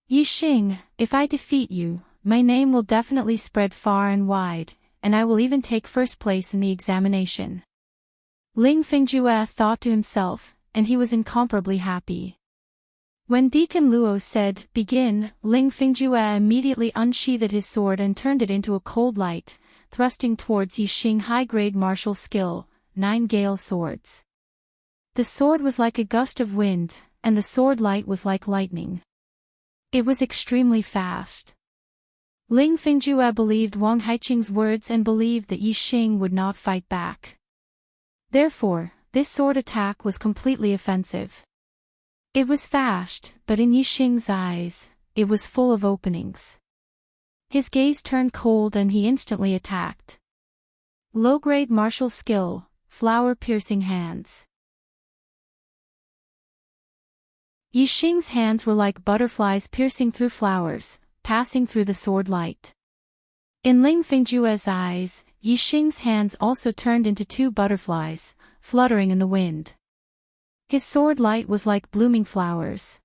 Yi Xing, if I defeat you, my name will definitely spread far and wide, and I will even take first place in the examination. Ling Fingjue thought to himself, and he was incomparably happy. When Deacon Luo said, "Begin," Ling Fingjue immediately unsheathed his sword and turned it into a cold light, thrusting towards Yi Xing high-grade martial skill, 9 Gale swords. The sword was like a gust of wind, and the sword light was like lightning. It was extremely fast. Ling Fingjue believed Wang Haiqing's words and believed that Yi Xing would not fight back. Therefore, this sword attack was completely offensive. It was fast, but in Yi Xing's eyes, it was full of openings. His gaze turned cold and he instantly attacked. Low-grade martial skill, flower-piercing hands. Yi Xing's hands were like butterflies piercing through flowers, passing through the sword light. In Ling Fingjue's eyes, Yi Xing's hands also turned into 2 butterflies, fluttering in the wind. His sword light was like blooming flowers.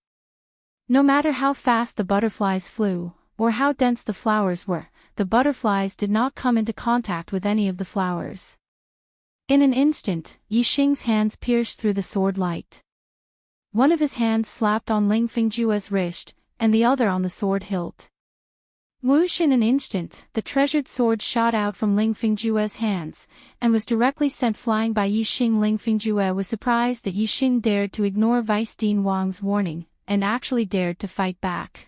No matter how fast the butterflies flew, or how dense the flowers were, the butterflies did not come into contact with any of the flowers. In an instant, Yixing's hands pierced through the sword light. One of his hands slapped on Ling Fengjue's wrist, and the other on the sword hilt. Whoosh! In an instant, the treasured sword shot out from Ling Fengjue's hands, and was directly sent flying by Yixing. Ling Fengjue was surprised that Yixing dared to ignore Vice Dean Wang's warning, and actually dared to fight back.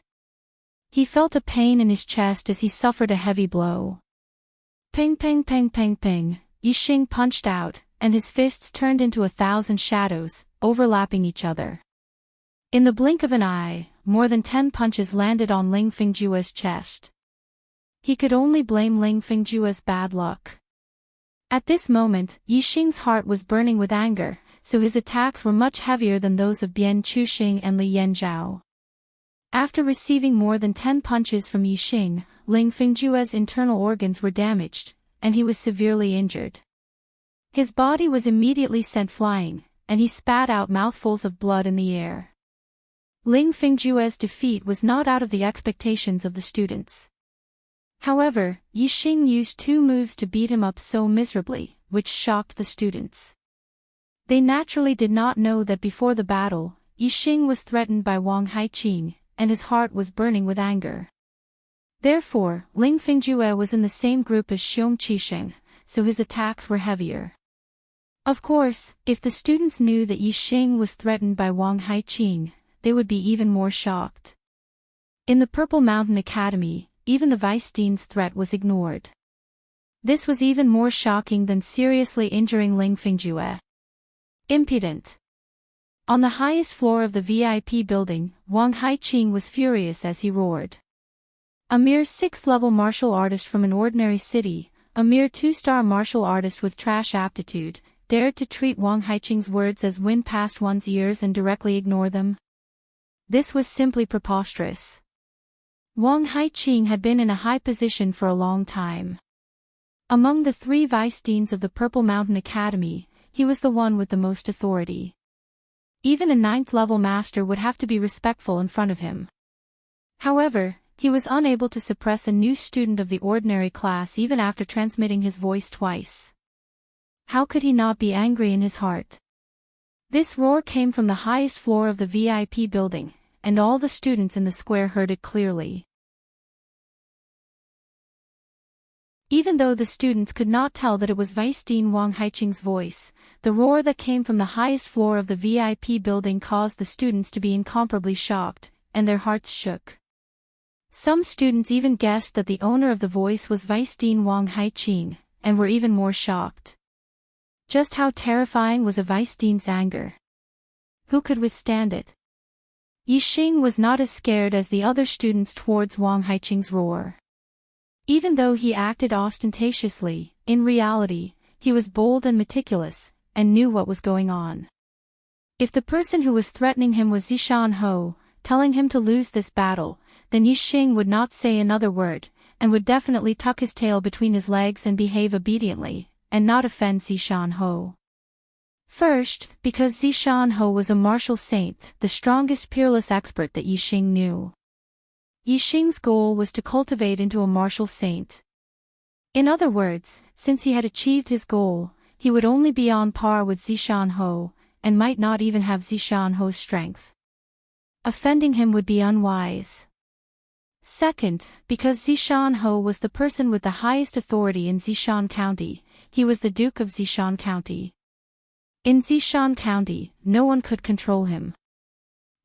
He felt a pain in his chest as he suffered a heavy blow. Ping ping ping ping ping, Yixing punched out, and his fists turned into 1,000 shadows, overlapping each other. In the blink of an eye, more than 10 punches landed on Ling Fengjue's chest. He could only blame Ling Fengjue's bad luck. At this moment, Yixing's heart was burning with anger, so his attacks were much heavier than those of Bian Chuxing and Li Yanzhao. After receiving more than 10 punches from Yixing, Ling Fengjue's internal organs were damaged, and he was severely injured. His body was immediately sent flying, and he spat out mouthfuls of blood in the air. Ling Fengjue's defeat was not out of the expectations of the students. However, Yixing used 2 moves to beat him up so miserably, which shocked the students. They naturally did not know that before the battle, Yixing was threatened by Wang Haiqing, and his heart was burning with anger. Therefore, Ling Fengjue was in the same group as Xiong Qisheng, so his attacks were heavier. Of course, if the students knew that Yixing was threatened by Wang Haiqing, they would be even more shocked. In the Purple Mountain Academy, even the Vice Dean's threat was ignored. This was even more shocking than seriously injuring Ling Fengjue. Impudent. On the highest floor of the VIP building, Wang Haiqing was furious as he roared. A mere 6th-level martial artist from an ordinary city, a mere 2-star martial artist with trash aptitude, dared to treat Wang Haiqing's words as wind past one's ears and directly ignore them? This was simply preposterous. Wang Haiqing had been in a high position for a long time. Among the 3 vice deans of the Purple Mountain Academy, he was the one with the most authority. Even a 9th-level master would have to be respectful in front of him. However, he was unable to suppress a new student of the ordinary class even after transmitting his voice twice. How could he not be angry in his heart? This roar came from the highest floor of the VIP building, and all the students in the square heard it clearly. Even though the students could not tell that it was Vice Dean Wang Haiqing's voice, the roar that came from the highest floor of the VIP building caused the students to be incomparably shocked, and their hearts shook. Some students even guessed that the owner of the voice was Vice Dean Wang Haiqing, and were even more shocked. Just how terrifying was a Vice Dean's anger? Who could withstand it? Yixing was not as scared as the other students towards Wang Haiqing's roar. Even though he acted ostentatiously, in reality, he was bold and meticulous, and knew what was going on. If the person who was threatening him was Zishan Ho, telling him to lose this battle, then Yixing would not say another word, and would definitely tuck his tail between his legs and behave obediently, and not offend Zishan Ho. First, because Zishan Ho was a martial saint, the strongest peerless expert that Yixing knew. Yixing's goal was to cultivate into a martial saint. In other words, since he had achieved his goal, he would only be on par with Zishan Ho, and might not even have Zishan Ho's strength. Offending him would be unwise. Second, because Zishan Ho was the person with the highest authority in Zishan County, he was the Duke of Zishan County. In Zishan County, no one could control him.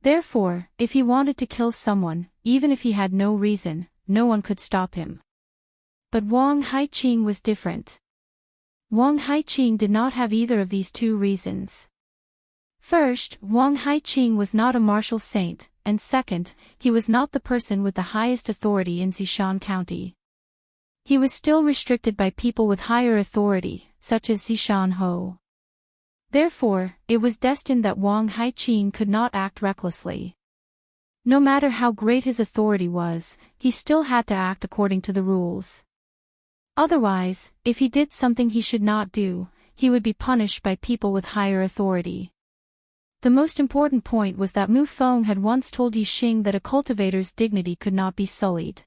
Therefore, if he wanted to kill someone, even if he had no reason, no one could stop him. But Wang Haiqing was different. Wang Haiqing did not have either of these 2 reasons. First, Wang Haiqing was not a martial saint, and second, he was not the person with the highest authority in Zishan County. He was still restricted by people with higher authority, such as Zishan Ho. Therefore, it was destined that Wang Haiqing could not act recklessly. No matter how great his authority was, he still had to act according to the rules. Otherwise, if he did something he should not do, he would be punished by people with higher authority. The most important point was that Mu Feng had once told Yixing that a cultivator's dignity could not be sullied.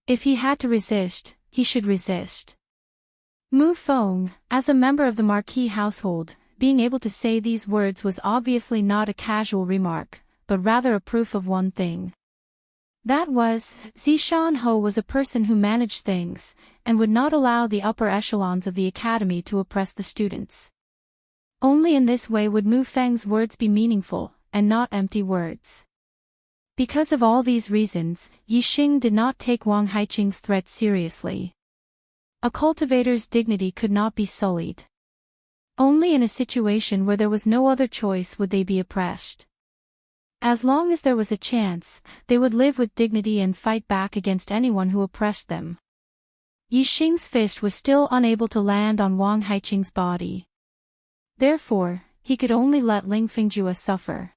If he had to resist, he should resist. Mu Feng, as a member of the Marquis household, being able to say these words was obviously not a casual remark, but rather a proof of one thing. That was, Zishan Ho was a person who managed things, and would not allow the upper echelons of the academy to oppress the students. Only in this way would Mu Feng's words be meaningful, and not empty words. Because of all these reasons, Yixing did not take Wang Haiqing's threat seriously. A cultivator's dignity could not be sullied. Only in a situation where there was no other choice would they be oppressed. As long as there was a chance, they would live with dignity and fight back against anyone who oppressed them. Yixing's fist was still unable to land on Wang Haiqing's body. Therefore, he could only let Ling Fingjue suffer.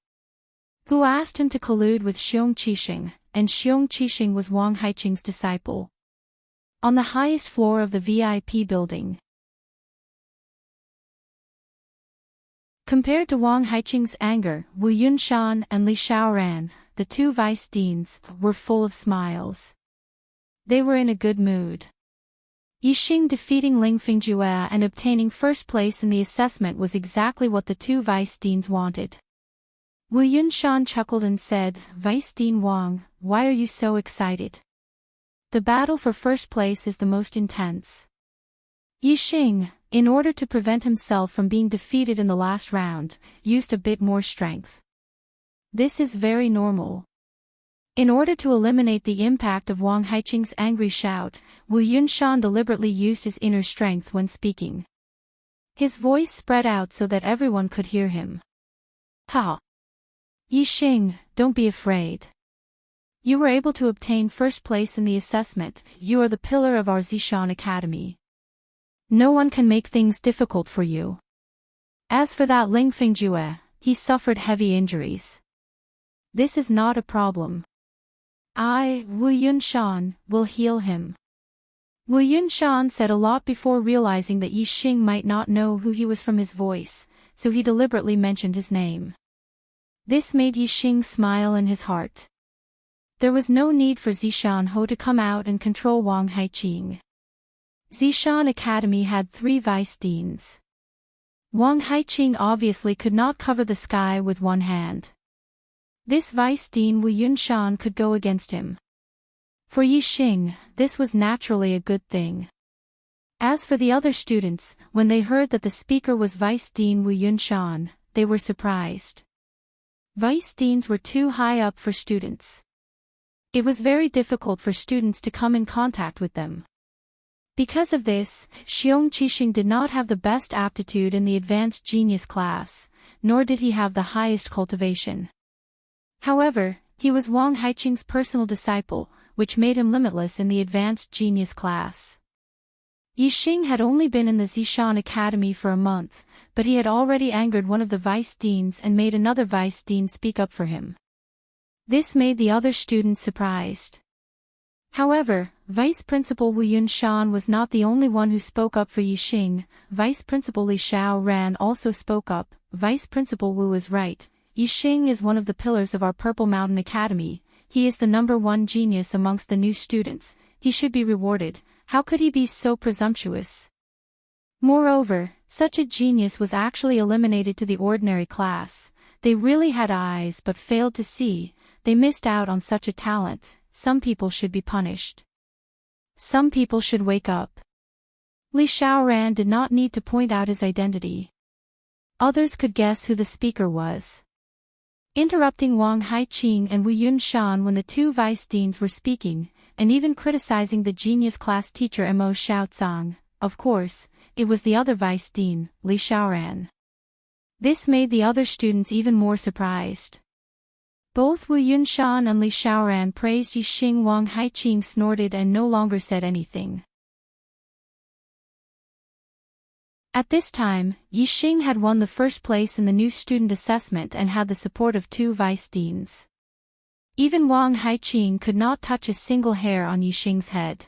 Who asked him to collude with Xiong Qixing, and Xiong Qixing was Wang Haiqing's disciple. On the highest floor of the VIP building. Compared to Wang Haiqing's anger, Wu Yunshan and Li Xiaoran, the two vice deans, were full of smiles. They were in a good mood. Yixing defeating Ling Fingjue and obtaining first place in the assessment was exactly what the two vice deans wanted. Wu Yunshan chuckled and said, "Vice Dean Wang, why are you so excited? The battle for first place is the most intense." Yixing, in order to prevent himself from being defeated in the last round, used a bit more strength. This is very normal. In order to eliminate the impact of Wang Haiqing's angry shout, Wu Yunshan deliberately used his inner strength when speaking. His voice spread out so that everyone could hear him. "Ha! Yixing, don't be afraid. You were able to obtain first place in the assessment, you are the pillar of our Zishan Academy. No one can make things difficult for you. As for that Ling Fingjue, he suffered heavy injuries. This is not a problem. I, Wu Yunshan, will heal him." Wu Yunshan said a lot before realizing that Yixing might not know who he was from his voice, so he deliberately mentioned his name. This made Yixing smile in his heart. There was no need for Zishan Ho to come out and control Wang Haiqing. Zishan Academy had 3 vice deans. Wang Haiqing obviously could not cover the sky with one hand. This vice dean Wu Yunshan could go against him. For Yixing, this was naturally a good thing. As for the other students, when they heard that the speaker was Vice Dean Wu Yunshan, they were surprised. Vice deans were too high up for students. It was very difficult for students to come in contact with them. Because of this, Xiong Qixing did not have the best aptitude in the advanced genius class, nor did he have the highest cultivation. However, he was Wang Haiqing's personal disciple, which made him limitless in the advanced genius class. Yixing had only been in the Zishan Academy for a month, but he had already angered one of the vice deans and made another vice dean speak up for him. This made the other students surprised. However, Vice Principal Wu Yunshan was not the only one who spoke up for Yixing. Vice Principal Li Xiaoran also spoke up. Vice Principal Wu was right. Yixing is one of the pillars of our Purple Mountain Academy. He is the #1 genius amongst the new students. He should be rewarded. How could he be so presumptuous? Moreover, such a genius was actually eliminated to the ordinary class. They really had eyes but failed to see. They missed out on such a talent. Some people should be punished. Some people should wake up. Li Xiaoran did not need to point out his identity. Others could guess who the speaker was. Interrupting Wang Haiqing and Wu Yunshan when the 2 vice deans were speaking, and even criticizing the genius class teacher Mo Xiaozang, of course, it was the other vice dean, Li Xiaoran. This made the other students even more surprised. Both Wu Yunshan and Li Xiaoran praised Yixing. Wang Haiqing snorted and no longer said anything. At this time, Yixing had won the first place in the new student assessment and had the support of 2 vice deans. Even Wang Haiqing could not touch a single hair on Yixing's head.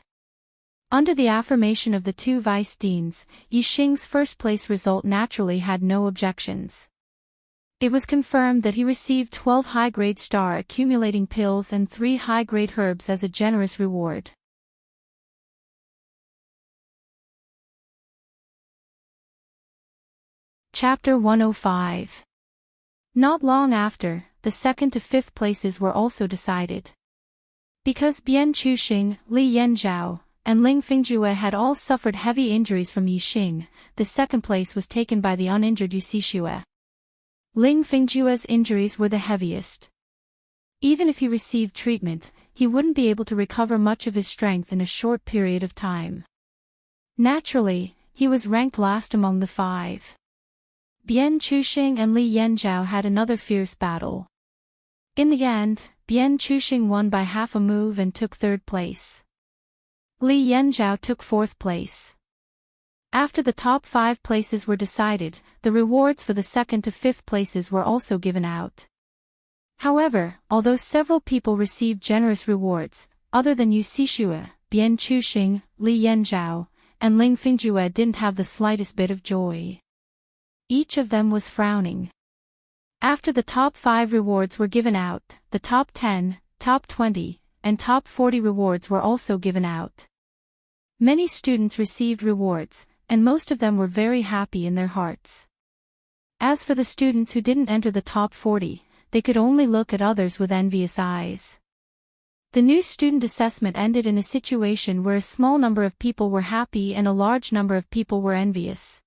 Under the affirmation of the 2 vice deans, Yixing's first place result naturally had no objections. It was confirmed that he received 12 high-grade star accumulating pills and 3 high-grade herbs as a generous reward. Chapter 105. Not long after, the 2nd to 5th places were also decided. Because Bian Chuxing, Li Yanzhao, and Ling Fingjue had all suffered heavy injuries from Yixing, the 2nd place was taken by the uninjured Yu Xixue. Ling Fingjue's injuries were the heaviest. Even if he received treatment, he wouldn't be able to recover much of his strength in a short period of time. Naturally, he was ranked last among the 5. Bian Chuxing and Li Yanzhao had another fierce battle. In the end, Bian Chuxing won by half a move and took 3rd place. Li Yanzhao took 4th place. After the top 5 places were decided, the rewards for the 2nd to 5th places were also given out. However, although several people received generous rewards, other than Yu Xixue, Bian Chuxing, Li Yanzhao, and Ling Fingjue didn't have the slightest bit of joy. Each of them was frowning. After the top 5 rewards were given out, the top 10, top 20, and top 40 rewards were also given out. Many students received rewards, and most of them were very happy in their hearts. As for the students who didn't enter the top 40, they could only look at others with envious eyes. The new student assessment ended in a situation where a small number of people were happy and a large number of people were envious.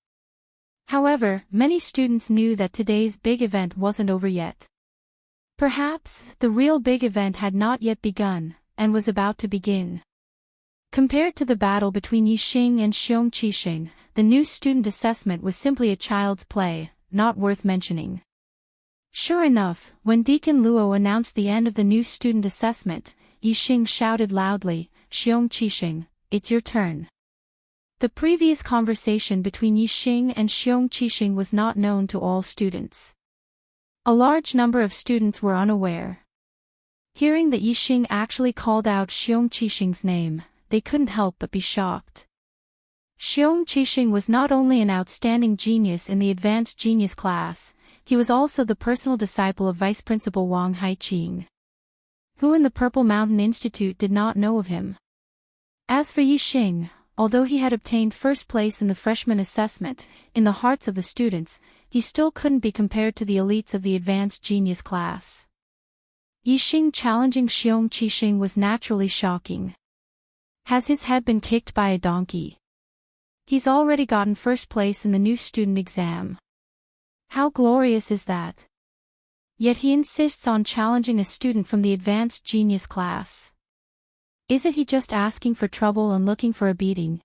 However, many students knew that today's big event wasn't over yet. Perhaps, the real big event had not yet begun, and was about to begin. Compared to the battle between Yixing and Xiong Qixing, the new student assessment was simply a child's play, not worth mentioning. Sure enough, when Deacon Luo announced the end of the new student assessment, Yixing shouted loudly, "Xiong Qixing, it's your turn." The previous conversation between Yixing and Xiong Qixing was not known to all students. A large number of students were unaware. Hearing that Yixing actually called out Xiong Qixing's name, they couldn't help but be shocked. Xiong Qixing was not only an outstanding genius in the advanced genius class, he was also the personal disciple of Vice Principal Wang Haiqing. Who in the Purple Mountain Institute did not know of him? As for Yixing, although he had obtained 1st place in the freshman assessment, in the hearts of the students, he still couldn't be compared to the elites of the advanced genius class. Yixing challenging Xiong Qixing was naturally shocking. Has his head been kicked by a donkey? He's already gotten 1st place in the new student exam. How glorious is that? Yet he insists on challenging a student from the advanced genius class. Isn't he just asking for trouble and looking for a beating?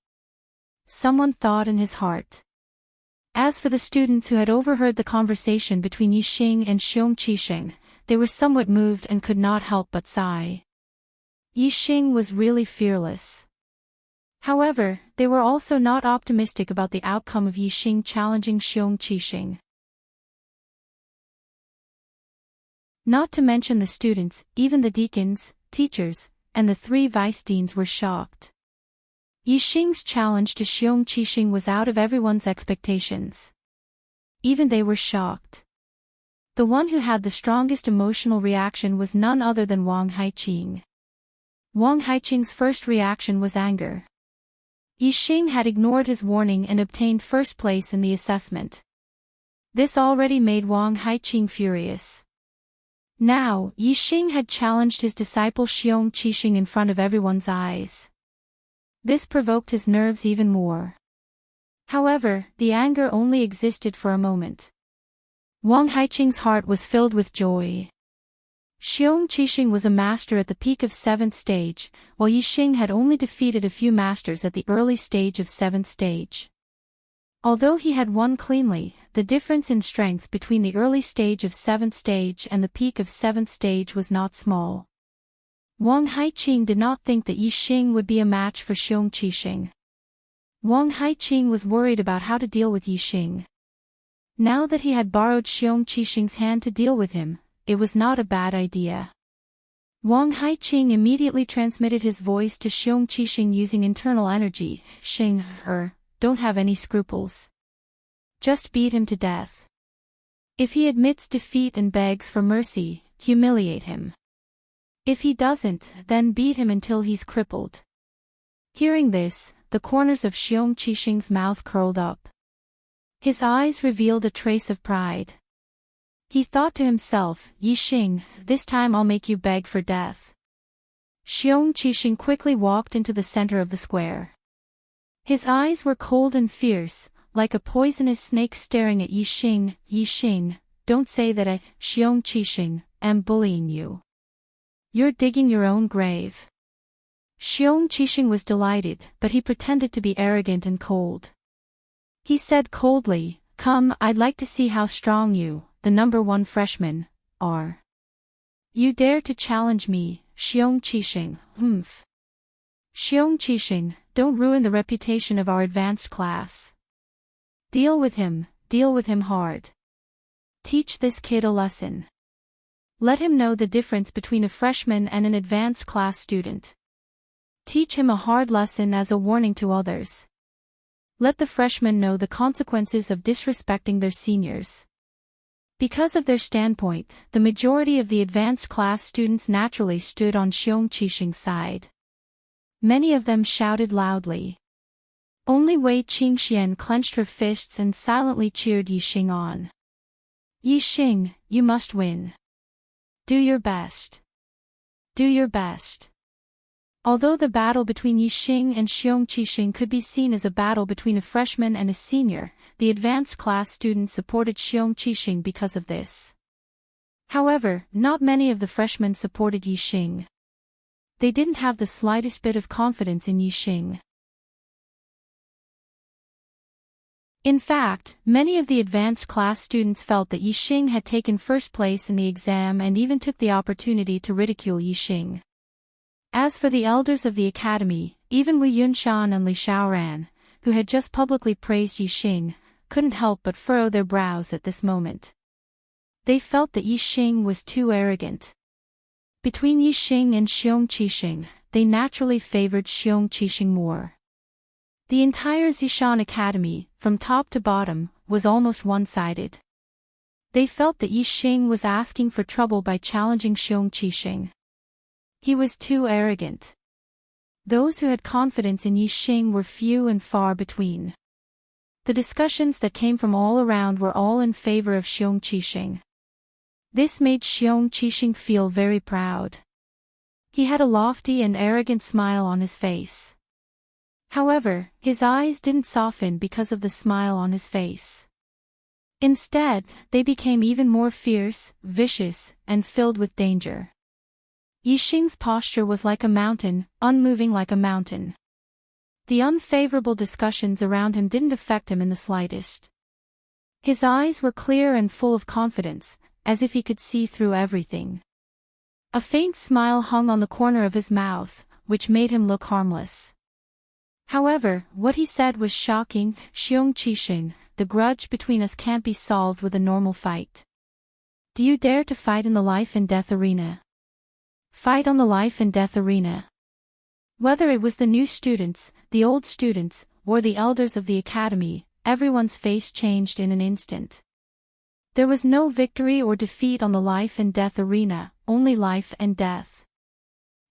Someone thought in his heart. As for the students who had overheard the conversation between Yixing and Xiong Qixing, they were somewhat moved and could not help but sigh. Yixing was really fearless. However, they were also not optimistic about the outcome of Yixing challenging Xiong Qixing. Not to mention the students, even the deacons, teachers, and the 3 vice deans were shocked. Yixing's challenge to Xiong Qixing was out of everyone's expectations. Even they were shocked. The one who had the strongest emotional reaction was none other than Wang Haiqing. Wang Haiqing's first reaction was anger. Yixing had ignored his warning and obtained 1st place in the assessment. This already made Wang Haiqing furious. Now, Yixing had challenged his disciple Xiong Qixing in front of everyone's eyes. This provoked his nerves even more. However, the anger only existed for a moment. Wang Haiqing's heart was filled with joy. Xiong Qixing was a master at the peak of 7th stage, while Yixing had only defeated a few masters at the early stage of 7th stage. Although he had won cleanly, the difference in strength between the early stage of 7th stage and the peak of 7th stage was not small. Wang Haiqing did not think that Yixing would be a match for Xiong Qixing. Wang Haiqing was worried about how to deal with Yixing. Now that he had borrowed Xiong Qixing's hand to deal with him, it was not a bad idea. Wang Haiqing immediately transmitted his voice to Xiong Qixing using internal energy. "Xing, don't have any scruples. Just beat him to death. If he admits defeat and begs for mercy, humiliate him. If he doesn't, then beat him until he's crippled." Hearing this, the corners of Xiong Qixing's mouth curled up. His eyes revealed a trace of pride. He thought to himself, Yixing, this time I'll make you beg for death. Xiong Qixing quickly walked into the center of the square. His eyes were cold and fierce, like a poisonous snake staring at Yixing. Yixing, don't say that I, Xiong Qixing, am bullying you. You're digging your own grave. Xiong Qixing was delighted, but he pretended to be arrogant and cold. He said coldly, Come, I'd like to see how strong you, the number one freshman, are. You dare to challenge me, Xiong Qixing, humph. Xiong Qixing, don't ruin the reputation of our advanced class. Deal with him hard. Teach this kid a lesson. Let him know the difference between a freshman and an advanced class student. Teach him a hard lesson as a warning to others. Let the freshmen know the consequences of disrespecting their seniors. Because of their standpoint, the majority of the advanced class students naturally stood on Xiong Qixing's side. Many of them shouted loudly. Only Wei Qingxian clenched her fists and silently cheered Yixing on. Yixing, you must win. Do your best. Do your best. Although the battle between Yixing and Xiong Qixing could be seen as a battle between a freshman and a senior, the advanced class students supported Xiong Qixing because of this. However, not many of the freshmen supported Yixing. They didn't have the slightest bit of confidence in Yixing. In fact, many of the advanced class students felt that Yixing had taken first place in the exam and even took the opportunity to ridicule Yixing. As for the elders of the academy, even Li Yunshan and Li Xiaoran, who had just publicly praised Yixing, couldn't help but furrow their brows at this moment. They felt that Yixing was too arrogant. Between Yixing and Xiong Qixing, they naturally favored Xiong Qixing more. The entire Zishan Academy, from top to bottom, was almost one-sided. They felt that Yixing was asking for trouble by challenging Xiong Qixing. He was too arrogant. Those who had confidence in Yixing were few and far between. The discussions that came from all around were all in favor of Xiong Qixing. This made Xiong Qixing feel very proud. He had a lofty and arrogant smile on his face. However, his eyes didn't soften because of the smile on his face. Instead, they became even more fierce, vicious, and filled with danger. Yixing's posture was like a mountain, unmoving like a mountain. The unfavorable discussions around him didn't affect him in the slightest. His eyes were clear and full of confidence, as if he could see through everything. A faint smile hung on the corner of his mouth, which made him look harmless. However, what he said was shocking. Xiong Qixing, the grudge between us can't be solved with a normal fight. Do you dare to fight in the life and death arena? Fight on the life and death arena. Whether it was the new students, the old students, or the elders of the academy, everyone's face changed in an instant. There was no victory or defeat on the life and death arena, only life and death.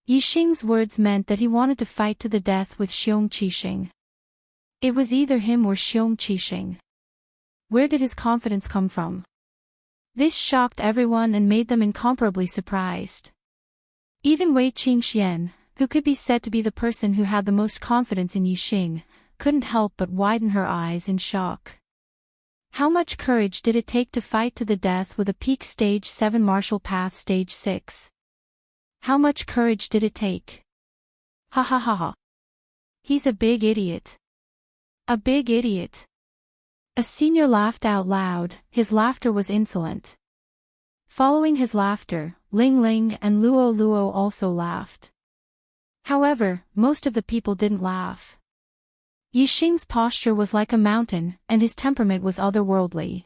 Yixing's words meant that he wanted to fight to the death with Xiong Qixing. It was either him or Xiong Qixing. Where did his confidence come from? This shocked everyone and made them incomparably surprised. Even Wei Qingxian, who could be said to be the person who had the most confidence in Yixing, couldn't help but widen her eyes in shock. How much courage did it take to fight to the death with a peak stage 7 martial path stage 6? How much courage did it take? Ha ha ha ha. He's a big idiot. A big idiot. A senior laughed out loud. His laughter was insolent. Following his laughter, Ling Ling and Luo Luo also laughed. However, most of the people didn't laugh. Yixing's posture was like a mountain, and his temperament was otherworldly.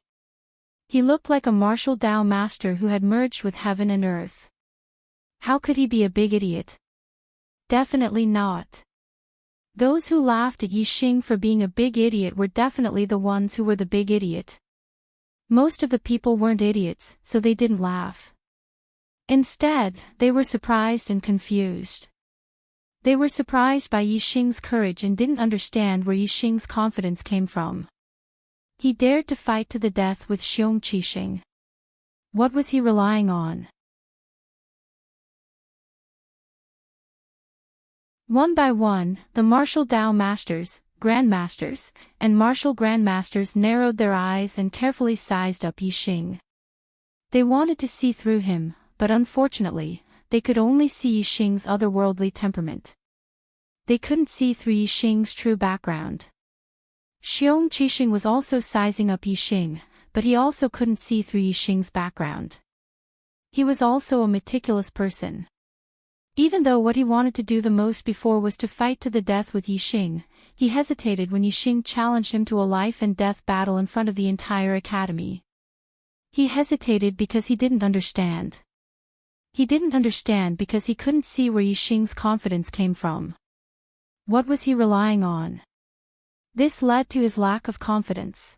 He looked like a martial Tao master who had merged with heaven and earth. How could he be a big idiot? Definitely not. Those who laughed at Yixing for being a big idiot were definitely the ones who were the big idiot. Most of the people weren't idiots, so they didn't laugh. Instead, they were surprised and confused. They were surprised by Yixing's courage and didn't understand where Yixing's confidence came from. He dared to fight to the death with Xiong Qixing. What was he relying on? One by one, the martial Dao masters, grandmasters, and martial grandmasters narrowed their eyes and carefully sized up Yixing. They wanted to see through him, but unfortunately, they could only see Yixing's otherworldly temperament. They couldn't see through Yixing's true background. Xiong Qixing was also sizing up Yixing, but he also couldn't see through Yixing's background. He was also a meticulous person. Even though what he wanted to do the most before was to fight to the death with Yixing, he hesitated when Yixing challenged him to a life-and-death battle in front of the entire academy. He hesitated because he didn't understand. He didn't understand because he couldn't see where Yixing's confidence came from. What was he relying on? This led to his lack of confidence.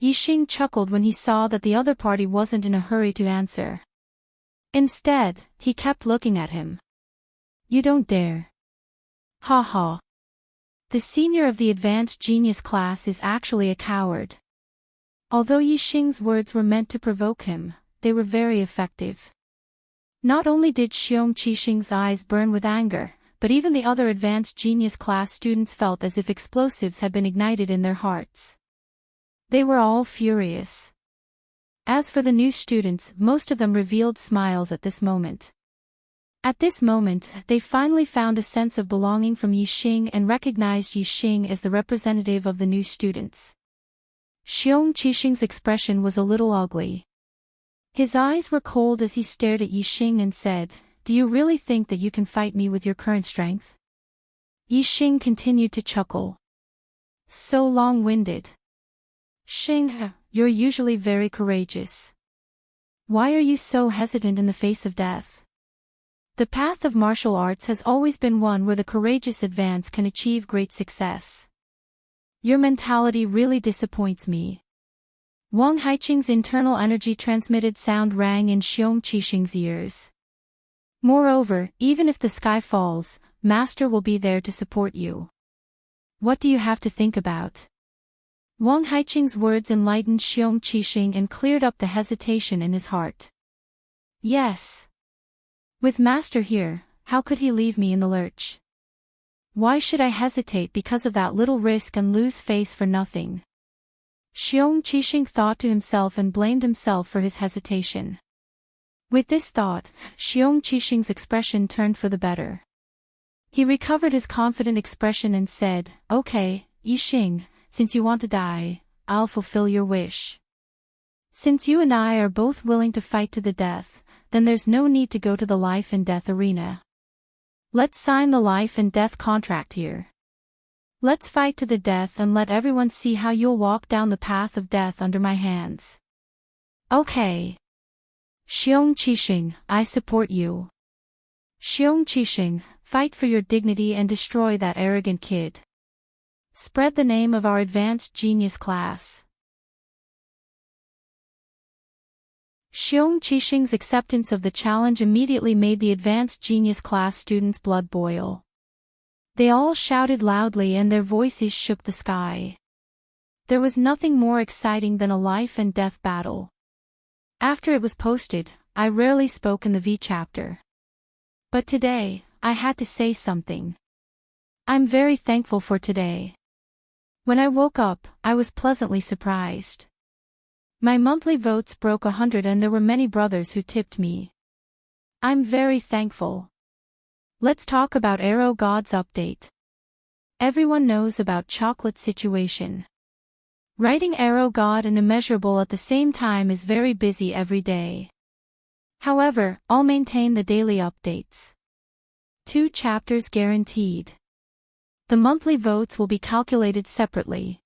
Yixing chuckled when he saw that the other party wasn't in a hurry to answer. Instead, he kept looking at him. You don't dare. Ha ha. The senior of the advanced genius class is actually a coward. Although Yixing's words were meant to provoke him, they were very effective. Not only did Xiong Qixing's eyes burn with anger, but even the other advanced genius class students felt as if explosives had been ignited in their hearts. They were all furious. As for the new students, most of them revealed smiles at this moment. At this moment, they finally found a sense of belonging from Yixing and recognized Yixing as the representative of the new students. Xiong Qixing's expression was a little ugly. His eyes were cold as he stared at Yixing and said, "Do you really think that you can fight me with your current strength?" Yixing continued to chuckle. So long-winded. Xing, you're usually very courageous. Why are you so hesitant in the face of death? The path of martial arts has always been one where the courageous advance can achieve great success. Your mentality really disappoints me. Wang Haiqing's internal energy transmitted sound rang in Xiong Qixing's ears. Moreover, even if the sky falls, Master will be there to support you. What do you have to think about? Wang Haiqing's words enlightened Xiong Qixing and cleared up the hesitation in his heart. Yes. With Master here, how could he leave me in the lurch? Why should I hesitate because of that little risk and lose face for nothing? Xiong Qixing thought to himself and blamed himself for his hesitation. With this thought, Xiong Qixing's expression turned for the better. He recovered his confident expression and said, "Okay, Yixing, since you want to die, I'll fulfill your wish. Since you and I are both willing to fight to the death, then there's no need to go to the life and death arena. Let's sign the life and death contract here. Let's fight to the death and let everyone see how you'll walk down the path of death under my hands." Okay. Xiong Qixing, I support you. Xiong Qixing, fight for your dignity and destroy that arrogant kid. Spread the name of our advanced genius class. Xiong Qixing's acceptance of the challenge immediately made the advanced genius class students' blood boil. They all shouted loudly and their voices shook the sky. There was nothing more exciting than a life and death battle. After it was posted, I rarely spoke in the V chapter. But today, I had to say something. I'm very thankful for today. When I woke up, I was pleasantly surprised. My monthly votes broke 100 and there were many brothers who tipped me. I'm very thankful. Let's talk about Arrow God's update. Everyone knows about chocolate situation. Writing Arrow God and Immeasurable at the same time is very busy every day. However, I'll maintain the daily updates. 2 chapters guaranteed. The monthly votes will be calculated separately.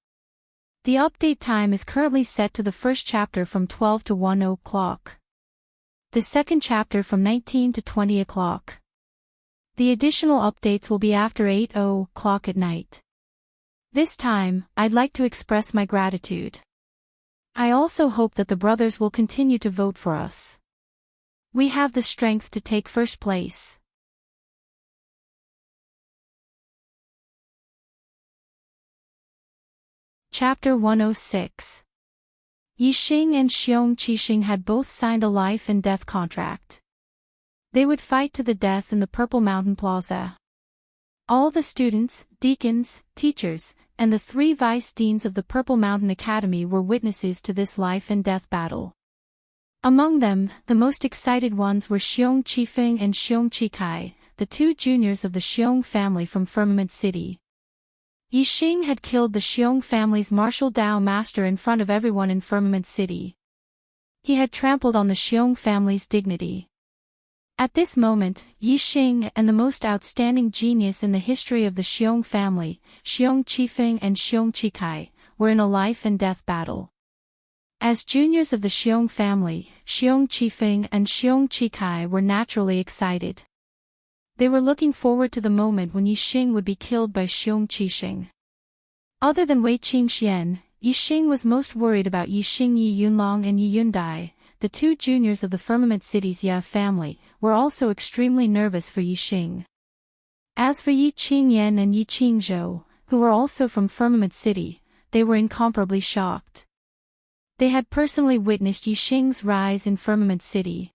The update time is currently set to the first chapter from 12 to 1 o'clock. The second chapter from 19 to 20 o'clock. The additional updates will be after 8 o'clock at night. This time, I'd like to express my gratitude. I also hope that the brothers will continue to vote for us. We have the strength to take first place. Chapter 106. Yixing and Xiong Qixing had both signed a life and death contract. They would fight to the death in the Purple Mountain Plaza. All the students, deacons, teachers, and the 3 vice deans of the Purple Mountain Academy were witnesses to this life and death battle. Among them, the most excited ones were Xiong Qifeng and Xiong Qikai, the 2 juniors of the Xiong family from Firmament City. Yixing had killed the Xiong family's martial Dao master in front of everyone in Firmament City. He had trampled on the Xiong family's dignity. At this moment, Yixing and the most outstanding genius in the history of the Xiong family, Xiong Qifeng and Xiong Qikai, were in a life and death battle. As juniors of the Xiong family, Xiong Qifeng and Xiong Qikai were naturally excited. They were looking forward to the moment when Yixing would be killed by Xiong Qixing. Other than Wei Qingxian, Yixing was most worried about Yixing Yi Yunlong and Yi Yundai. The 2 juniors of the Firmament City's Ya family were also extremely nervous for Yixing. As for Yi Qingyan and Yi Qingzhou, who were also from Firmament City, they were incomparably shocked. They had personally witnessed Yixing's rise in Firmament City.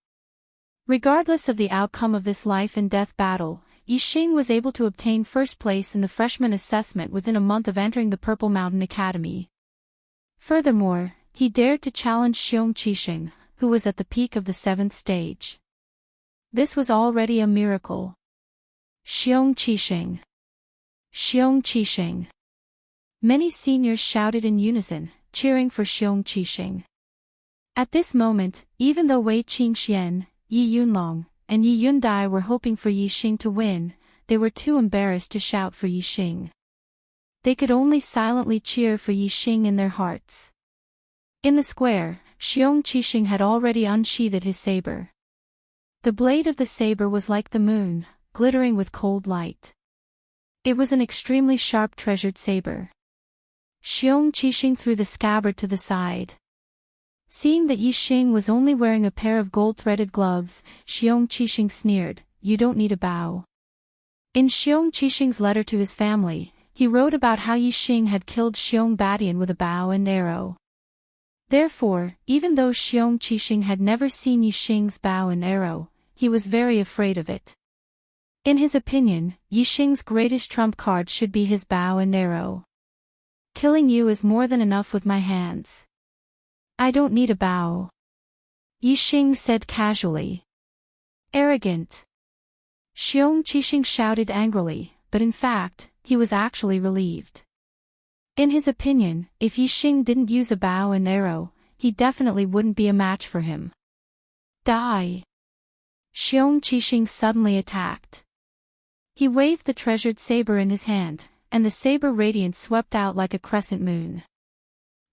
Regardless of the outcome of this life and death battle, Yixing was able to obtain first place in the freshman assessment within a month of entering the Purple Mountain Academy. Furthermore, he dared to challenge Xiong Qixing, who was at the peak of the 7th stage. This was already a miracle. Xiong Qixing! Xiong Qixing! Many seniors shouted in unison, cheering for Xiong Qixing. At this moment, even though Wei Qingxian, Yi Yunlong, and Yi Yundai were hoping for Yixing to win, they were too embarrassed to shout for Yixing. They could only silently cheer for Yixing in their hearts. In the square, Xiong Qixing had already unsheathed his saber. The blade of the saber was like the moon, glittering with cold light. It was an extremely sharp treasured saber. Xiong Qixing threw the scabbard to the side. Seeing that Yixing was only wearing a pair of gold-threaded gloves, Xiong Qixing sneered, "You don't need a bow." In Xiong Qixing's letter to his family, he wrote about how Yixing had killed Xiong Badian with a bow and arrow. Therefore, even though Xiong Qixing had never seen Yixing's bow and arrow, he was very afraid of it. In his opinion, Yixing's greatest trump card should be his bow and arrow. "Killing you is more than enough with my hands. I don't need a bow," Yixing said casually. "Arrogant!" Xiong Qixing shouted angrily, but in fact, he was actually relieved. In his opinion, if Yixing didn't use a bow and arrow, he definitely wouldn't be a match for him. "Die!" Xiong Qixing suddenly attacked. He waved the treasured saber in his hand, and the saber radiance swept out like a crescent moon.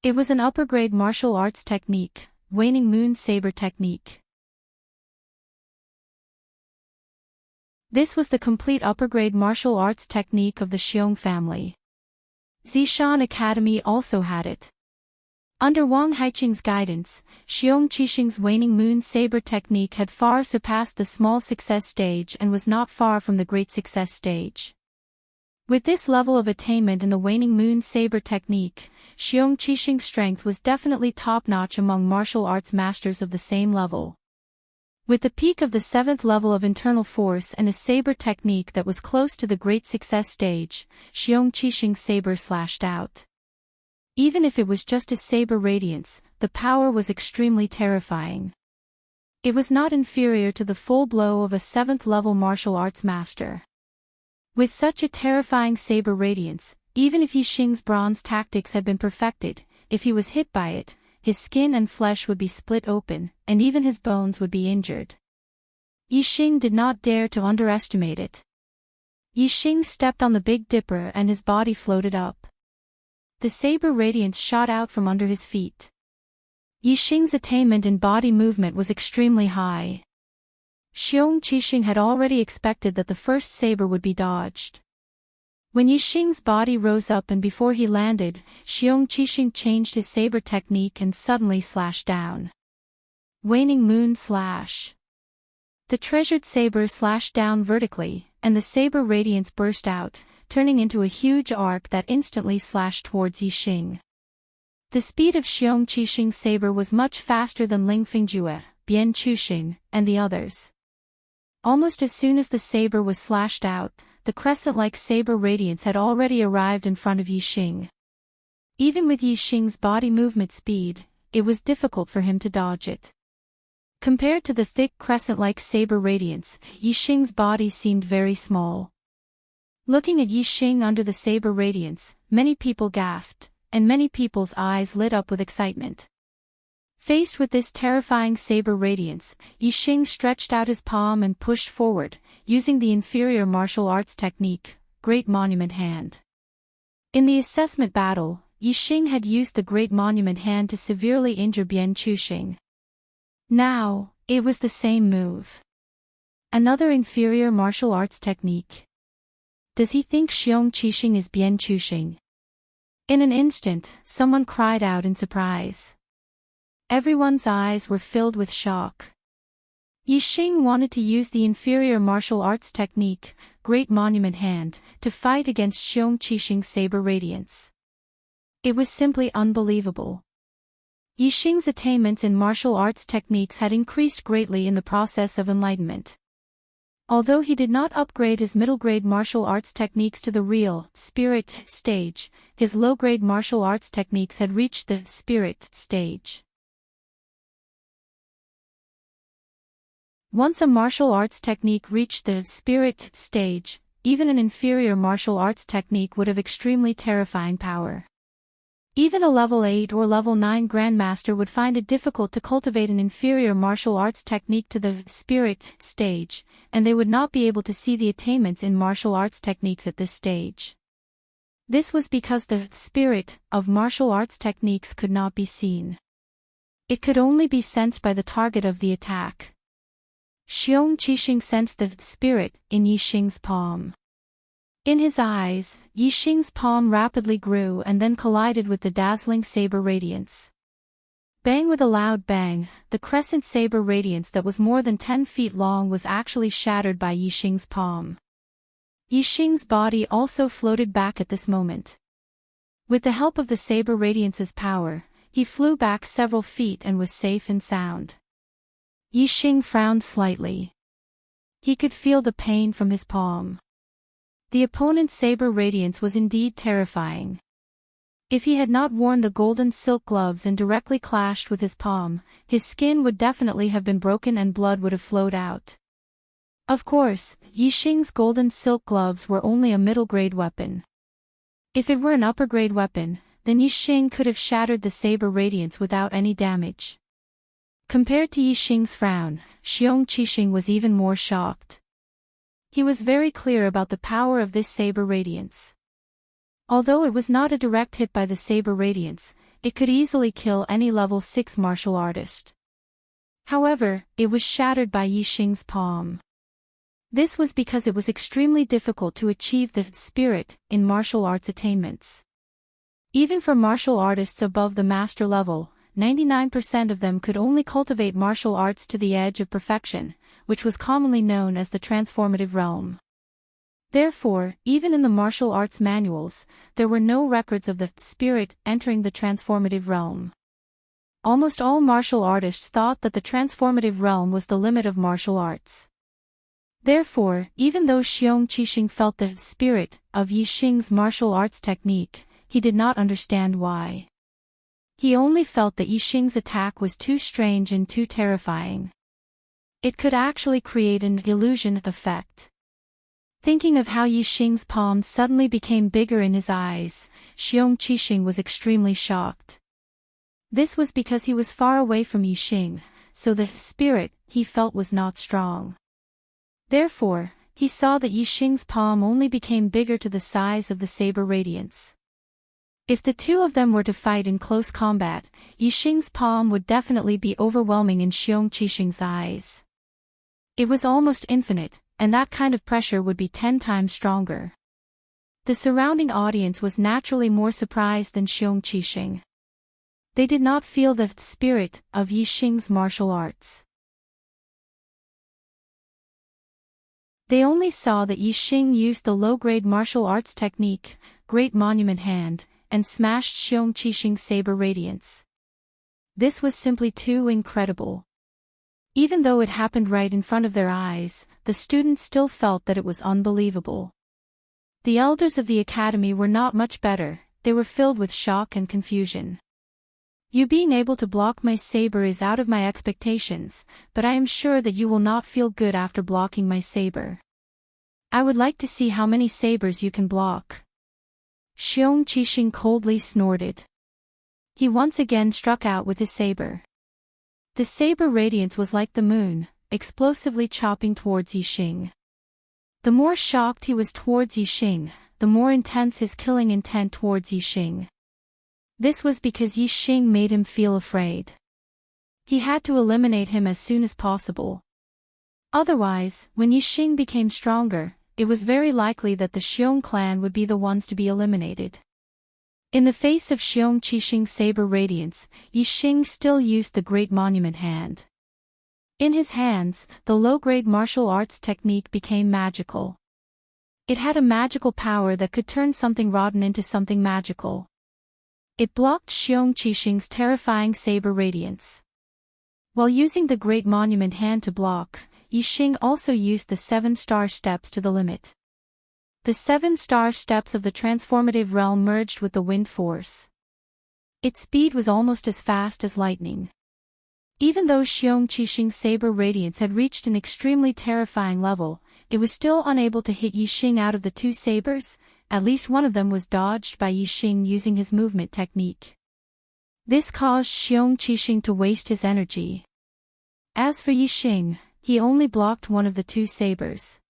It was an upper-grade martial arts technique, Waning Moon Saber Technique. This was the complete upper-grade martial arts technique of the Xiong family. Zishan Academy also had it. Under Wang Haiqing's guidance, Xiong Qixing's Waning Moon Saber technique had far surpassed the small success stage and was not far from the great success stage. With this level of attainment in the Waning Moon Saber technique, Xiong Qixing's strength was definitely top-notch among martial arts masters of the same level. With the peak of the 7th level of internal force and a saber technique that was close to the great success stage, Xiong Qixing's saber slashed out. Even if it was just a saber radiance, the power was extremely terrifying. It was not inferior to the full blow of a 7th level martial arts master. With such a terrifying saber radiance, even if Yixing's bronze tactics had been perfected, if he was hit by it, his skin and flesh would be split open, and even his bones would be injured. Yixing did not dare to underestimate it. Yixing stepped on the Big Dipper and his body floated up. The saber radiance shot out from under his feet. Yixing's attainment in body movement was extremely high. Xiong Qixing had already expected that the first saber would be dodged. When Yixing's body rose up and before he landed, Xiong Qixing changed his saber technique and suddenly slashed down. Waning Moon Slash. The treasured saber slashed down vertically, and the saber radiance burst out, turning into a huge arc that instantly slashed towards Yixing. The speed of Xiong Qixing's saber was much faster than Ling Fingjue, Bian Chuxing, and the others. Almost as soon as the saber was slashed out, the crescent-like saber radiance had already arrived in front of Yixing. Even with Yixing's body movement speed, it was difficult for him to dodge it. Compared to the thick crescent-like saber radiance, Yixing's body seemed very small. Looking at Yixing under the saber radiance, many people gasped, and many people's eyes lit up with excitement. Faced with this terrifying saber radiance, Yixing stretched out his palm and pushed forward, using the inferior martial arts technique, Great Monument Hand. In the assessment battle, Yixing had used the Great Monument Hand to severely injure Bian Chuxing. Now, it was the same move. Another inferior martial arts technique. Does he think Xiong Qixing is Bian Chuxing? In an instant, someone cried out in surprise. Everyone's eyes were filled with shock. Yixing wanted to use the inferior martial arts technique, Great Monument Hand, to fight against Xiong Qixing's saber radiance. It was simply unbelievable. Yixing's attainments in martial arts techniques had increased greatly in the process of enlightenment. Although he did not upgrade his middle-grade martial arts techniques to the real, spirit stage, his low-grade martial arts techniques had reached the spirit stage. Once a martial arts technique reached the spirit stage, even an inferior martial arts technique would have extremely terrifying power. Even a level 8 or level 9 grandmaster would find it difficult to cultivate an inferior martial arts technique to the spirit stage, and they would not be able to see the attainments in martial arts techniques at this stage. This was because the spirit of martial arts techniques could not be seen. It could only be sensed by the target of the attack. Xiong Qixing sensed the spirit in Yixing's palm. In his eyes, Yixing's palm rapidly grew and then collided with the dazzling saber radiance. Bang! With a loud bang, the crescent saber radiance that was more than 10 feet long was actually shattered by Yixing's palm. Yixing's body also floated back at this moment. With the help of the saber radiance's power, he flew back several feet and was safe and sound. Yixing frowned slightly. He could feel the pain from his palm. The opponent's saber radiance was indeed terrifying. If he had not worn the golden silk gloves and directly clashed with his palm, his skin would definitely have been broken and blood would have flowed out. Of course, Yixing's golden silk gloves were only a middle-grade weapon. If it were an upper-grade weapon, then Yixing could have shattered the saber radiance without any damage. Compared to Yixing's frown, Xiong Qixing was even more shocked. He was very clear about the power of this saber radiance. Although it was not a direct hit by the saber radiance, it could easily kill any level 6 martial artist. However, it was shattered by Yixing's palm. This was because it was extremely difficult to achieve the spirit in martial arts attainments. Even for martial artists above the master level, 99% of them could only cultivate martial arts to the edge of perfection, which was commonly known as the transformative realm. Therefore, even in the martial arts manuals, there were no records of the spirit entering the transformative realm. Almost all martial artists thought that the transformative realm was the limit of martial arts. Therefore, even though Xiong Qixing felt the spirit of Yixing's martial arts technique, he did not understand why. He only felt that Yixing's attack was too strange and too terrifying. It could actually create an illusion effect. Thinking of how Yixing's palm suddenly became bigger in his eyes, Xiong Qixing was extremely shocked. This was because he was far away from Yixing, so the spirit he felt was not strong. Therefore, he saw that Yixing's palm only became bigger to the size of the saber radiance. If the two of them were to fight in close combat, Yixing's palm would definitely be overwhelming in Xiong Qixing's eyes. It was almost infinite, and that kind of pressure would be 10 times stronger. The surrounding audience was naturally more surprised than Xiong Qixing. They did not feel the spirit of Yixing's martial arts. They only saw that Yixing used the low-grade martial arts technique, Great Monument Hand, and smashed Xiong Qixing's saber radiance. This was simply too incredible. Even though it happened right in front of their eyes, the students still felt that it was unbelievable. The elders of the academy were not much better, they were filled with shock and confusion. You being able to block my saber is out of my expectations, but I am sure that you will not feel good after blocking my saber. I would like to see how many sabers you can block. Xiong Qixing coldly snorted. He once again struck out with his saber. The saber radiance was like the moon, explosively chopping towards Yixing. The more shocked he was towards Yixing, the more intense his killing intent towards Yixing. This was because Yixing made him feel afraid. He had to eliminate him as soon as possible. Otherwise, when Yixing became stronger, it was very likely that the Xiong clan would be the ones to be eliminated. In the face of Xiong Qixing's saber radiance, Yixing still used the Great Monument Hand. In his hands, the low-grade martial arts technique became magical. It had a magical power that could turn something rotten into something magical. It blocked Xiong Qixing's terrifying saber radiance. While using the Great Monument Hand to block, Yixing also used the 7-star steps to the limit. The 7-star steps of the transformative realm merged with the wind force. Its speed was almost as fast as lightning. Even though Xiong Qixing's saber radiance had reached an extremely terrifying level, it was still unable to hit Yixing out of the 2 sabers. At least one of them was dodged by Yixing using his movement technique. This caused Xiong Qixing to waste his energy. As for Yixing, he only blocked one of the 2 sabers.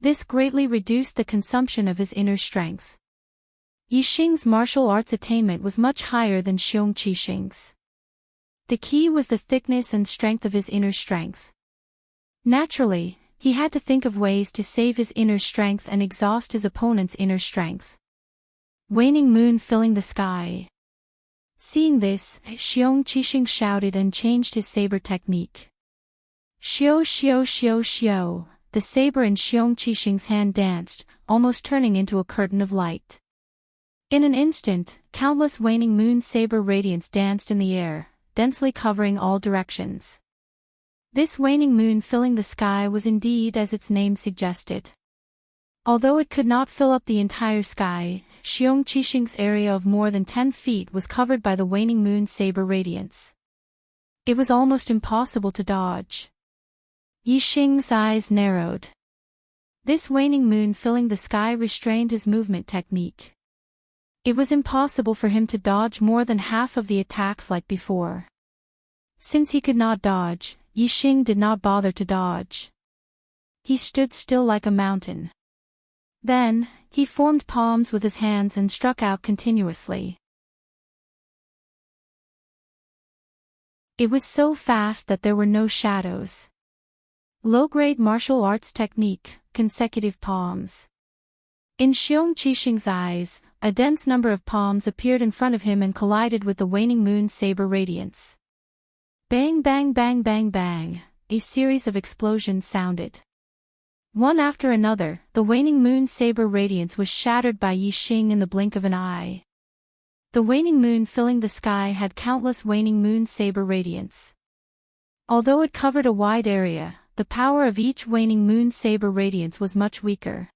This greatly reduced the consumption of his inner strength. Yixing's martial arts attainment was much higher than Xiong Qixing's. The key was the thickness and strength of his inner strength. Naturally, he had to think of ways to save his inner strength and exhaust his opponent's inner strength. Waning moon filling the sky. Seeing this, Xiong Qixing shouted and changed his saber technique. Xiao xiao xiao xiao, the saber in Xiong Qixing's hand danced, almost turning into a curtain of light. In an instant, countless waning moon saber radiance danced in the air, densely covering all directions. This waning moon filling the sky was indeed as its name suggested. Although it could not fill up the entire sky, Xiong Qixing's area of more than 10 feet was covered by the waning moon saber radiance. It was almost impossible to dodge. Yixing's eyes narrowed. This waning moon filling the sky restrained his movement technique. It was impossible for him to dodge more than half of the attacks like before. Since he could not dodge, Yixing did not bother to dodge. He stood still like a mountain. Then, he formed palms with his hands and struck out continuously. It was so fast that there were no shadows. Low-grade martial arts technique, consecutive palms. In Xiong Qixing's eyes, a dense number of palms appeared in front of him and collided with the waning moon saber radiance. Bang bang bang bang bang, a series of explosions sounded. One after another, the waning moon saber radiance was shattered by Yixing in the blink of an eye. The waning moon filling the sky had countless waning moon saber radiance. Although it covered a wide area, the power of each waning moon saber radiance was much weaker.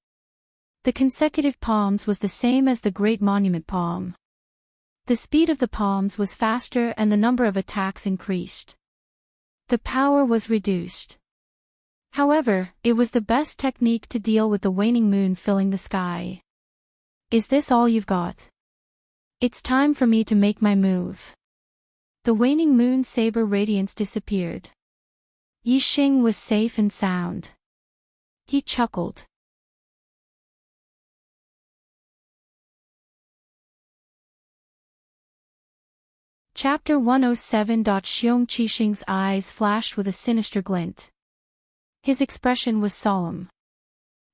The consecutive palms was the same as the Great Monument palm. The speed of the palms was faster and the number of attacks increased. The power was reduced. However, it was the best technique to deal with the waning moon filling the sky. Is this all you've got? It's time for me to make my move. The waning moon saber radiance disappeared. Yixing was safe and sound. He chuckled. Chapter 107. Xiong Qixing's eyes flashed with a sinister glint. His expression was solemn.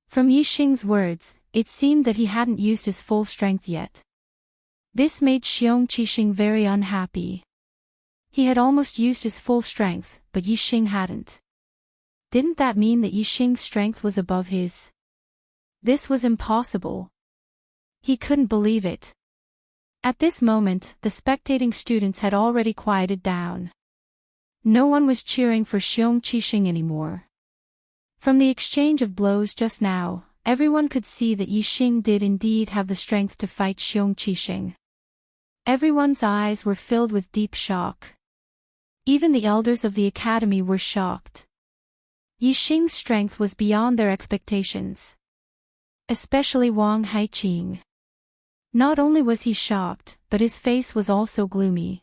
From Yixing's words, it seemed that he hadn't used his full strength yet. This made Xiong Qixing very unhappy. He had almost used his full strength, but Yixing hadn't. Didn't that mean that Yixing's strength was above his? This was impossible. He couldn't believe it. At this moment, the spectating students had already quieted down. No one was cheering for Xiong Qixing anymore. From the exchange of blows just now, everyone could see that Yixing did indeed have the strength to fight Xiong Qixing. Everyone's eyes were filled with deep shock. Even the elders of the academy were shocked. Yixing's strength was beyond their expectations. Especially Wang Haiqing. Not only was he shocked, but his face was also gloomy.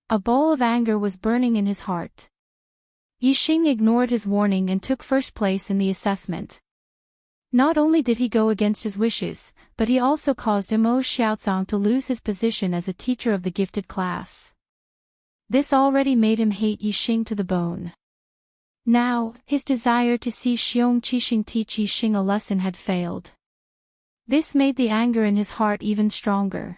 A ball of anger was burning in his heart. Yixing ignored his warning and took first place in the assessment. Not only did he go against his wishes, but he also caused Mo Xiaozong to lose his position as a teacher of the gifted class. This already made him hate Yixing to the bone. Now, his desire to see Xiong Qixing teach Yixing a lesson had failed. This made the anger in his heart even stronger.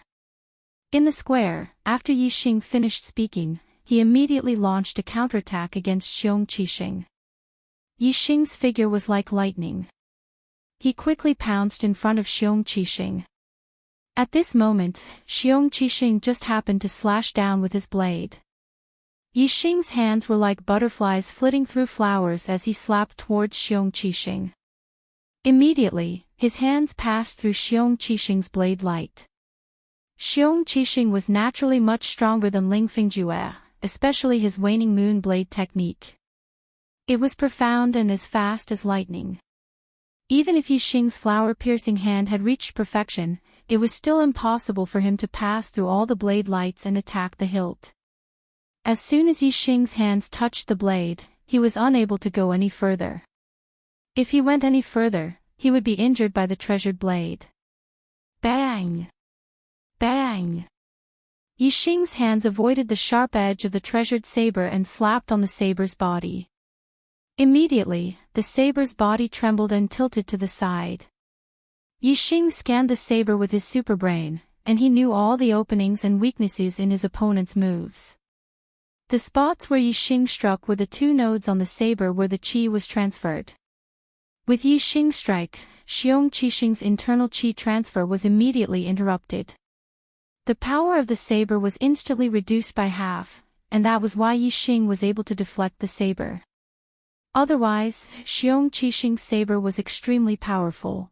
In the square, after Yixing finished speaking, he immediately launched a counterattack against Xiong Qixing. Yixing's figure was like lightning. He quickly pounced in front of Xiong Qixing. At this moment, Xiong Qixing just happened to slash down with his blade. Yixing's hands were like butterflies flitting through flowers as he slapped towards Xiong Qixing. Immediately, his hands passed through Xiong Qixing's blade light. Xiong Qixing was naturally much stronger than Ling Fingjue, especially his waning moon blade technique. It was profound and as fast as lightning. Even if Yixing's flower-piercing hand had reached perfection, it was still impossible for him to pass through all the blade lights and attack the hilt. As soon as Yixing's hands touched the blade, he was unable to go any further. If he went any further, he would be injured by the treasured blade. Bang! Bang! Yixing's hands avoided the sharp edge of the treasured saber and slapped on the saber's body. Immediately, the saber's body trembled and tilted to the side. Yixing scanned the saber with his superbrain, and he knew all the openings and weaknesses in his opponent's moves. The spots where Yixing struck were the two nodes on the saber where the qi was transferred. With Yixing's strike, Xiong Qixing's internal qi transfer was immediately interrupted. The power of the saber was instantly reduced by half, and that was why Yixing was able to deflect the saber. Otherwise, Xiong Qixing's saber was extremely powerful.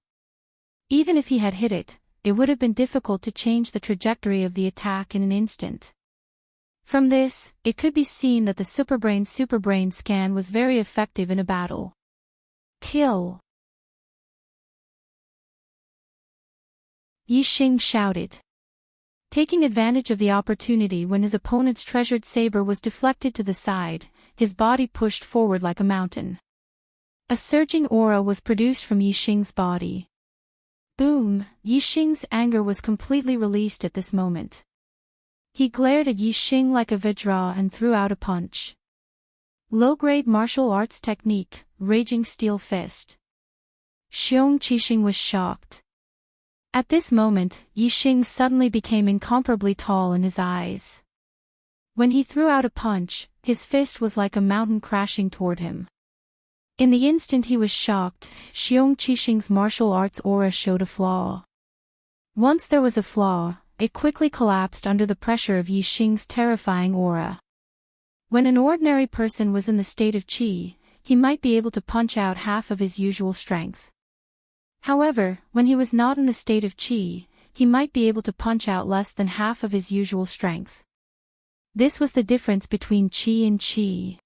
Even if he had hit it, it would have been difficult to change the trajectory of the attack in an instant. From this, it could be seen that the superbrain scan was very effective in a battle. Kill! Yixing shouted. Taking advantage of the opportunity when his opponent's treasured saber was deflected to the side, his body pushed forward like a mountain. A surging aura was produced from Yixing's body. Boom! Yixing's anger was completely released at this moment. He glared at Yixing like a Vajra and threw out a punch. Low-grade martial arts technique, Raging Steel Fist. Xiong Qixing was shocked. At this moment, Yixing suddenly became incomparably tall in his eyes. When he threw out a punch, his fist was like a mountain crashing toward him. In the instant he was shocked, Xiong Qixing's martial arts aura showed a flaw. Once there was a flaw, it quickly collapsed under the pressure of Yixing's terrifying aura. When an ordinary person was in the state of qi, he might be able to punch out half of his usual strength. However, when he was not in the state of qi, he might be able to punch out less than half of his usual strength. This was the difference between qi and qi.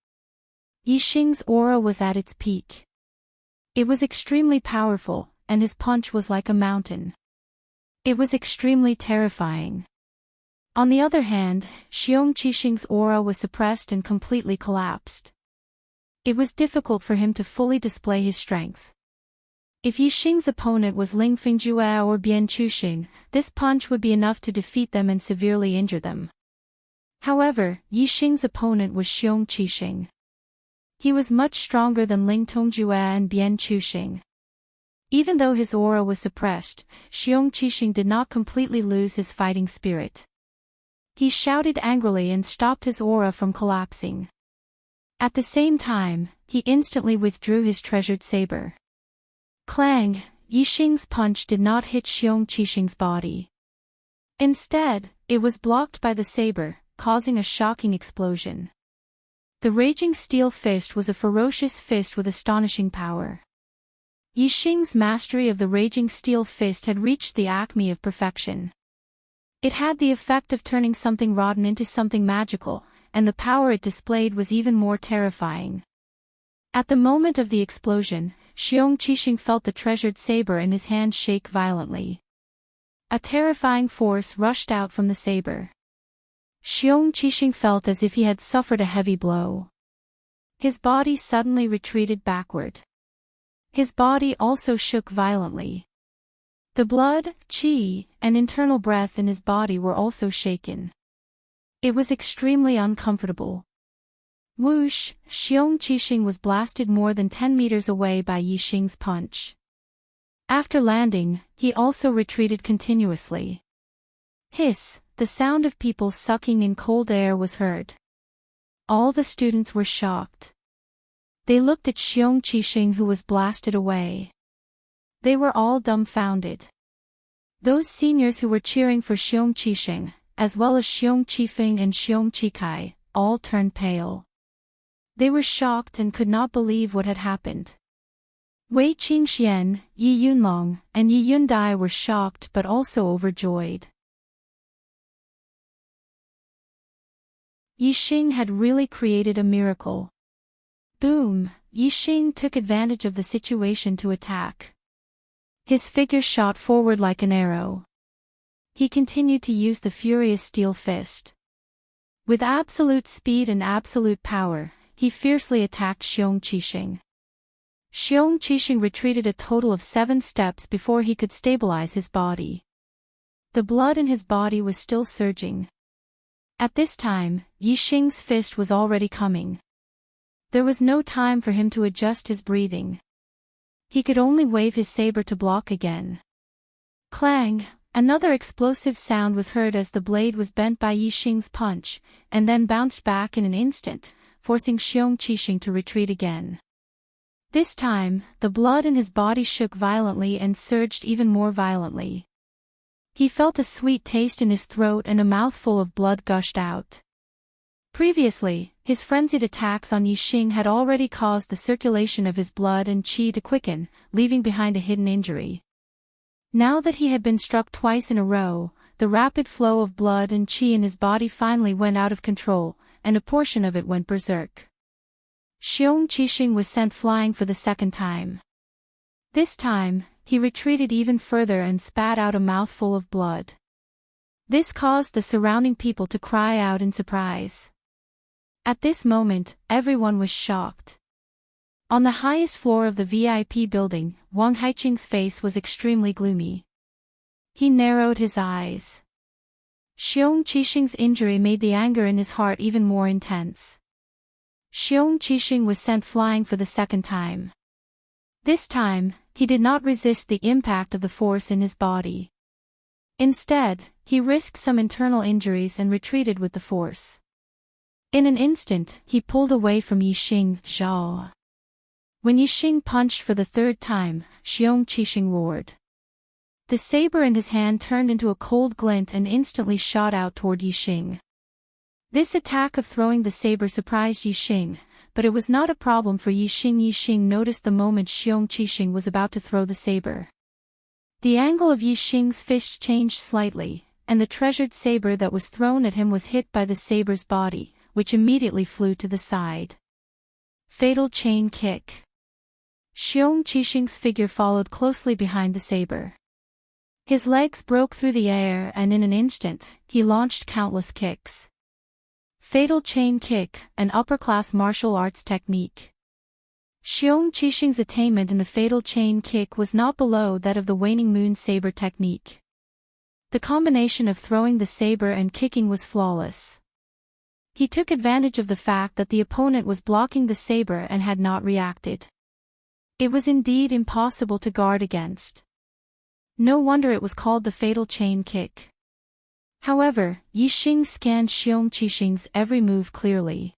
Yixing's aura was at its peak. It was extremely powerful, and his punch was like a mountain. It was extremely terrifying. On the other hand, Xiong Qixing's aura was suppressed and completely collapsed. It was difficult for him to fully display his strength. If Yixing's opponent was Ling Fingjue or Bian Chuxing, this punch would be enough to defeat them and severely injure them. However, Yixing's opponent was Xiong Qixing. He was much stronger than Ling Tongjue and Bian Chuxing. Even though his aura was suppressed, Xiong Qixing did not completely lose his fighting spirit. He shouted angrily and stopped his aura from collapsing. At the same time, he instantly withdrew his treasured saber. Clang! Yixing's punch did not hit Xiong Qixing's body. Instead, it was blocked by the saber, causing a shocking explosion. The raging steel fist was a ferocious fist with astonishing power. Yixing's mastery of the raging steel fist had reached the acme of perfection. It had the effect of turning something rotten into something magical, and the power it displayed was even more terrifying. At the moment of the explosion, Xiong Qixing felt the treasured saber in his hand shake violently. A terrifying force rushed out from the saber. Xiong Qixing felt as if he had suffered a heavy blow. His body suddenly retreated backward. His body also shook violently. The blood, qi, and internal breath in his body were also shaken. It was extremely uncomfortable. Whoosh! Xiong Qixing was blasted more than 10 meters away by Yixing's punch. After landing, he also retreated continuously. Hiss! The sound of people sucking in cold air was heard. All the students were shocked. They looked at Xiong Qixing, who was blasted away. They were all dumbfounded. Those seniors who were cheering for Xiong Qixing, as well as Xiong Qifeng and Xiong Qikai, all turned pale. They were shocked and could not believe what had happened. Wei Qingxian, Yi Yunlong, and Yi Yundai were shocked but also overjoyed. Yixing had really created a miracle. Boom! Yixing took advantage of the situation to attack. His figure shot forward like an arrow. He continued to use the furious steel fist. With absolute speed and absolute power, he fiercely attacked Xiong Qixing. Xiong Qixing retreated a total of 7 steps before he could stabilize his body. The blood in his body was still surging. At this time, Yixing's fist was already coming. There was no time for him to adjust his breathing. He could only wave his saber to block again. Clang! Another explosive sound was heard as the blade was bent by Yixing's punch, and then bounced back in an instant, forcing Xiong Qixing to retreat again. This time, the blood in his body shook violently and surged even more violently. He felt a sweet taste in his throat and a mouthful of blood gushed out. Previously, his frenzied attacks on Yixing had already caused the circulation of his blood and qi to quicken, leaving behind a hidden injury. Now that he had been struck twice in a row, the rapid flow of blood and qi in his body finally went out of control, and a portion of it went berserk. Xiong Qixing was sent flying for the second time. This time, he retreated even further and spat out a mouthful of blood. This caused the surrounding people to cry out in surprise. At this moment, everyone was shocked. On the highest floor of the VIP building, Wang Haiqing's face was extremely gloomy. He narrowed his eyes. Xiong Qixing's injury made the anger in his heart even more intense. Xiong Qixing was sent flying for the second time. This time, he did not resist the impact of the force in his body. Instead, he risked some internal injuries and retreated with the force. In an instant, he pulled away from Yixing. Zhao. When Yixing punched for the third time, Xiong Qixing roared. The saber in his hand turned into a cold glint and instantly shot out toward Yixing. This attack of throwing the saber surprised Yixing, but it was not a problem for Yixing. Yixing noticed the moment Xiong Qixing was about to throw the saber. The angle of Yixing's fist changed slightly, and the treasured saber that was thrown at him was hit by the saber's body, which immediately flew to the side. Fatal chain kick. Xiong Qixing's figure followed closely behind the saber. His legs broke through the air and in an instant, he launched countless kicks. Fatal chain kick, an upper-class martial arts technique. Xiong Qixing's attainment in the fatal chain kick was not below that of the waning moon saber technique. The combination of throwing the saber and kicking was flawless. He took advantage of the fact that the opponent was blocking the saber and had not reacted. It was indeed impossible to guard against. No wonder it was called the fatal chain kick. However, Yixing scanned Xiong Qixing's every move clearly.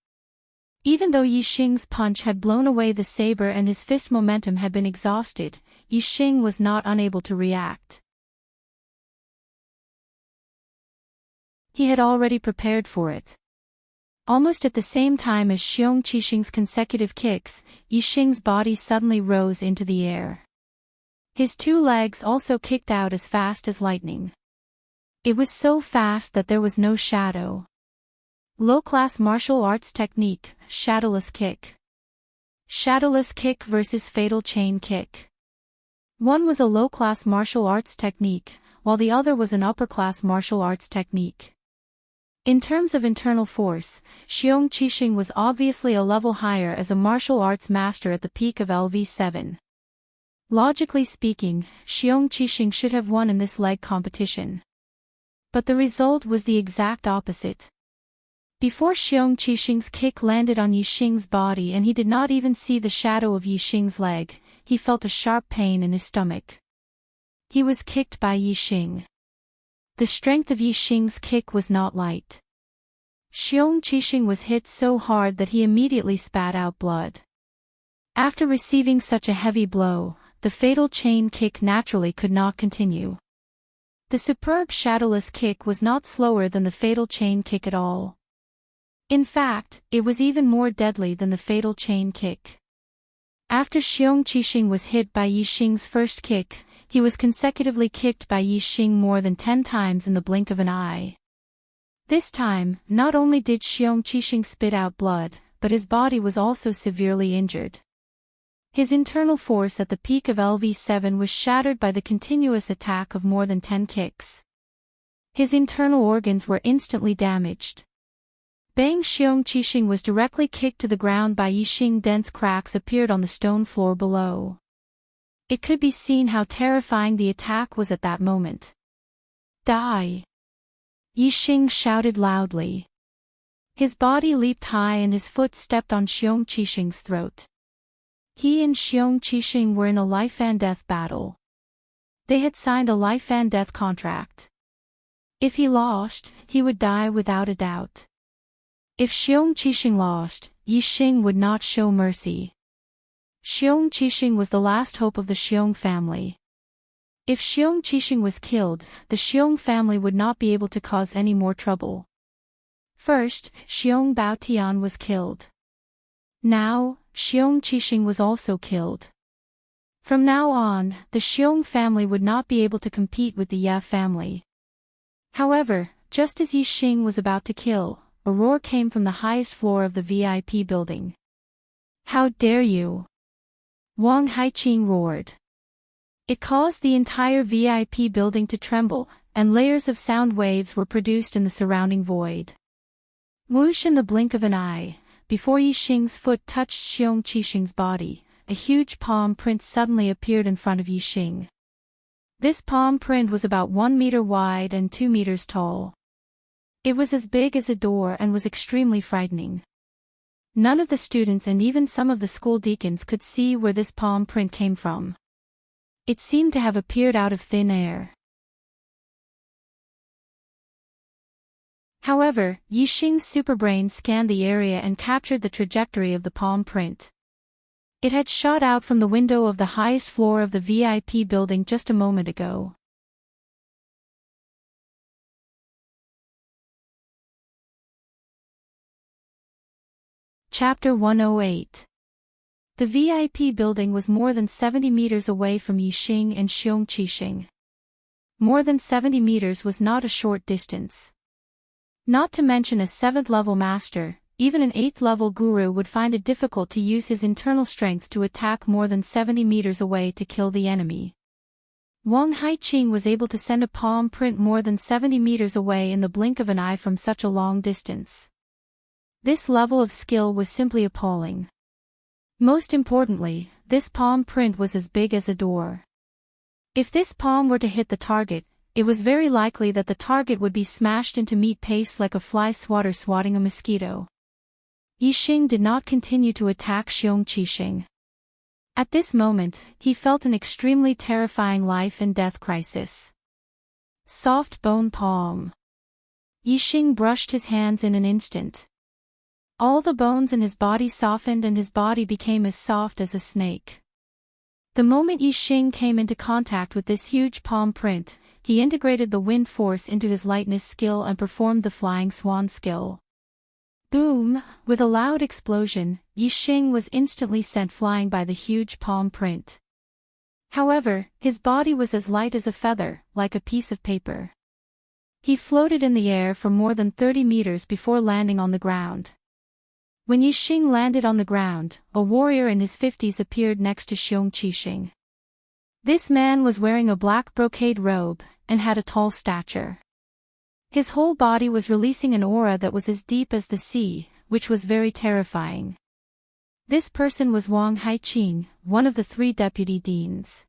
Even though Yixing's punch had blown away the saber and his fist momentum had been exhausted, Yixing was not unable to react. He had already prepared for it. Almost at the same time as Xiong Qixing's consecutive kicks, Yixing's body suddenly rose into the air. His two legs also kicked out as fast as lightning. It was so fast that there was no shadow. Low-class martial arts technique, shadowless kick. Shadowless kick versus fatal chain kick. One was a low-class martial arts technique, while the other was an upper-class martial arts technique. In terms of internal force, Xiong Qixing was obviously a level higher as a martial arts master at the peak of LV7. Logically speaking, Xiong Qixing should have won in this leg competition. But the result was the exact opposite. Before Xiong Qixing's kick landed on Yixing's body and he did not even see the shadow of Yixing's leg, he felt a sharp pain in his stomach. He was kicked by Yixing. The strength of Yixing's kick was not light. Xiong Qixing was hit so hard that he immediately spat out blood. After receiving such a heavy blow, the fatal chain kick naturally could not continue. The superb shadowless kick was not slower than the fatal chain kick at all. In fact, it was even more deadly than the fatal chain kick. After Xiong Qixing was hit by Yixing's first kick, he was consecutively kicked by Yixing more than 10 times in the blink of an eye. This time, not only did Xiong Qixing spit out blood, but his body was also severely injured. His internal force at the peak of LV7 was shattered by the continuous attack of more than 10 kicks. His internal organs were instantly damaged. Bang! Xiong Qixing was directly kicked to the ground by Yixing. Dense cracks appeared on the stone floor below. It could be seen how terrifying the attack was at that moment. Die! Yixing shouted loudly. His body leaped high and his foot stepped on Xiong Qixing's throat. He and Xiong Qixing were in a life-and-death battle. They had signed a life-and-death contract. If he lost, he would die without a doubt. If Xiong Qixing lost, Yixing would not show mercy. Xiong Qixing was the last hope of the Xiong family. If Xiong Qixing was killed, the Xiong family would not be able to cause any more trouble. First, Xiong Baotian was killed. Now, Xiong Qixing was also killed. From now on, the Xiong family would not be able to compete with the Ye family. However, just as Yixing was about to kill, a roar came from the highest floor of the VIP building. "How dare you!" Wang Haiqing roared. It caused the entire VIP building to tremble, and layers of sound waves were produced in the surrounding void. Whoosh! In the blink of an eye, before Yixing's foot touched Xiong Qixing's body, a huge palm print suddenly appeared in front of Yixing. This palm print was about 1 meter wide and 2 meters tall. It was as big as a door and was extremely frightening. None of the students and even some of the school deacons could see where this palm print came from. It seemed to have appeared out of thin air. However, Yixing's superbrain scanned the area and captured the trajectory of the palm print. It had shot out from the window of the highest floor of the VIP building just a moment ago. Chapter 108. The VIP building was more than 70 meters away from Yixing and Xiong Qixing. More than 70 meters was not a short distance. Not to mention a 7th-level master, even an 8th-level guru would find it difficult to use his internal strength to attack more than 70 meters away to kill the enemy. Wang Haiqing was able to send a palm print more than 70 meters away in the blink of an eye from such a long distance. This level of skill was simply appalling. Most importantly, this palm print was as big as a door. If this palm were to hit the target, it was very likely that the target would be smashed into meat paste like a fly swatter swatting a mosquito. Yixing did not continue to attack Xiong Qixing. At this moment, he felt an extremely terrifying life and death crisis. Soft bone palm. Yixing brushed his hands in an instant. All the bones in his body softened and his body became as soft as a snake. The moment Yixing came into contact with this huge palm print, he integrated the wind force into his lightness skill and performed the flying swan skill. Boom! With a loud explosion, Yixing was instantly sent flying by the huge palm print. However, his body was as light as a feather, like a piece of paper. He floated in the air for more than 30 meters before landing on the ground. When Yixing landed on the ground, a warrior in his 50s appeared next to Xiong Qixing. This man was wearing a black brocade robe, and had a tall stature. His whole body was releasing an aura that was as deep as the sea, which was very terrifying. This person was Wang Haiqing, one of the 3 deputy deans.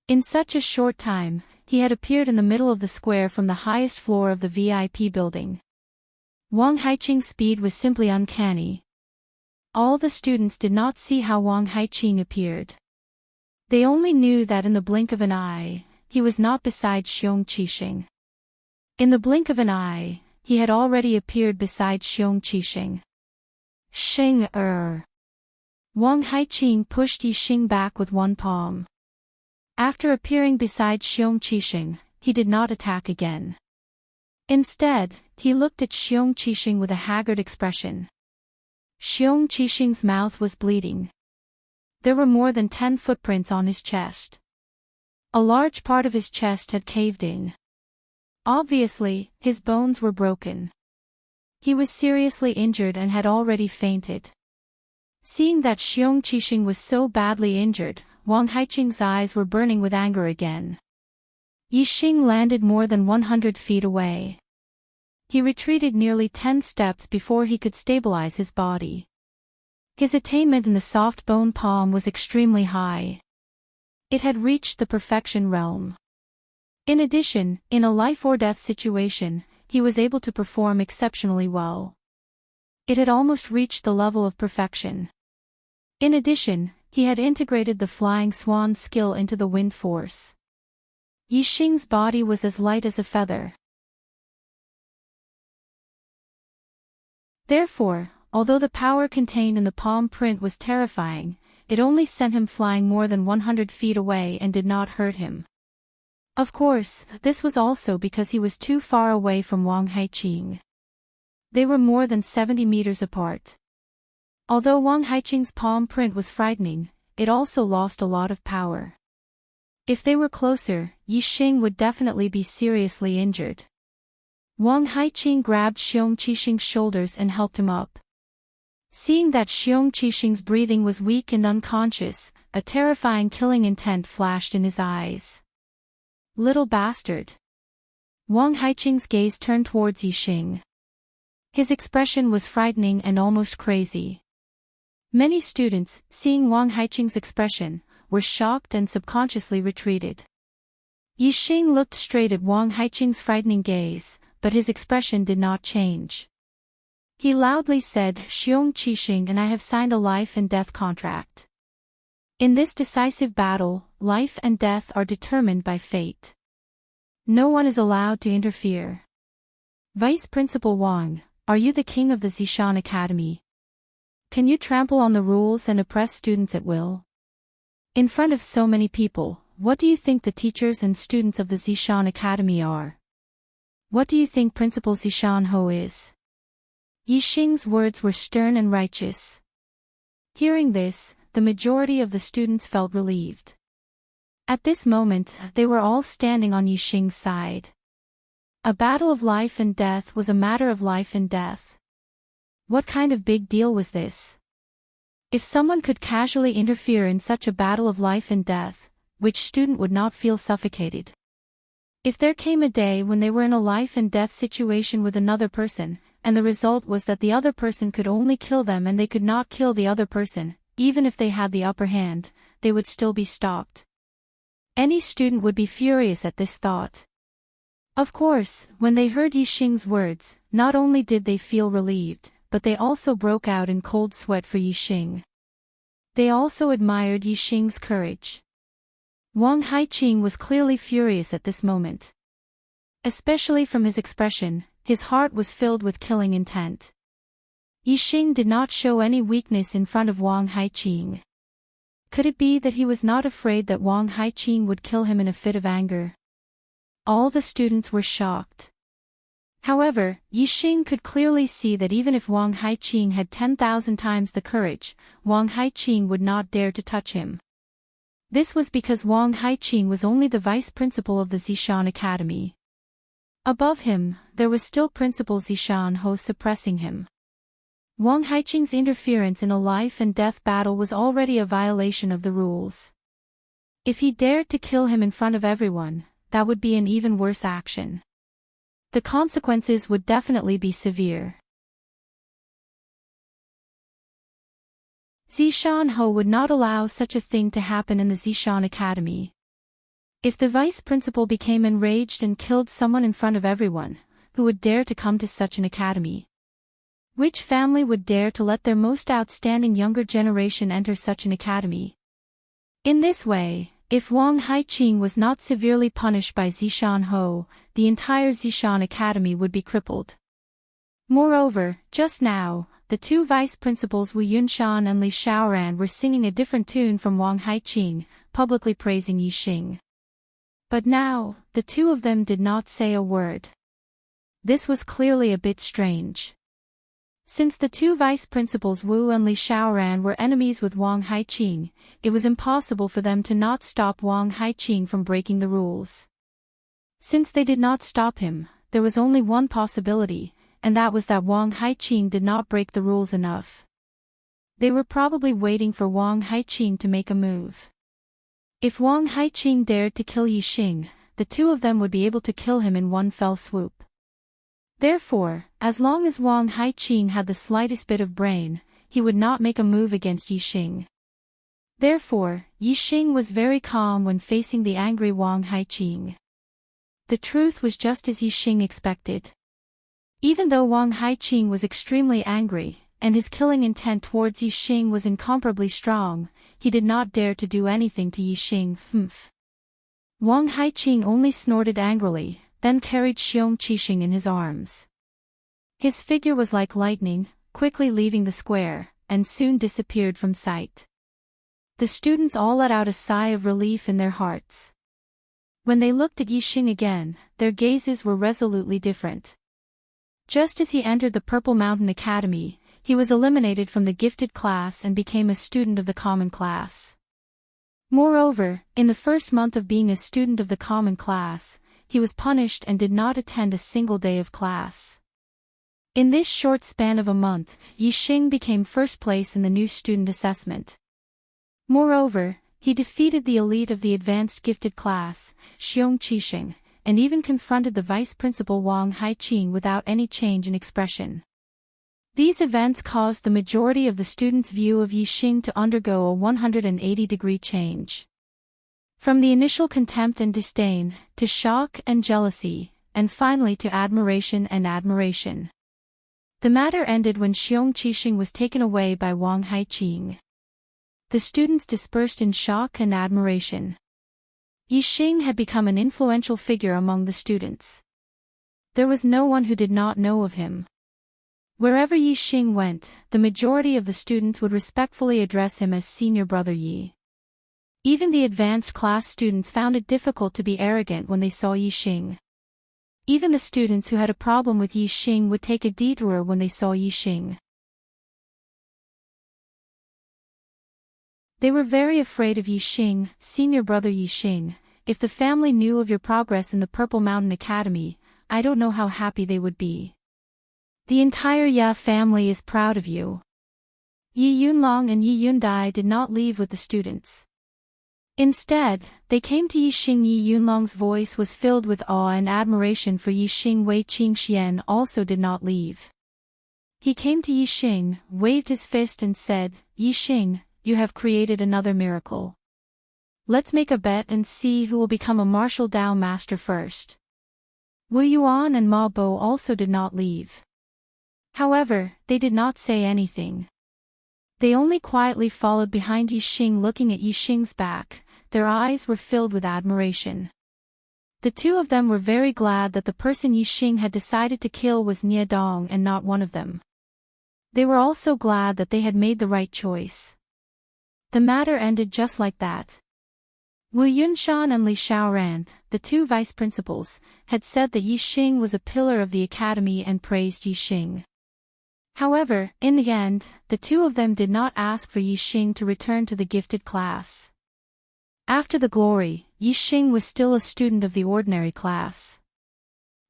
In such a short time, he had appeared in the middle of the square from the highest floor of the VIP building. Wang Haiqing's speed was simply uncanny. All the students did not see how Wang Haiqing appeared. They only knew that in the blink of an eye, he was not beside Xiong Qixing. In the blink of an eye, he had already appeared beside Xiong Qixing. Xing. Wang Haiqing pushed Yixing back with one palm. After appearing beside Xiong Qixing, he did not attack again. Instead, he looked at Xiong Qixing with a haggard expression. Xiong Qixing's mouth was bleeding. There were more than 10 footprints on his chest. A large part of his chest had caved in. Obviously, his bones were broken. He was seriously injured and had already fainted. Seeing that Xiong Qixing was so badly injured, Wang Haiqing's eyes were burning with anger again. Yixing landed more than 100 feet away. He retreated nearly 10 steps before he could stabilize his body. His attainment in the soft bone palm was extremely high. It had reached the perfection realm. In addition, in a life-or-death situation, he was able to perform exceptionally well. It had almost reached the level of perfection. In addition, he had integrated the flying swan skill into the wind force. Yixing's body was as light as a feather. Therefore, although the power contained in the palm print was terrifying, it only sent him flying more than 100 feet away and did not hurt him. Of course, this was also because he was too far away from Wang Haiqing. They were more than 70 meters apart. Although Wang Haiqing's palm print was frightening, it also lost a lot of power. If they were closer, Yixing would definitely be seriously injured. Wang Haiqing grabbed Xiong Qixing's shoulders and helped him up. Seeing that Xiong Qixing's breathing was weak and unconscious, a terrifying killing intent flashed in his eyes. Little bastard. Wang Haiqing's gaze turned towards Yixing. His expression was frightening and almost crazy. Many students, seeing Wang Haiqing's expression, were shocked and subconsciously retreated. Yixing looked straight at Wang Haiqing's frightening gaze, but his expression did not change. He loudly said, "Xiong Qixing and I have signed a life and death contract. In this decisive battle, life and death are determined by fate. No one is allowed to interfere. Vice Principal Wang, are you the king of the Zishan Academy? Can you trample on the rules and oppress students at will? In front of so many people, what do you think the teachers and students of the Zishan Academy are? What do you think Principal Zishan Ho is?" Yixing's words were stern and righteous. Hearing this, the majority of the students felt relieved. At this moment, they were all standing on Yixing's side. A battle of life and death was a matter of life and death. What kind of big deal was this? If someone could casually interfere in such a battle of life and death, which student would not feel suffocated? If there came a day when they were in a life and death situation with another person, and the result was that the other person could only kill them and they could not kill the other person, even if they had the upper hand, they would still be stopped. Any student would be furious at this thought. Of course, when they heard Yixing's words, not only did they feel relieved, but they also broke out in cold sweat for Yixing. They also admired Yixing's courage. Wang Haiqing was clearly furious at this moment. Especially from his expression, his heart was filled with killing intent. Yixing did not show any weakness in front of Wang Haiqing. Could it be that he was not afraid that Wang Haiqing would kill him in a fit of anger? All the students were shocked. However, Yixing could clearly see that even if Wang Haiqing had 10,000 times the courage, Wang Haiqing would not dare to touch him. This was because Wang Haiqing was only the vice principal of the Zishan Academy. Above him, there was still Principal Zishan Ho suppressing him. Wang Haiqing's interference in a life-and-death battle was already a violation of the rules. If he dared to kill him in front of everyone, that would be an even worse action. The consequences would definitely be severe. Zishan Ho would not allow such a thing to happen in the Zishan Academy. If the vice principal became enraged and killed someone in front of everyone, who would dare to come to such an academy? Which family would dare to let their most outstanding younger generation enter such an academy? In this way, if Wang Haiqing was not severely punished by Zishan Ho, the entire Zishan Academy would be crippled. Moreover, just now, the two vice principals Wu Yunshan and Li Xiaoran were singing a different tune from Wang Haiqing, publicly praising Yixing. But now, the two of them did not say a word. This was clearly a bit strange. Since the two vice principals Wu and Li Xiaoran were enemies with Wang Haiqing, it was impossible for them to not stop Wang Haiqing from breaking the rules. Since they did not stop him, there was only one possibility, and that was that Wang Haiqing did not break the rules enough. They were probably waiting for Wang Haiqing to make a move. If Wang Haiqing dared to kill Yixing, the two of them would be able to kill him in one fell swoop. Therefore, as long as Wang Haiqing had the slightest bit of brain, he would not make a move against Yixing. Therefore, Yixing was very calm when facing the angry Wang Haiqing. The truth was just as Yixing expected. Even though Wang Haiqing was extremely angry, and his killing intent towards Yixing was incomparably strong, he did not dare to do anything to Yixing. Wang Haiqing only snorted angrily, then carried Xiong Qixing in his arms. His figure was like lightning, quickly leaving the square, and soon disappeared from sight. The students all let out a sigh of relief in their hearts. When they looked at Yixing again, their gazes were resolutely different. Just as he entered the Purple Mountain Academy, he was eliminated from the gifted class and became a student of the common class. Moreover, in the first month of being a student of the common class, he was punished and did not attend a single day of class. In this short span of a month, Yixing became first place in the new student assessment. Moreover, he defeated the elite of the advanced gifted class, Xiong Qixing, and even confronted the vice principal Wang Haiqing without any change in expression. These events caused the majority of the students' view of Yixing to undergo a 180-degree change. From the initial contempt and disdain, to shock and jealousy, and finally to admiration and admiration. The matter ended when Xiong Qixing was taken away by Wang Haiqing. The students dispersed in shock and admiration. Yixing had become an influential figure among the students. There was no one who did not know of him. Wherever Yixing went, the majority of the students would respectfully address him as Senior Brother Yi. Even the advanced class students found it difficult to be arrogant when they saw Yixing. Even the students who had a problem with Yixing would take a detour when they saw Yixing. They were very afraid of Yixing, Senior Brother Yixing. If the family knew of your progress in the Purple Mountain Academy, I don't know how happy they would be. The entire Ya family is proud of you. Yi Yunlong and Yi Yundai did not leave with the students. Instead, they came to Yixing. Yi Yunlong's voice was filled with awe and admiration for Yixing. Wei Qingxian also did not leave. He came to Yixing, waved his fist and said, "Yixing, you have created another miracle. Let's make a bet and see who will become a martial Dao master first." Wu Yuan and Ma Bo also did not leave. However, they did not say anything. They only quietly followed behind Yixing, looking at Yixing's back. Their eyes were filled with admiration. The two of them were very glad that the person Yixing had decided to kill was Nie Dong and not one of them. They were also glad that they had made the right choice. The matter ended just like that. Wu Yunshan and Li Xiaoran, the two vice principals, had said that Yi Xing was a pillar of the academy and praised Yi Xing. However, in the end, the two of them did not ask for Yi Xing to return to the gifted class. After the glory, Yi Xing was still a student of the ordinary class.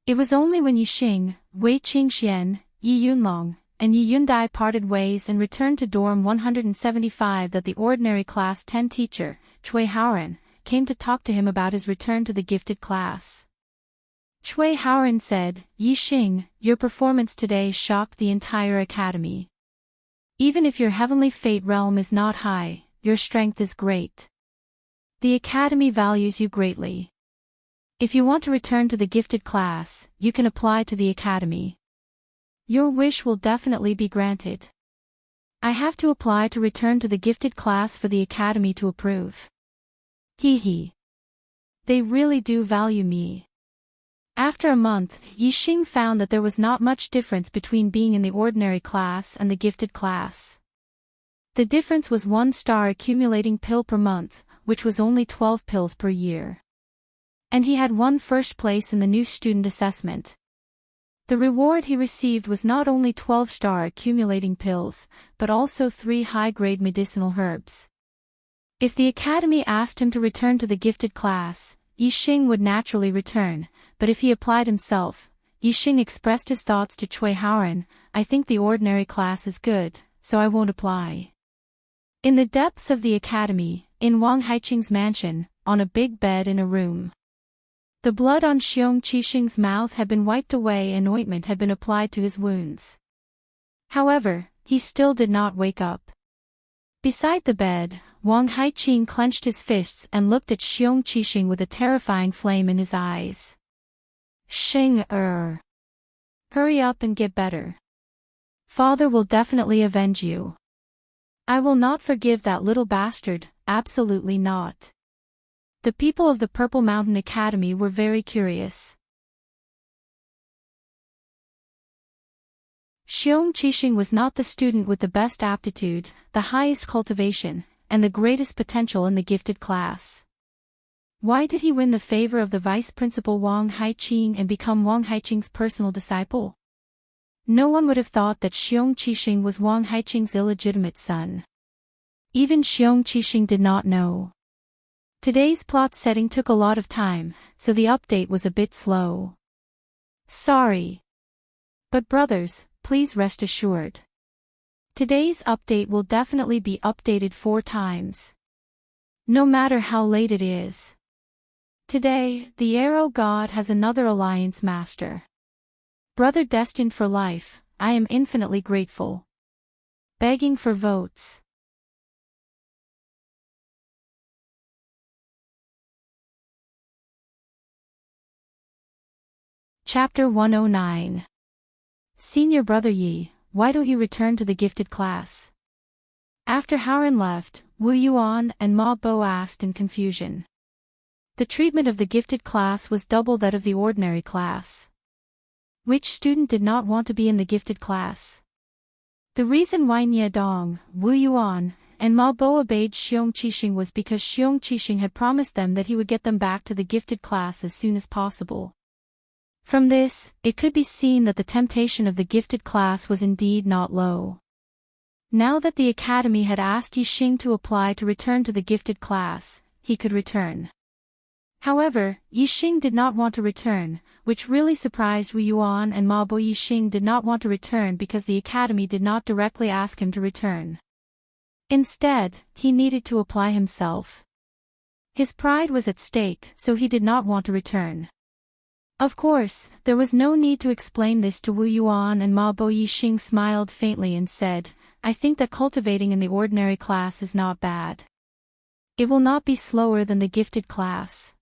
It was only when Yi Xing, Wei Qingxian, Yi Yunlong, and Yi Yundai parted ways and returned to dorm 175 that the ordinary class 10 teacher, Cui Haoran, came to talk to him about his return to the gifted class. Cui Haoran said, Yi Xing, your performance today shocked the entire academy. Even if your heavenly fate realm is not high, your strength is great. The academy values you greatly. If you want to return to the gifted class, you can apply to the academy. Your wish will definitely be granted. I have to apply to return to the gifted class for the academy to approve. Hee hee. They really do value me. After a month, Yi Xing found that there was not much difference between being in the ordinary class and the gifted class. The difference was 1 star accumulating pill per month, which was only 12 pills per year. And he had won first place in the new student assessment. The reward he received was not only 12-star accumulating pills, but also 3 high-grade medicinal herbs. If the academy asked him to return to the gifted class, Yi Xing would naturally return, but if he applied himself, Yi Xing expressed his thoughts to Cui Haoran, I think the ordinary class is good, so I won't apply. In the depths of the academy, in Wang Haiqing's mansion, on a big bed in a room. The blood on Xiong Qixing's mouth had been wiped away and ointment had been applied to his wounds. However, he still did not wake up. Beside the bed, Wang Haiqing clenched his fists and looked at Xiong Qixing with a terrifying flame in his eyes. Hurry up and get better. Father will definitely avenge you. I will not forgive that little bastard, absolutely not. The people of the Purple Mountain Academy were very curious. Xiong Qixing was not the student with the best aptitude, the highest cultivation, and the greatest potential in the gifted class. Why did he win the favor of the vice principal Wang Haiqing and become Wang Haiqing's personal disciple? No one would have thought that Xiong Qixing was Wang Haiqing's illegitimate son. Even Xiong Qixing did not know. Today's plot setting took a lot of time, so the update was a bit slow. Sorry. But brothers, please rest assured. Today's update will definitely be updated 4 times. No matter how late it is. Today, the Arrow God has another alliance master. Brother destined for life, I am infinitely grateful. Begging for votes. Chapter 109. Senior Brother Yi, why don't you return to the gifted class? After Haoran left, Wu Yuan and Ma Bo asked in confusion. The treatment of the gifted class was double that of the ordinary class. Which student did not want to be in the gifted class? The reason why Nie Dong, Wu Yuan, and Ma Bo obeyed Xiong Qixing was because Xiong Qixing had promised them that he would get them back to the gifted class as soon as possible. From this, it could be seen that the temptation of the gifted class was indeed not low. Now that the academy had asked Yi Xing to apply to return to the gifted class, he could return. However, Yi Xing did not want to return, which really surprised Wu Yuan and Ma Bo. Yi Xing did not want to return because the academy did not directly ask him to return. Instead, he needed to apply himself. His pride was at stake, so he did not want to return. Of course, there was no need to explain this to Wu Yuan and Ma Bo. Yi Xing smiled faintly and said, I think that cultivating in the ordinary class is not bad. It will not be slower than the gifted class.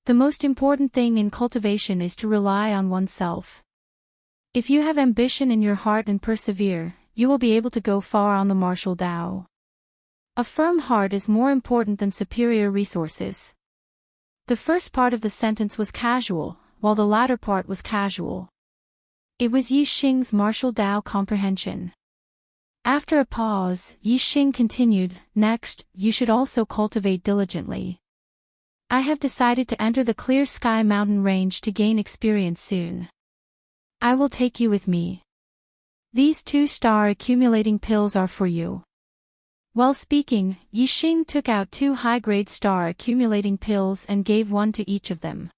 The most important thing in cultivation is to rely on oneself. If you have ambition in your heart and persevere, you will be able to go far on the martial Tao. A firm heart is more important than superior resources. The first part of the sentence was casual, while the latter part was casual. It was Yi Xing's martial Tao comprehension. After a pause, Yi Xing continued, next, you should also cultivate diligently. I have decided to enter the Clear Sky mountain range to gain experience soon. I will take you with me. These 2-star accumulating pills are for you. While speaking, Yixing took out 2 high-grade star accumulating pills and gave one to each of them.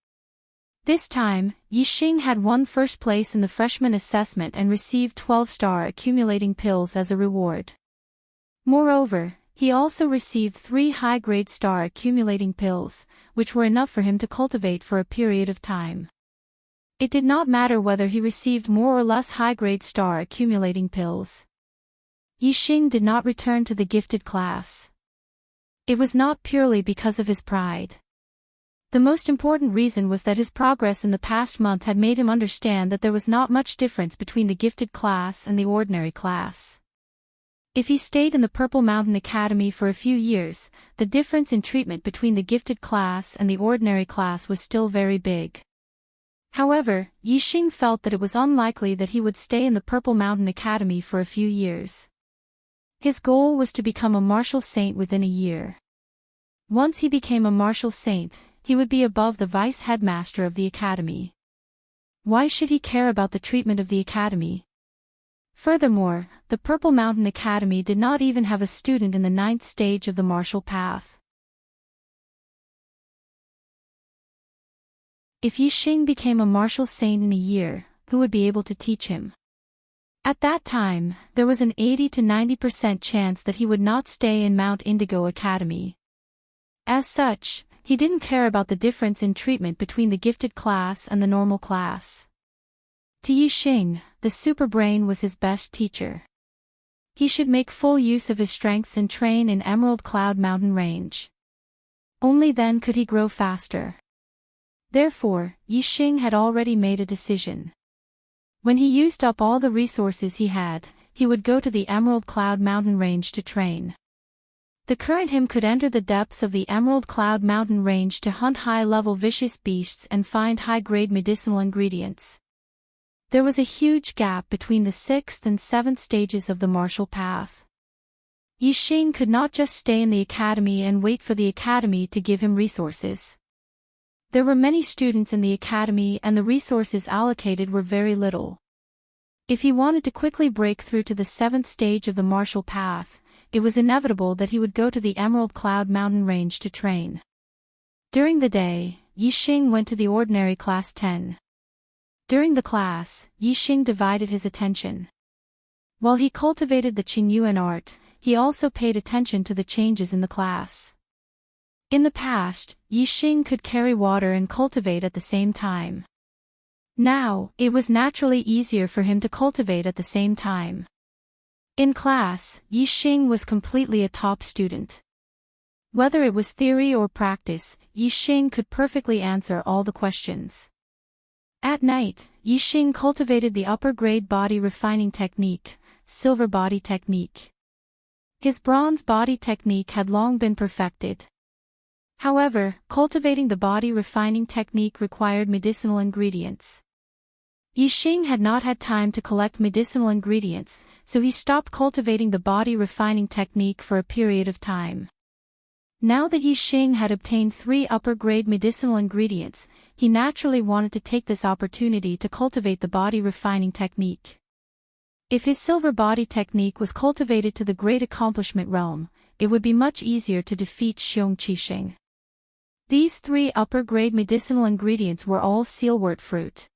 This time, Yixing had won first place in the freshman assessment and received 12-star accumulating pills as a reward. Moreover, he also received 3 high-grade star accumulating pills, which were enough for him to cultivate for a period of time. It did not matter whether he received more or less high-grade star accumulating pills. Yixing did not return to the gifted class. It was not purely because of his pride. The most important reason was that his progress in the past month had made him understand that there was not much difference between the gifted class and the ordinary class. If he stayed in the Purple Mountain Academy for a few years, the difference in treatment between the gifted class and the ordinary class was still very big. However, Yixing felt that it was unlikely that he would stay in the Purple Mountain Academy for a few years. His goal was to become a martial saint within a year. Once he became a martial saint, he would be above the vice headmaster of the academy. Why should he care about the treatment of the academy? Furthermore, the Purple Mountain Academy did not even have a student in the 9th stage of the martial path. If Yixing became a martial saint in a year, who would be able to teach him? At that time, there was an 80 to 90% chance that he would not stay in Mount Indigo Academy. As such, he didn't care about the difference in treatment between the gifted class and the normal class. To Yixing, the superbrain was his best teacher. He should make full use of his strengths and train in Emerald Cloud Mountain Range. Only then could he grow faster. Therefore, Yixing had already made a decision. When he used up all the resources he had, he would go to the Emerald Cloud Mountain Range to train. The current him could enter the depths of the Emerald Cloud Mountain Range to hunt high-level vicious beasts and find high-grade medicinal ingredients. There was a huge gap between the 6th and 7th stages of the martial path. Yixing could not just stay in the academy and wait for the academy to give him resources. There were many students in the academy and the resources allocated were very little. If he wanted to quickly break through to the 7th stage of the martial path, it was inevitable that he would go to the Emerald Cloud Mountain Range to train. During the day, Yixing went to the ordinary class 10. During the class, Yixing divided his attention. While he cultivated the Qingyuan art, he also paid attention to the changes in the class. In the past, Yixing could carry water and cultivate at the same time. Now, it was naturally easier for him to cultivate at the same time. In class, Yixing was completely a top student. Whether it was theory or practice, Yixing could perfectly answer all the questions. At night, Yixing cultivated the upper-grade body refining technique, silver body technique. His bronze body technique had long been perfected. However, cultivating the body refining technique required medicinal ingredients. Yixing had not had time to collect medicinal ingredients, so he stopped cultivating the body refining technique for a period of time. Now that Yixing had obtained 3 upper-grade medicinal ingredients, he naturally wanted to take this opportunity to cultivate the body refining technique. If his silver body technique was cultivated to the great accomplishment realm, it would be much easier to defeat Xiong Qixing. These 3 upper-grade medicinal ingredients were all sealwort fruit.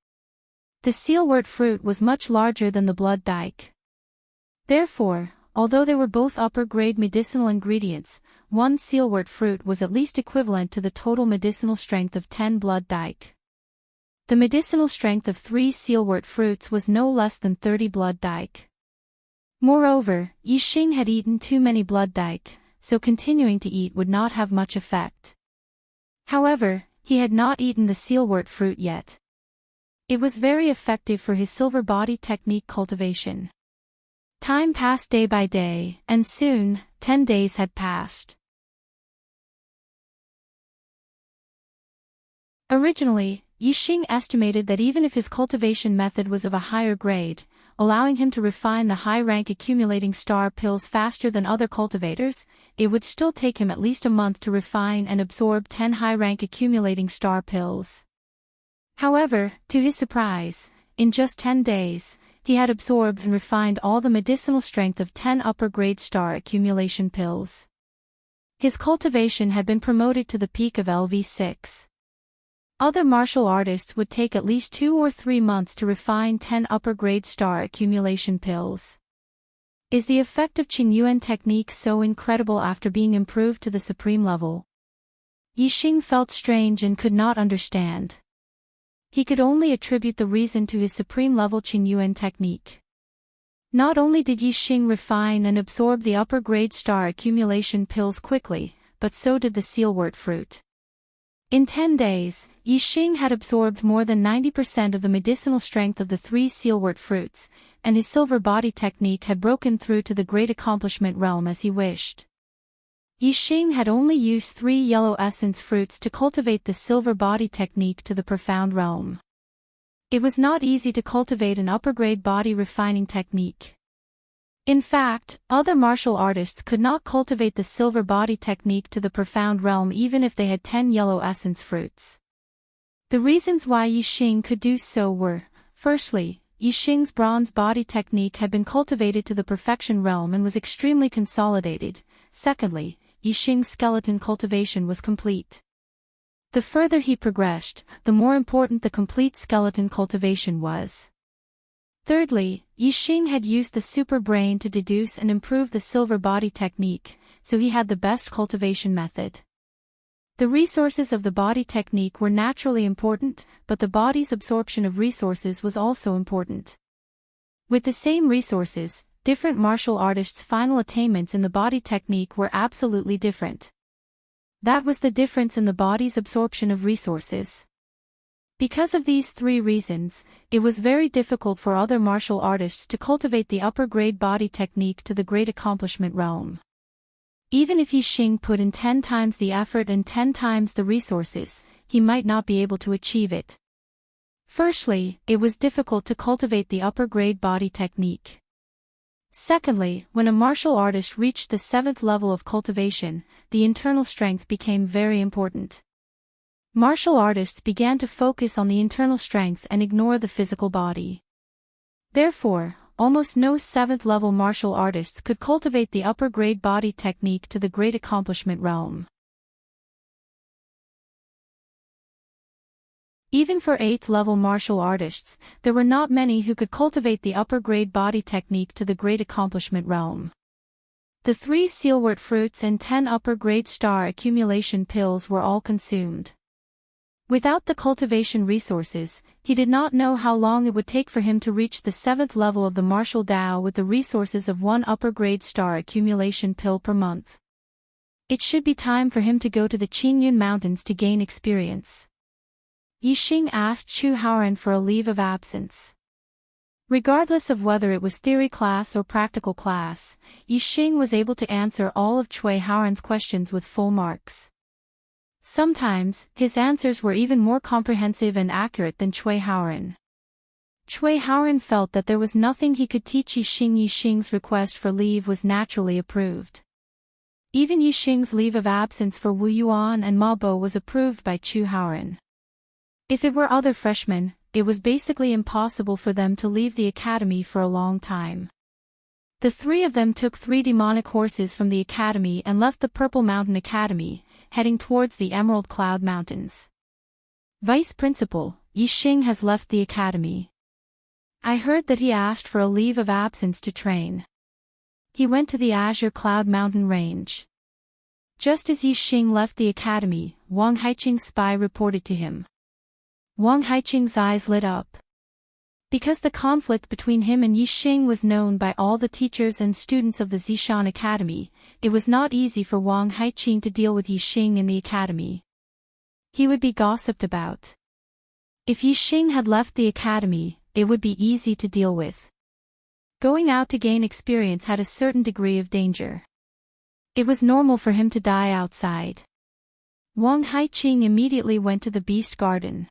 The sealwort fruit was much larger than the blood dike. Therefore, although they were both upper-grade medicinal ingredients, one sealwort fruit was at least equivalent to the total medicinal strength of 10 blood dike. The medicinal strength of 3 sealwort fruits was no less than 30 blood dike. Moreover, Yixing had eaten too many blood dike, so continuing to eat would not have much effect. However, he had not eaten the sealwort fruit yet. It was very effective for his silver body technique cultivation. Time passed day by day, and soon, 10 days had passed. Originally, Yixing estimated that even if his cultivation method was of a higher grade, allowing him to refine the high-rank accumulating star pills faster than other cultivators. It would still take him at least a month to refine and absorb 10 high-rank accumulating star pills. However, to his surprise, in just 10 days, he had absorbed and refined all the medicinal strength of 10 upper-grade star accumulation pills. His cultivation had been promoted to the peak of LV6. Other martial artists would take at least 2 or 3 months to refine 10 upper-grade star accumulation pills. Is the effect of Qingyuan technique so incredible after being improved to the supreme level? Yixing felt strange and could not understand. He could only attribute the reason to his supreme level Qingyuan technique. Not only did Yixing refine and absorb the upper-grade star accumulation pills quickly, but so did the sealwort fruit. In 10 days, Yixing had absorbed more than 90% of the medicinal strength of the 3 sealwort fruits, and his silver body technique had broken through to the great accomplishment realm as he wished. Yixing had only used 3 yellow essence fruits to cultivate the silver body technique to the profound realm. It was not easy to cultivate an upper-grade body refining technique. In fact, other martial artists could not cultivate the silver body technique to the profound realm even if they had 10 yellow essence fruits. The reasons why Yixing could do so were, firstly, Yixing's bronze body technique had been cultivated to the perfection realm and was extremely consolidated. Secondly, Yixing's skeleton cultivation was complete. The further he progressed, the more important the complete skeleton cultivation was. Thirdly, Yixing had used the super brain to deduce and improve the silver body technique, so he had the best cultivation method. The resources of the body technique were naturally important, but the body's absorption of resources was also important. With the same resources, different martial artists' final attainments in the body technique were absolutely different. That was the difference in the body's absorption of resources. Because of these 3 reasons, it was very difficult for other martial artists to cultivate the upper-grade body technique to the great accomplishment realm. Even if Yixing put in 10 times the effort and 10 times the resources, he might not be able to achieve it. Firstly, it was difficult to cultivate the upper-grade body technique. Secondly, when a martial artist reached the 7th level of cultivation, the internal strength became very important. Martial artists began to focus on the internal strength and ignore the physical body. Therefore, almost no 7th-level martial artists could cultivate the upper-grade body technique to the great accomplishment realm. Even for 8th-level martial artists, there were not many who could cultivate the upper-grade body technique to the great accomplishment realm. The 3 sealwort fruits and 10 upper-grade star accumulation pills were all consumed. Without the cultivation resources, he did not know how long it would take for him to reach the 7th level of the martial Tao with the resources of 1 upper-grade star accumulation pill per month. It should be time for him to go to the Qingyun Mountains to gain experience. Yixing asked Chu Haoran for a leave of absence. Regardless of whether it was theory class or practical class, Yixing was able to answer all of Cui Haoran's questions with full marks. Sometimes, his answers were even more comprehensive and accurate than Cui Haoran. Cui Haoran felt that there was nothing he could teach Yixing. Yixing's request for leave was naturally approved. Even Yixing's leave of absence for Wu Yuan and Ma Bo was approved by Chu Haoran. If it were other freshmen, it was basically impossible for them to leave the academy for a long time. The 3 of them took 3 demonic horses from the academy and left the Purple Mountain Academy, heading towards the Emerald Cloud Mountains. Vice Principal, Yixing has left the academy. I heard that he asked for a leave of absence to train. He went to the Azure Cloud Mountain Range. Just as Yixing left the academy, Wang Haiqing's spy reported to him. Wang Haiqing's eyes lit up. Because the conflict between him and Yixing was known by all the teachers and students of the Zishan Academy, it was not easy for Wang Haiqing to deal with Yixing in the academy. He would be gossiped about. If Yixing had left the academy, it would be easy to deal with. Going out to gain experience had a certain degree of danger. It was normal for him to die outside. Wang Haiqing immediately went to the Beast Garden.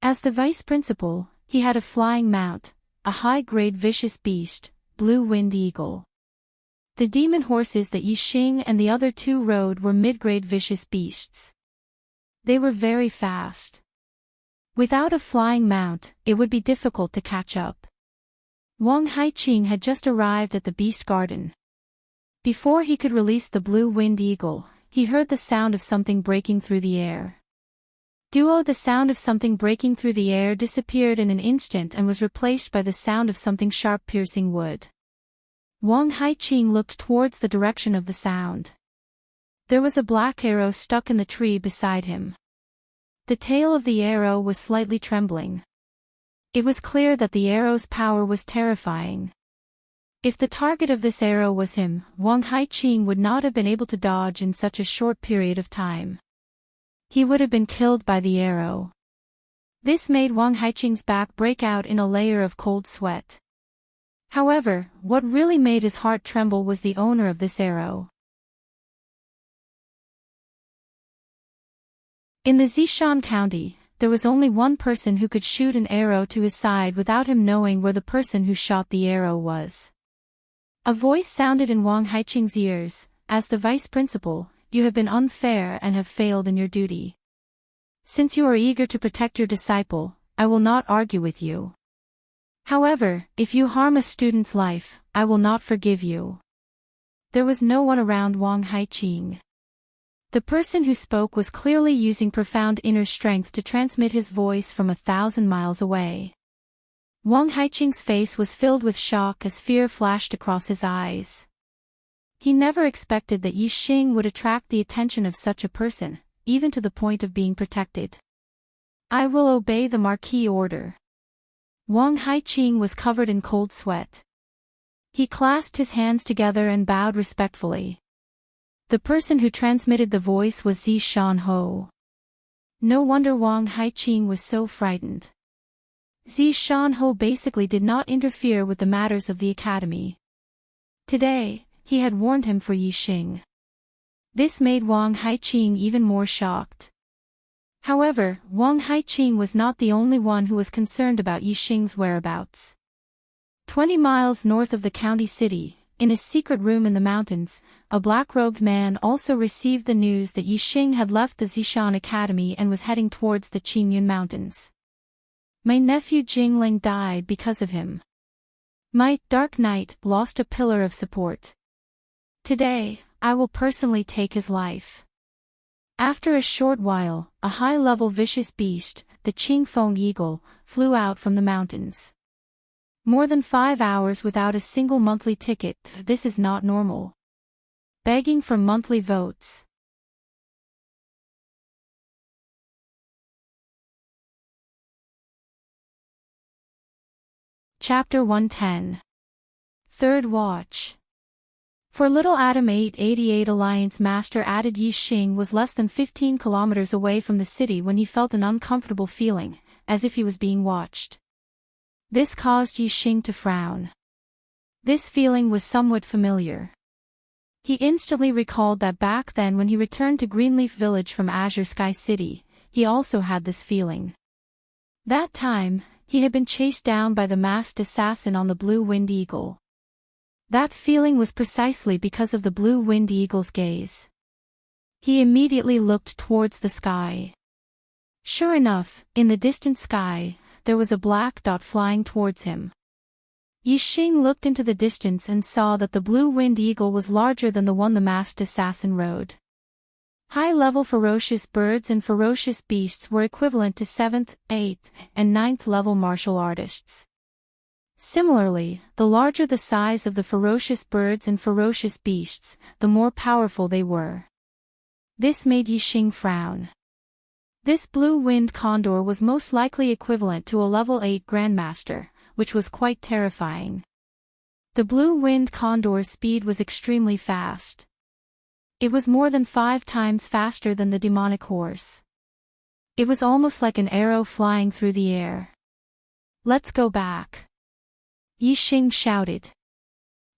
As the vice principal, he had a flying mount, a high-grade vicious beast, blue-winged eagle. The demon horses that Yi Xing and the other two rode were mid-grade vicious beasts. They were very fast. Without a flying mount, it would be difficult to catch up. Wang Haiqing had just arrived at the beast garden. Before he could release the blue-winged eagle, he heard the sound of something breaking through the air. The sound of something breaking through the air disappeared in an instant and was replaced by the sound of something sharp piercing wood. Wang Haiqing looked towards the direction of the sound. There was a black arrow stuck in the tree beside him. The tail of the arrow was slightly trembling. It was clear that the arrow's power was terrifying. If the target of this arrow was him, Wang Haiqing would not have been able to dodge in such a short period of time. He would have been killed by the arrow. This made Wang Haiqing's back break out in a layer of cold sweat. However, what really made his heart tremble was the owner of this arrow. In the Zishan County, there was only one person who could shoot an arrow to his side without him knowing where the person who shot the arrow was. A voice sounded in Wang Haiqing's ears, "As the vice principal, you have been unfair and have failed in your duty. Since you are eager to protect your disciple, I will not argue with you. However, if you harm a student's life, I will not forgive you." There was no one around Wang Haiqing. The person who spoke was clearly using profound inner strength to transmit his voice from 1,000 miles away. Wang Haiqing's face was filled with shock as fear flashed across his eyes. He never expected that Yi Xing would attract the attention of such a person, even to the point of being protected. "I will obey the Marquis order." Wang Haiqing was covered in cold sweat. He clasped his hands together and bowed respectfully. The person who transmitted the voice was Zishan Ho. No wonder Wang Haiqing was so frightened. Zishan Ho basically did not interfere with the matters of the academy. Today, he had warned him for Yi Xing. This made Wang Haiqing even more shocked. However, Wang Haiqing was not the only one who was concerned about Yi Xing's whereabouts. 20 miles north of the county city, in a secret room in the mountains, a black-robed man also received the news that Yi Xing had left the Zishan Academy and was heading towards the Qingyun Mountains. "My nephew Jingling died because of him. My Dark Knight lost a pillar of support. Today, I will personally take his life." After a short while, a high-level vicious beast, the Qingfeng eagle, flew out from the mountains. More than 5 hours without a single monthly ticket, this is not normal. Begging for monthly votes. Chapter 110. Third Watch. For Little Atom 888 Alliance Master added Yi Xing was less than 15 kilometers away from the city when he felt an uncomfortable feeling, as if he was being watched. This caused Yi Xing to frown. This feeling was somewhat familiar. He instantly recalled that back then when he returned to Greenleaf Village from Azure Sky City, he also had this feeling. That time, he had been chased down by the masked assassin on the blue-winged eagle. That feeling was precisely because of the blue-winged eagle's gaze. He immediately looked towards the sky. Sure enough, in the distant sky, there was a black dot flying towards him. Yi Xing looked into the distance and saw that the blue-winged eagle was larger than the one the masked assassin rode. High-level ferocious birds and ferocious beasts were equivalent to 7th, 8th, and 9th level martial artists. Similarly, the larger the size of the ferocious birds and ferocious beasts, the more powerful they were. This made Yi Xing frown. This blue-winged condor was most likely equivalent to a level 8 grandmaster, which was quite terrifying. The blue-winged condor's speed was extremely fast. It was more than 5 times faster than the demonic horse. It was almost like an arrow flying through the air. "Let's go back," Yi Xing shouted.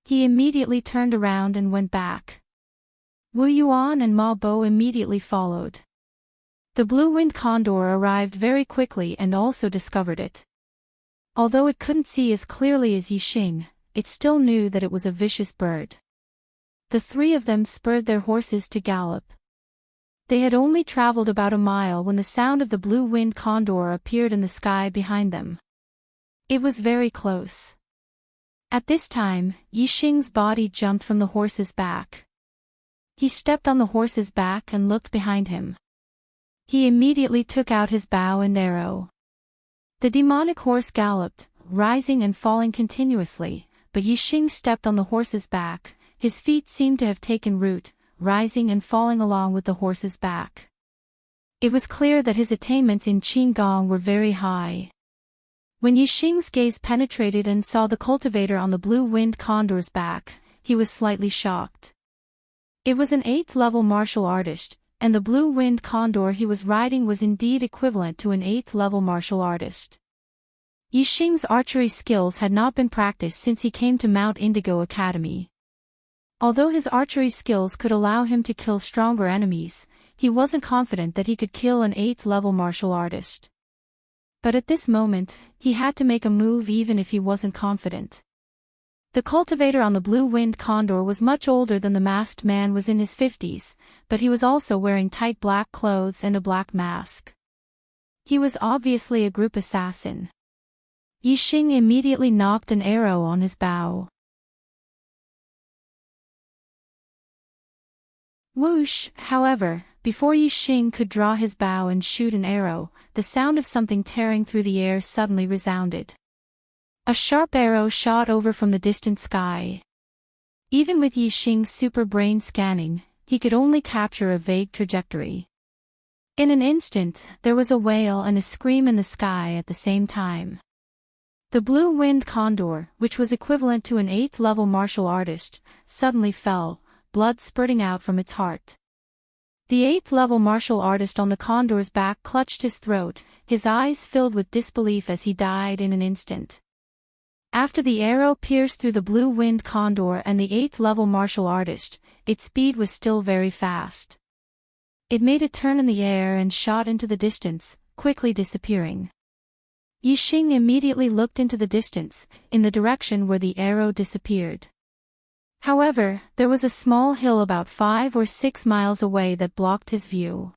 He immediately turned around and went back. Wu Yuan and Ma Bo immediately followed. The blue-winged condor arrived very quickly and also discovered it. Although it couldn't see as clearly as Yixing, it still knew that it was a vicious bird. The three of them spurred their horses to gallop. They had only traveled about a mile when the sound of the blue-winged condor appeared in the sky behind them. It was very close. At this time, Yixing's body jumped from the horse's back. He stepped on the horse's back and looked behind him. He immediately took out his bow and arrow. The demonic horse galloped, rising and falling continuously, but Yixing stepped on the horse's back. His feet seemed to have taken root, rising and falling along with the horse's back. It was clear that his attainments in Qigong were very high. When Yixing's gaze penetrated and saw the cultivator on the blue-winged condor's back, he was slightly shocked. It was an 8th-level martial artist, and the blue-winged condor he was riding was indeed equivalent to an 8th-level martial artist. Yixing's archery skills had not been practiced since he came to Mount Indigo Academy. Although his archery skills could allow him to kill stronger enemies, he wasn't confident that he could kill an 8th-level martial artist. But at this moment, he had to make a move even if he wasn't confident. The cultivator on the blue-winged condor was much older than the masked man was in his 50s, but he was also wearing tight black clothes and a black mask. He was obviously a group assassin. Yixing immediately nocked an arrow on his bow. Whoosh! However, before Yixing could draw his bow and shoot an arrow, the sound of something tearing through the air suddenly resounded. A sharp arrow shot over from the distant sky. Even with Yixing's super brain scanning, he could only capture a vague trajectory. In an instant, there was a wail and a scream in the sky at the same time. The blue-winged condor, which was equivalent to an 8th-level martial artist, suddenly fell, blood spurting out from its heart. The 8th-level martial artist on the condor's back clutched his throat, his eyes filled with disbelief as he died in an instant. After the arrow pierced through the blue-winged condor and the 8th-level martial artist, its speed was still very fast. It made a turn in the air and shot into the distance, quickly disappearing. Yixing immediately looked into the distance, in the direction where the arrow disappeared. However, there was a small hill about 5 or 6 miles away that blocked his view.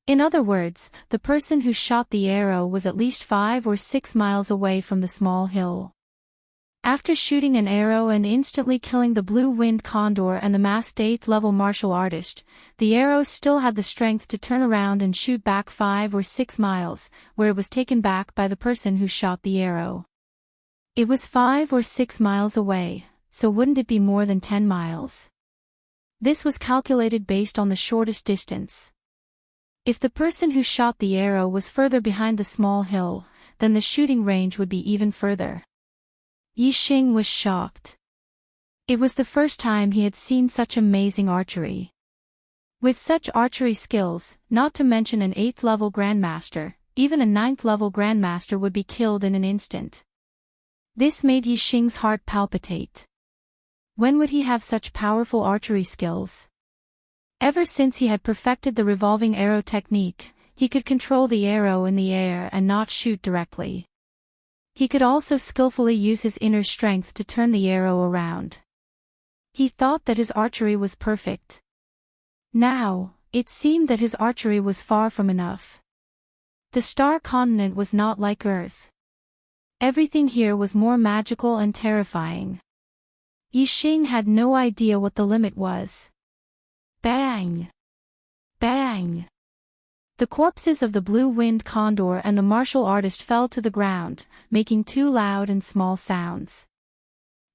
In other words, the person who shot the arrow was at least 5 or 6 miles away from the small hill. After shooting an arrow and instantly killing the blue-winged condor and the masked 8th-level martial artist, the arrow still had the strength to turn around and shoot back 5 or 6 miles, where it was taken back by the person who shot the arrow. It was 5 or 6 miles away, so wouldn't it be more than 10 miles? This was calculated based on the shortest distance. If the person who shot the arrow was further behind the small hill, then the shooting range would be even further. Yixing was shocked. It was the first time he had seen such amazing archery. With such archery skills, not to mention an 8th-level grandmaster, even a 9th-level grandmaster would be killed in an instant. This made Yixing's heart palpitate. When would he have such powerful archery skills? Ever since he had perfected the revolving arrow technique, he could control the arrow in the air and not shoot directly. He could also skillfully use his inner strength to turn the arrow around. He thought that his archery was perfect. Now, it seemed that his archery was far from enough. The star continent was not like Earth. Everything here was more magical and terrifying. Yixing had no idea what the limit was. Bang! Bang! The corpses of the blue-winged condor and the martial artist fell to the ground, making 2 loud and small sounds.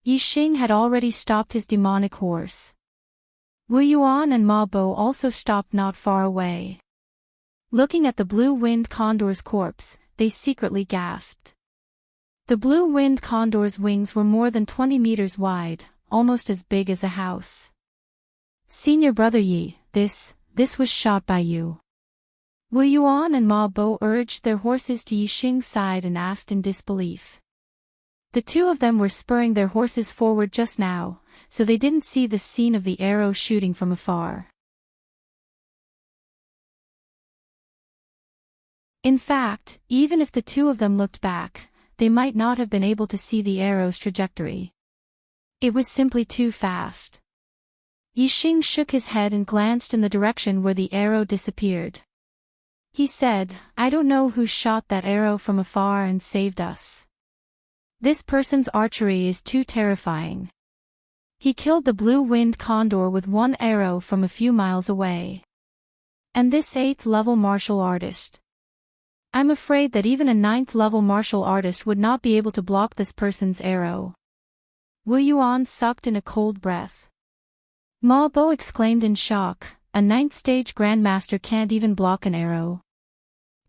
Yixing had already stopped his demonic horse. Wu Yuan and Ma Bo also stopped not far away. Looking at the blue-winged condor's corpse, they secretly gasped. The blue-winged condor's wings were more than 20 meters wide, almost as big as a house. Senior brother Yi, this was shot by you. Wu Yuan and Ma Bo urged their horses to Yixing's side and asked in disbelief. The two of them were spurring their horses forward just now, so they didn't see the scene of the arrow shooting from afar. In fact, even if the two of them looked back, they might not have been able to see the arrow's trajectory. It was simply too fast. Yixing shook his head and glanced in the direction where the arrow disappeared. He said, "I don't know who shot that arrow from afar and saved us. This person's archery is too terrifying. He killed the blue-winged condor with one arrow from a few miles away. And this 8th-level martial artist. I'm afraid that even a 9th-level martial artist would not be able to block this person's arrow." Wu Yuan sucked in a cold breath. Ma Bo exclaimed in shock, "A 9th-stage grandmaster can't even block an arrow.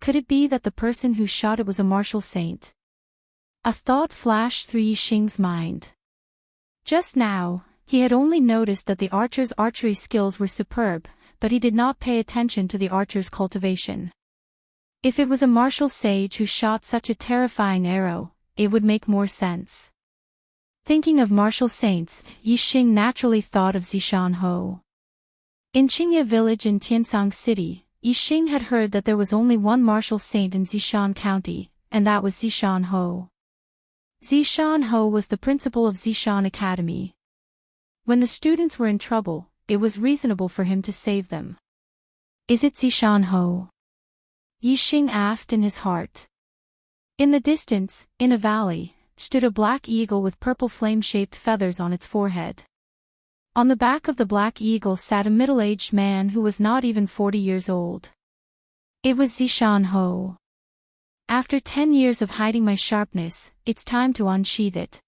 Could it be that the person who shot it was a martial saint?" A thought flashed through Yixing's mind. Just now, he had only noticed that the archer's archery skills were superb, but he did not pay attention to the archer's cultivation. If it was a martial sage who shot such a terrifying arrow, it would make more sense. Thinking of martial saints, Yixing naturally thought of Zishan Ho. In Qingye village in Tiansang City, Yixing had heard that there was only one martial saint in Zishan County, and that was Zishan Ho. Zishan Ho was the principal of Zishan Academy. When the students were in trouble, it was reasonable for him to save them. "Is it Zishan Ho?" Yixing asked in his heart. In the distance, in a valley, stood a black eagle with purple flame-shaped feathers on its forehead. On the back of the black eagle sat a middle-aged man who was not even 40 years old. It was Zishan Ho. "After 10 years of hiding my sharpness, it's time to unsheath it."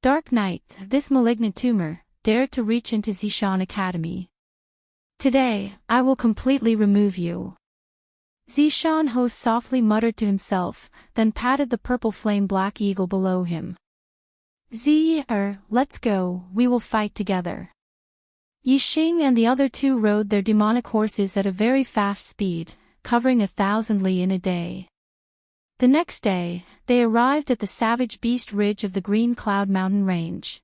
Dark night, this malignant tumor, dared to reach into Zishan Academy. "Today, I will completely remove you." Zishan Ho softly muttered to himself, then patted the purple flame black eagle below him. Let's go, we will fight together." Yixing and the other two rode their demonic horses at a very fast speed, covering 1,000 li in a day. The next day, they arrived at the Savage Beast Ridge of the Green Cloud Mountain Range.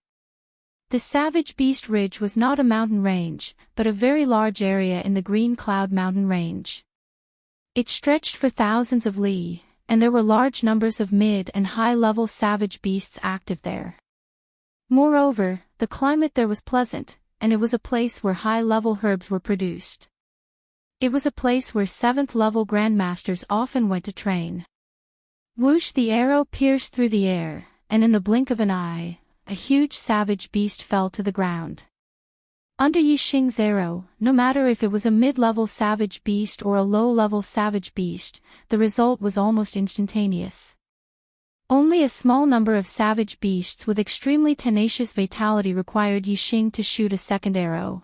The Savage Beast Ridge was not a mountain range, but a very large area in the Green Cloud Mountain Range. It stretched for thousands of li, and there were large numbers of mid- and high-level savage beasts active there. Moreover, the climate there was pleasant, and it was a place where high-level herbs were produced. It was a place where 7th-level grandmasters often went to train. Whoosh! The arrow pierced through the air, and in the blink of an eye, a huge savage beast fell to the ground. Under Yixing's arrow, no matter if it was a mid-level savage beast or a low-level savage beast, the result was almost instantaneous. Only a small number of savage beasts with extremely tenacious vitality required Yixing to shoot a second arrow.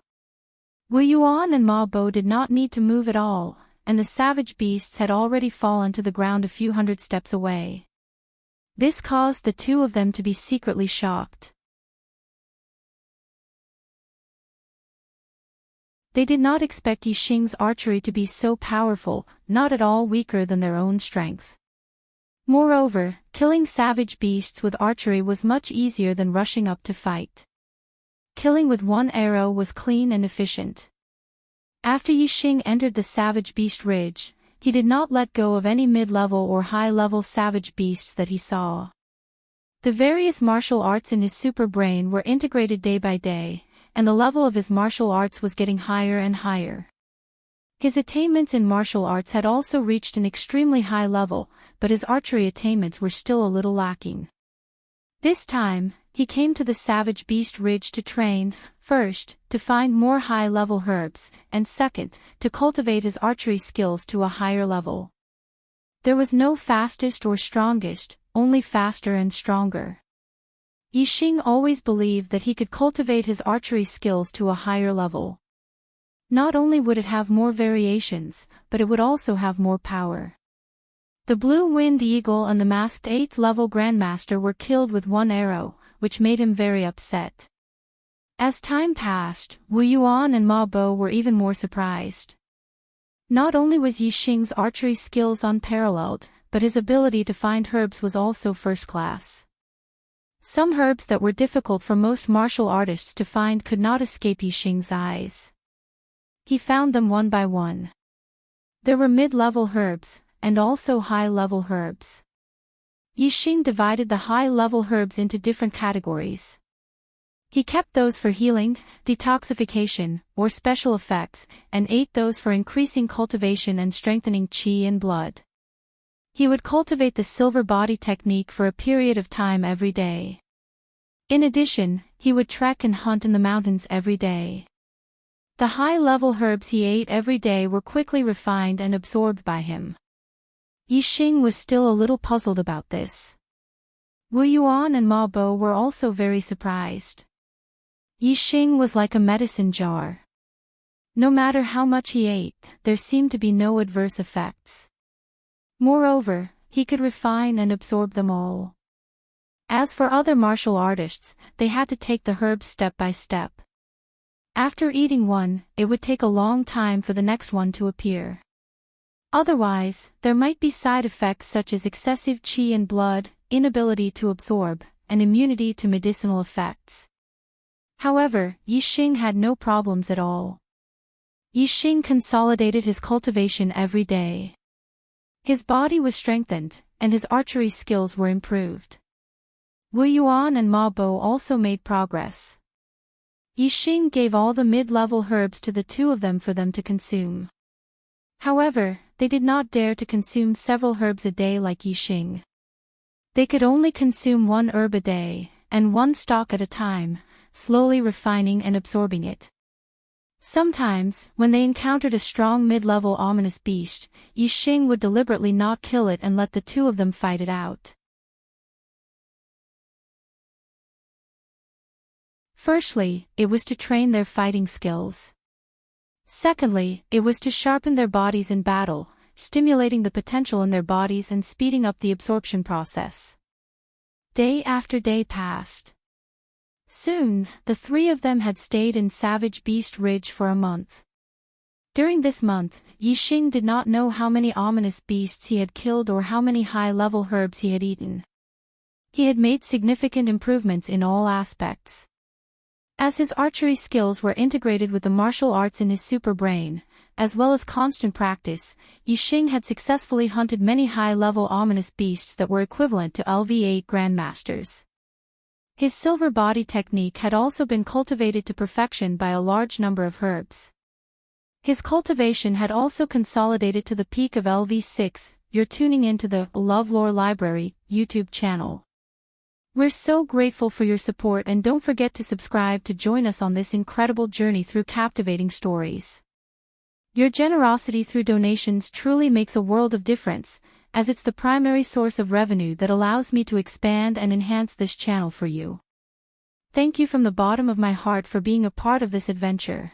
Wu Yuan and Ma Bo did not need to move at all, and the savage beasts had already fallen to the ground a few hundred steps away. This caused the two of them to be secretly shocked. They did not expect Yixing's archery to be so powerful, not at all weaker than their own strength. Moreover, killing savage beasts with archery was much easier than rushing up to fight. Killing with one arrow was clean and efficient. After Yixing entered the Savage Beast Ridge, he did not let go of any mid-level or high-level savage beasts that he saw. The various martial arts in his super brain were integrated day by day, and the level of his martial arts was getting higher and higher. His attainments in martial arts had also reached an extremely high level, but his archery attainments were still a little lacking. This time, he came to the Savage Beast Ridge to train, first, to find more high-level herbs, and second, to cultivate his archery skills to a higher level. There was no fastest or strongest, only faster and stronger. Yixing always believed that he could cultivate his archery skills to a higher level. Not only would it have more variations, but it would also have more power. The blue-winged eagle and the masked 8th-level grandmaster were killed with one arrow, which made him very upset. As time passed, Wu Yuan and Ma Bo were even more surprised. Not only was Yixing's archery skills unparalleled, but his ability to find herbs was also first class. Some herbs that were difficult for most martial artists to find could not escape Yixing's eyes. He found them one by one. There were mid-level herbs, and also high-level herbs. Yixing divided the high-level herbs into different categories. He kept those for healing, detoxification, or special effects, and ate those for increasing cultivation and strengthening qi in blood. He would cultivate the silver body technique for a period of time every day. In addition, he would trek and hunt in the mountains every day. The high-level herbs he ate every day were quickly refined and absorbed by him. Yixing was still a little puzzled about this. Wu Yuan and Ma Bo were also very surprised. Yixing was like a medicine jar. No matter how much he ate, there seemed to be no adverse effects. Moreover, he could refine and absorb them all. As for other martial artists, they had to take the herbs step by step. After eating one, it would take a long time for the next one to appear. Otherwise, there might be side effects such as excessive qi in blood, inability to absorb, and immunity to medicinal effects. However, Yixing had no problems at all. Yixing consolidated his cultivation every day. His body was strengthened, and his archery skills were improved. Wu Yuan and Ma Bo also made progress. Yixing gave all the mid-level herbs to the two of them for them to consume. However, they did not dare to consume several herbs a day like Yixing. They could only consume one herb a day, and one stalk at a time, slowly refining and absorbing it. Sometimes, when they encountered a strong mid-level ominous beast, Yixing would deliberately not kill it and let the two of them fight it out. Firstly, it was to train their fighting skills. Secondly, it was to sharpen their bodies in battle, stimulating the potential in their bodies and speeding up the absorption process. Day after day passed. Soon, the three of them had stayed in Savage Beast Ridge for a month. During this month, Yixing did not know how many ominous beasts he had killed or how many high-level herbs he had eaten. He had made significant improvements in all aspects. As his archery skills were integrated with the martial arts in his super brain, as well as constant practice, Yixing had successfully hunted many high-level ominous beasts that were equivalent to LV8 Grandmasters. His silver body technique had also been cultivated to perfection by a large number of herbs. His cultivation had also consolidated to the peak of LV6. You're tuning into the LoveLore Library YouTube channel. We're so grateful for your support, and don't forget to subscribe to join us on this incredible journey through captivating stories. Your generosity through donations truly makes a world of difference, as it's the primary source of revenue that allows me to expand and enhance this channel for you. Thank you from the bottom of my heart for being a part of this adventure.